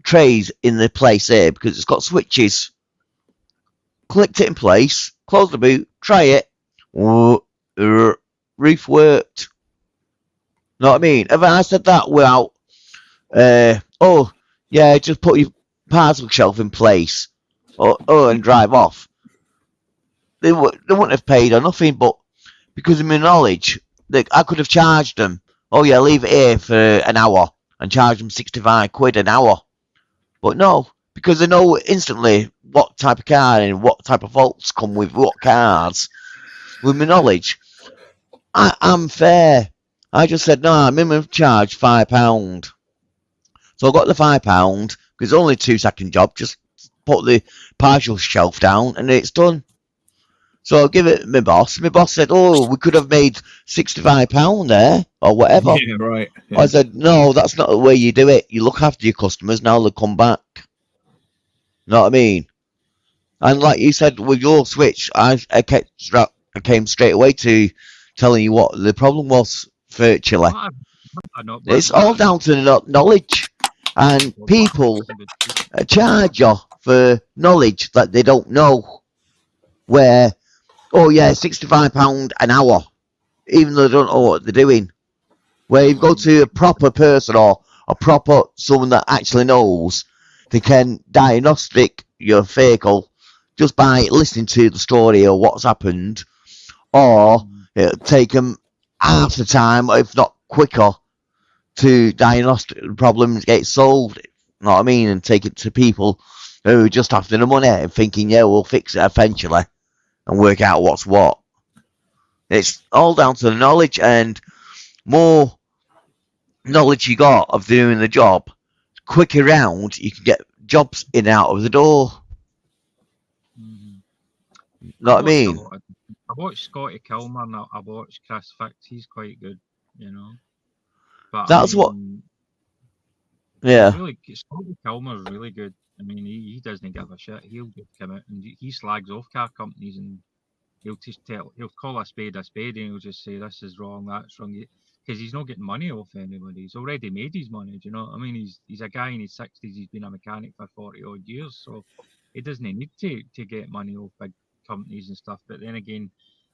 tray's in the place there because it's got switches. Clicked it in place, closed the boot, try it. Roof worked. Know what I mean? If I said that without, oh, yeah, just put your parcel shelf in place, and drive off, they wouldn't have paid or nothing, but because of my knowledge, I could have charged them, oh yeah, leave it here for an hour, and charge them £65 an hour. But no, because they know instantly what type of car and what type of faults come with what cars. With my knowledge, I'm fair. I just said, no, minimum charge £5. So I got the £5, because it's only a 2-second job, just put the partial shelf down and it's done. So I give it to my boss. My boss said, oh, we could have made £65 there, or whatever. Yeah, right. Yeah. I said, no, that's not the way you do it. You look after your customers, now they'll come back. Know what I mean? And like you said, with your switch, I came straight away to telling you what the problem was, virtually. It's all down to the knowledge. And people charge you for knowledge that they don't know. Where, oh yeah, £65 an hour, even though they don't know what they're doing. Where you go to a proper person or a proper someone that actually knows, they can diagnostic your vehicle just by listening to the story or what's happened, or it'll take them half the time, if not quicker, to diagnostic the problem and get it solved. You know what I mean? And take it to people who are just after the money and thinking, yeah, we'll fix it eventually and work out what's what. It's all down to the knowledge, and more knowledge you got of doing the job, quicker round you can get jobs in and out of the door. Know what I mean? I watched Scotty Kilmer and I watched Chris Fix. He's quite good, you know. But that's what. Yeah. Really, Scotty Kilmer's really good. I mean, he doesn't give a shit. He'll just come out and he slags off car companies, and he'll call a spade, and he'll just say this is wrong, that's wrong, because he's not getting money off anybody. He's already made his money. Do you know what I mean? He's a guy in his 60s. He's been a mechanic for 40 odd years, so he doesn't need to get money off big companies and stuff. But then again,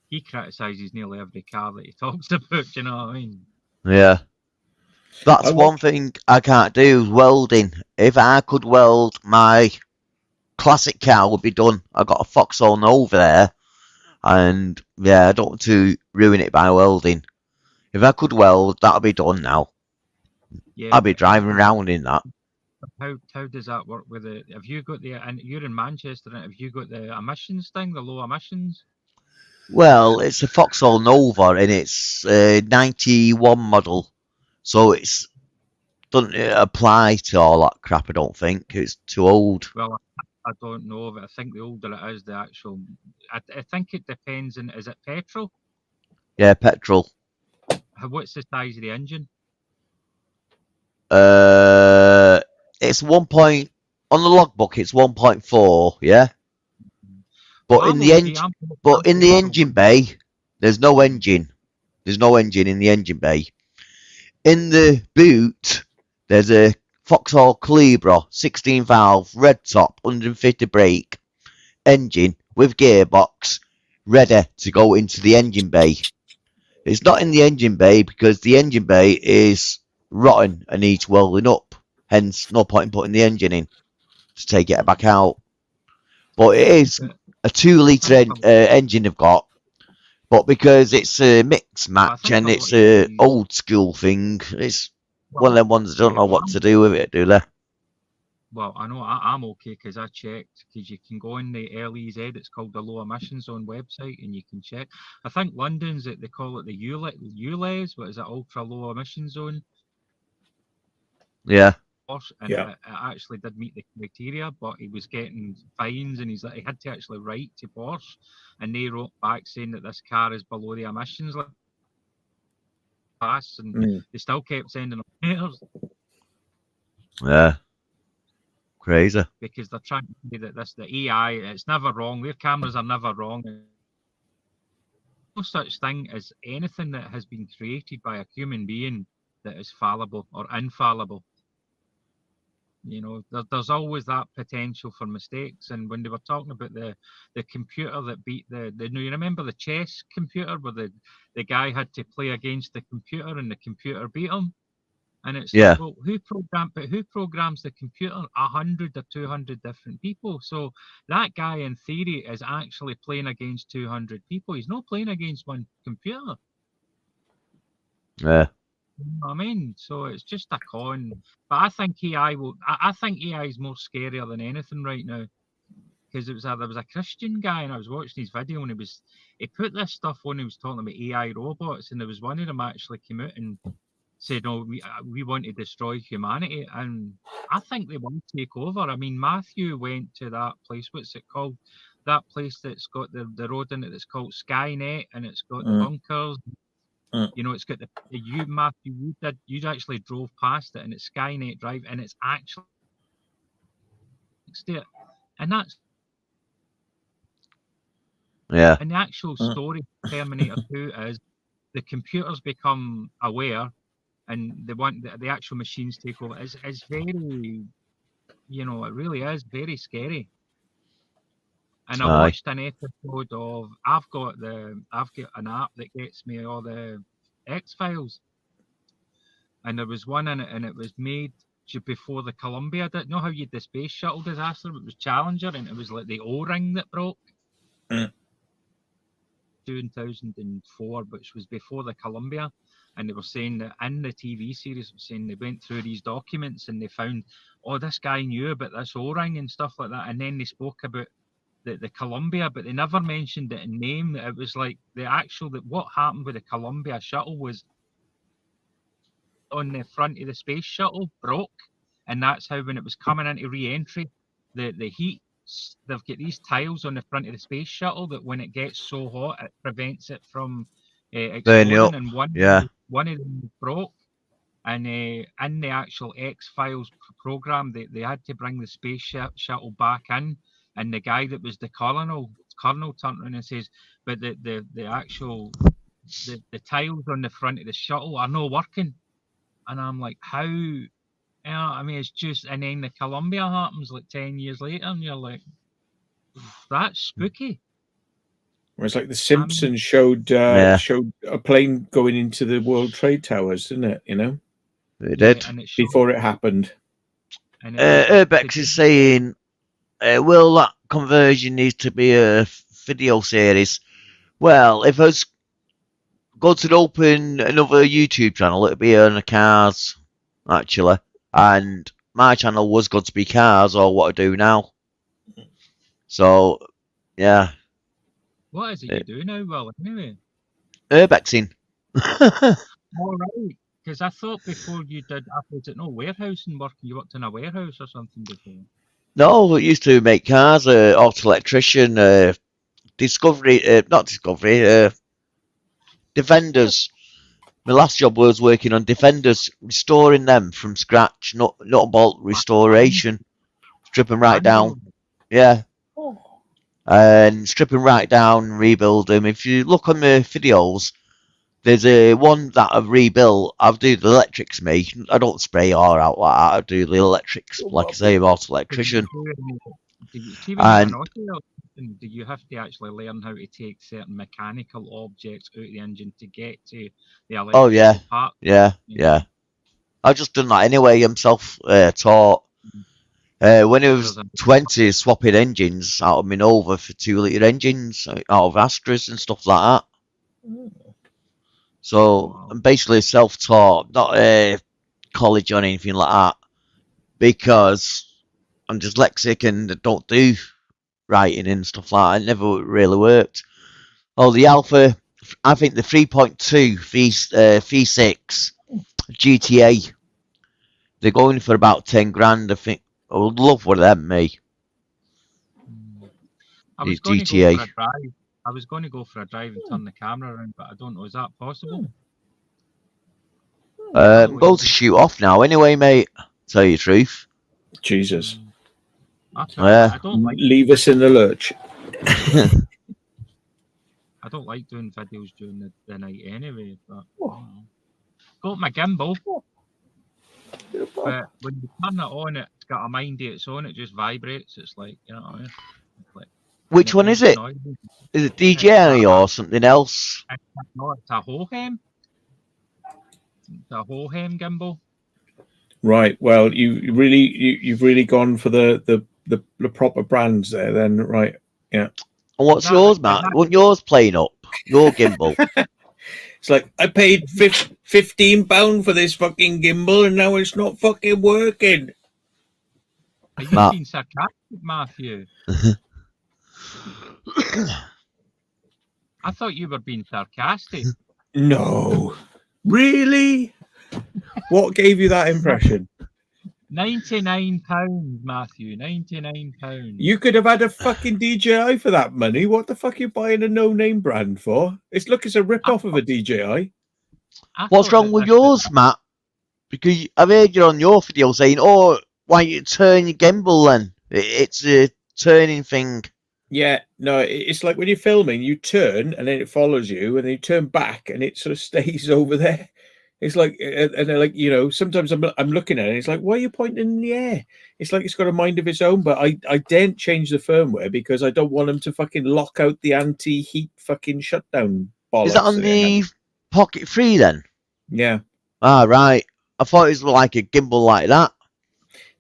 he criticises nearly every car that he talks about. Do you know what I mean? Yeah. That's one thing I can't do, welding. If I could weld, my classic car would be done. I got a Vauxhall Nova there, and yeah, I don't want to ruin it by welding. If I could weld, that'll be done now. Yeah, I'll be driving around in that. How does that work with it? Have you got and you're in Manchester, have you got the emissions thing, the low emissions? Well, it's a Vauxhall Nova and it's a 91 model. So it's doesn't apply to all that crap, I don't think. It's too old. Well, I don't know, but I think the older it is, the actual... I think it depends on... Is it petrol? Yeah, petrol. What's the size of the engine? It's 1 point... On the logbook, it's 1.4, yeah? But in the engine bay, there's no engine. There's no engine in the engine bay. In the boot, there's a Vauxhall Calibra 16 valve, red top, 150 brake engine with gearbox, ready to go into the engine bay. It's not in the engine bay because the engine bay is rotten and needs welding up. Hence, no point in putting the engine in to take it back out. But it is a 2 litre engine they've got. But because it's a mix match and it's a old school thing, it's one of them ones that don't know what to do with it, do they? Well, I know I'm okay because I checked, because you can go in the LEZ, it's called the Low Emission Zone website, and you can check. I think London's, they call it the ULEZ, what is it, Ultra Low Emission Zone? Yeah. And it actually did meet the criteria, but he was getting fines, and he had to actually write to Porsche, and they wrote back saying that this car is below the emissions limit. pass, and they still kept sending them letters. Yeah. Crazy. Because they're trying to say that the AI, it's never wrong. Their cameras are never wrong. No such thing as anything that has been created by a human being that is fallible or infallible. You know, there's always that potential for mistakes. And when they were talking about the computer that beat the you remember the chess computer where the guy had to play against the computer and the computer beat him? And it's like, well, who programs the computer? 100 or 200 different people. So that guy, in theory, is actually playing against 200 people. He's not playing against one computer. Yeah. You know what I mean? So it's just a con. But I think AI I think AI is more scarier than anything right now. Because there was a Christian guy, and I was watching his video, and he put this stuff on. He was talking about AI robots, and there was one of them actually came out and said, "No, we want to destroy humanity," and I think they want to take over. I mean, Matthew went to that place. What's it called? That place that's got the road in it that's called Skynet, and it's got the bunkers. You know, it's got Matthew. You actually drove past it, and it's Skynet Drive, and it's actually and that's And the actual story of Terminator 2 is the computers become aware, and they want the actual machines take over. It's very, you know, it really is very scary. And I watched an episode of I've got an app that gets me all the X-Files, and there was one in it, and it was made before the Columbia. Didn't know how you had the space shuttle disaster. It was Challenger, and it was like the O-ring that broke. 2004, which was before the Columbia, and they were saying that in the TV series, they went through these documents and they found, oh, this guy knew about this O-ring and stuff like that, and then they spoke about the Columbia, but they never mentioned it in name. It was like what happened with the Columbia shuttle was on the front of the space shuttle broke, and that's how when it was coming into re-entry, the heat. They've got these tiles on the front of the space shuttle that when it gets so hot, it prevents it from exploding. And one of them broke. And in the actual X-Files program, they had to bring the space shuttle back in. And the guy that was the colonel turned around and says, but the tiles on the front of the shuttle are not working. And I'm like, how? Yeah, I mean, it's just, and then the Columbia happens like 10 years later, and you're like, that's spooky. It's like the Simpsons showed a plane going into the World Trade Towers, didn't it? You know, it did before it happened. Urbex is saying, will that conversion need to be a video series? Well, if I was going to open another YouTube channel, it'd be on the cars, actually. And my channel was going to be cars, or what I do now. So, yeah. What is it you do now, Will? Anyway, Urbexing. All right, because I thought before you did, was it no warehousing work? You worked in a warehouse or something before? No, I used to make cars, auto electrician, Defenders. My last job was working on Defenders, restoring them from scratch, not bolt restoration, stripping right down. Yeah. And stripping right down, rebuild them. If you look on the videos, there's a one that I've rebuilt. I do the electrics, me. I don't spray or out like that. I do the electrics, like I say, auto electrician. Do you have to actually learn how to take certain mechanical objects out of the engine to get to the electrical part? Yeah. I've just done that anyway. I'm self-taught. When I was 20, swapping engines out of my Nova for 2-litre engines out of Astras and stuff like that. So I'm basically self-taught, not college or anything like that, because I'm dyslexic and don't do writing and stuff like that. It never really worked. Oh, the Alpha, I think the 3.2 V6 GTA, they're going for about 10 grand. I think I would love one of them, me. I was going to go for a drive. I was going to go for a drive and turn the camera around, but I don't know. Is that possible? I'm about to shoot off now anyway, mate. Tell you the truth. Jesus. That's all right. I don't like Leave us in the lurch. I don't like doing videos during the night anyway, but got my gimbal. But when you turn it on, it's got a mind of its own. It just vibrates. It's like, you know what I mean? Like, Which one is it? Is it DJI or something else? No, it's a Hohem. It's a Hohem gimbal. Right. Well, you've really gone for the proper brands there. Then, right? Yeah. And what's yours, Matt? What yours playing up? Your gimbal. It's like I paid £15 for this fucking gimbal, and now it's not fucking working. Are you being sarcastic, Matthew? I thought you were being sarcastic. No, really? What gave you that impression? £99, Matthew. £99. You could have had a fucking DJI for that money. What the fuck are you buying a no-name brand for? It's a rip-off of a DJI. What's wrong with yours, Matt? Because I've heard you on your video saying, "Oh, why don't you turn your gimbal then? It's a turning thing." Yeah, no, it's like when you're filming, you turn and then it follows you, and then you turn back and it sort of stays over there. It's like, and they're like, you know, sometimes I'm looking at it, it's like, why are you pointing in the air? It's like it's got a mind of its own, but I daren't change the firmware because I don't want them to fucking lock out the anti-heat fucking shutdown bollocks. Is that on the Pocket 3 then? Yeah. Ah, right. I thought it was like a gimbal like that.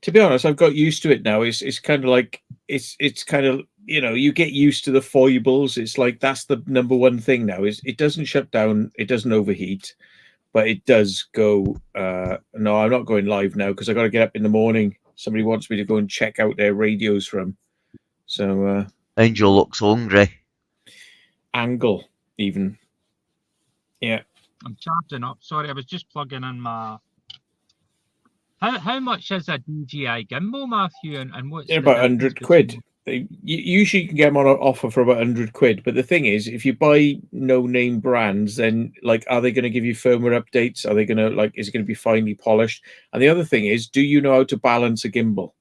To be honest, I've got used to it now. It's kind of like, it's kind of, you know, you get used to the foibles. It's like, that's the number one thing now, is it doesn't shut down, it doesn't overheat. But it does go. No, I'm not going live now because I got to get up in the morning. Somebody wants me to go and check out their radios from. So Angel looks hungry. Angle, even. Yeah. I'm charging up. Sorry, I was just plugging in my. How much is a DJI gimbal, Matthew? And what's they're about 100 quid. Usually you can get them on an offer for about 100 quid. But the thing is, if you buy no-name brands, then like, are they going to give you firmware updates? Are they going to is it going to be finely polished? And the other thing is, do you know how to balance a gimbal?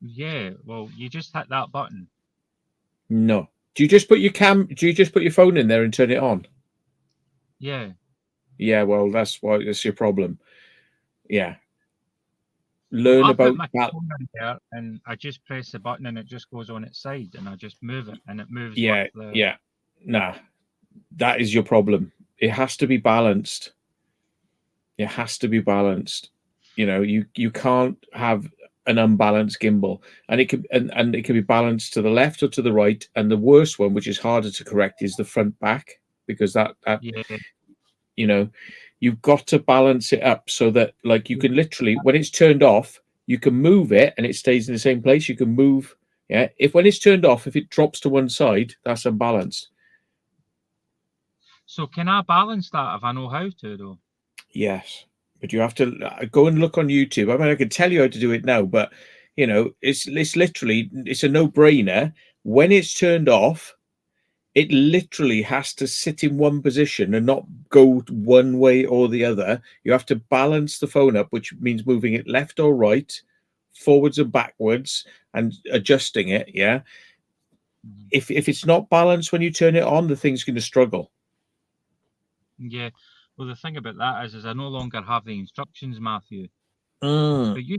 Yeah, well, you just hit that button. No. Do you just put your phone in there and turn it on? Yeah. Yeah, well, that's your problem. Yeah. Learn about that. There and I just press the button and it just goes on its side and I just move it and it moves. Yeah, yeah. Nah, that is your problem. It has to be balanced. It has to be balanced. You know, you can't have an unbalanced gimbal, and it can and it can be balanced to the left or to the right. And the worst one, which is harder to correct, is the front back, because that you know, you've got to balance it up so that, like, you can literally, when it's turned off, you can move it and it stays in the same place. You can move. Yeah. If when it's turned off, if it drops to one side, that's unbalanced. So can I balance that if I know how to, though? Yes. But you have to go and look on YouTube. I mean, I can tell you how to do it now, but, you know, it's literally, it's a no-brainer. When it's turned off, it literally has to sit in one position and not go one way or the other. You have to balance the phone up, which means moving it left or right, forwards and backwards, and adjusting it. Yeah. If it's not balanced when you turn it on, the thing's going to struggle. Yeah. Well, the thing about that is I no longer have the instructions, Matthew. But you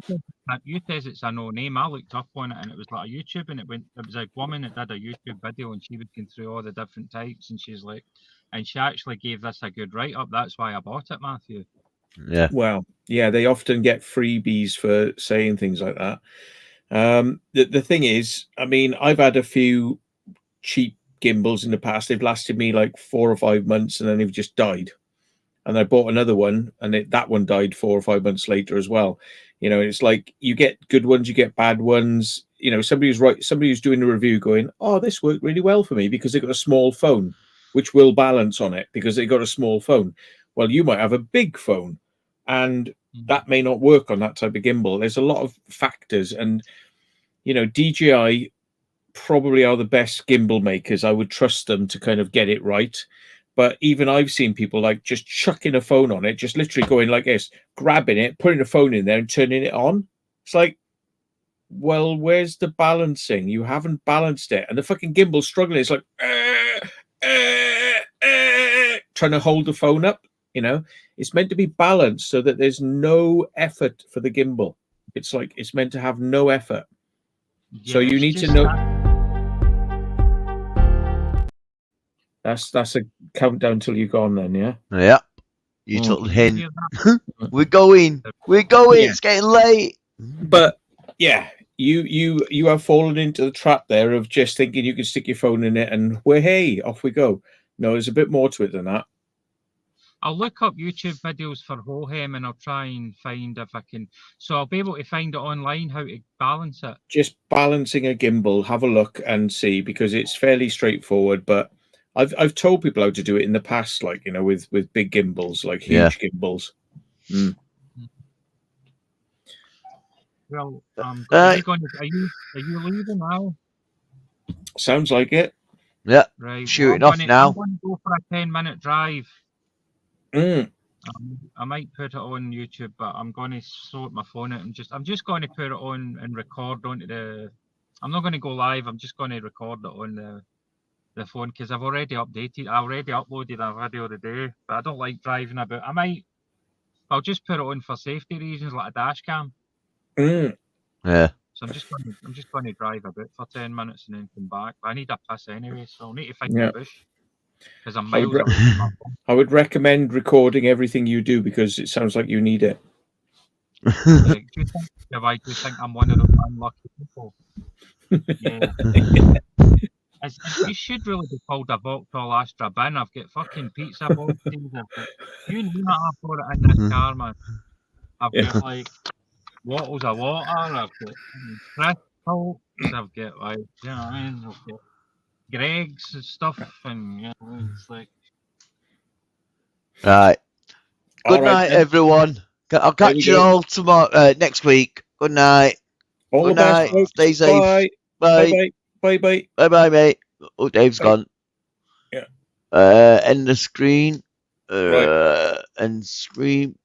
says it's a no name. I looked up on it and it was like a YouTube, and it was a woman that did a YouTube video and she was going through all the different types, and she's like, and she actually gave this a good write up. That's why I bought it, Matthew. Yeah. Well, yeah, they often get freebies for saying things like that. The thing is, I mean, I've had a few cheap gimbals in the past. They've lasted me like 4 or 5 months and then they've just died. And I bought another one, and that one died 4 or 5 months later as well. You know, it's like, you get good ones, you get bad ones. You know, somebody who's doing a review going, oh, this worked really well for me because they got a small phone, which will balance on it because they got a small phone. Well, you might have a big phone, and that may not work on that type of gimbal. There's a lot of factors, and, you know, DJI probably are the best gimbal makers. I would trust them to kind of get it right. But even I've seen people like just chucking a phone on it, just literally going like this, grabbing it, putting the phone in there and turning it on. It's like, well, where's the balancing? You haven't balanced it. And the fucking gimbal's struggling. It's like, trying to hold the phone up, you know? It's meant to be balanced so that there's no effort for the gimbal. It's like, it's meant to have no effort. Yeah, So you it's need to just know. that- That's a countdown till you're gone then, yeah? Yep. You took the you hint. hear that? We're going. We're going. Yeah. It's getting late. But yeah, you have fallen into the trap there of just thinking you can stick your phone in it and hey, off we go. No, there's a bit more to it than that. I'll look up YouTube videos for Hohem and I'll try and find if I can. So I'll be able to find it online how to balance it. Just balancing a gimbal, have a look and see, because it's fairly straightforward. But I've told people how to do it in the past, like, you know, with big gimbals, like huge gimbals. Mm. Well, are you leaving now? Sounds like it. Yeah. Right. Shooting Well, off now. I'm going to go for a 10-minute drive. Mm. I might put it on YouTube, but I'm going to sort my phone out and I'm just going to put it on and record onto the. I'm not going to go live. I'm just going to record it on the phone because I've already updated. I already uploaded a video today, but I don't like driving about. I'll just put it on for safety reasons, like a dash cam. Mm. Yeah. So I'm just going to drive a bit for 10 minutes and then come back. But I need a piss anyway, so I'll need to find a bush because I'm miles away from my phone. I would recommend recording everything you do because it sounds like you need it. Like, do you think I'm one of those unlucky people? Yeah. You should really be called a Vauxhall Astra bin. I've got fucking pizza boxes. You name it, I've got it in this car, man. I've got like bottles of water. I've got crystals. I've got like, you know what I mean? I've got Greg's and stuff, and you know, it's like. Right. Good All right, night, then. everyone. I'll catch you all tomorrow, next week. Good night. All Good the best, night. folks. Stay safe. Bye. Bye. Bye. Bye. Bye. Bye, bye, mate. Oh, Dave's Bye. gone. Yeah. End the screen. Right. End screen.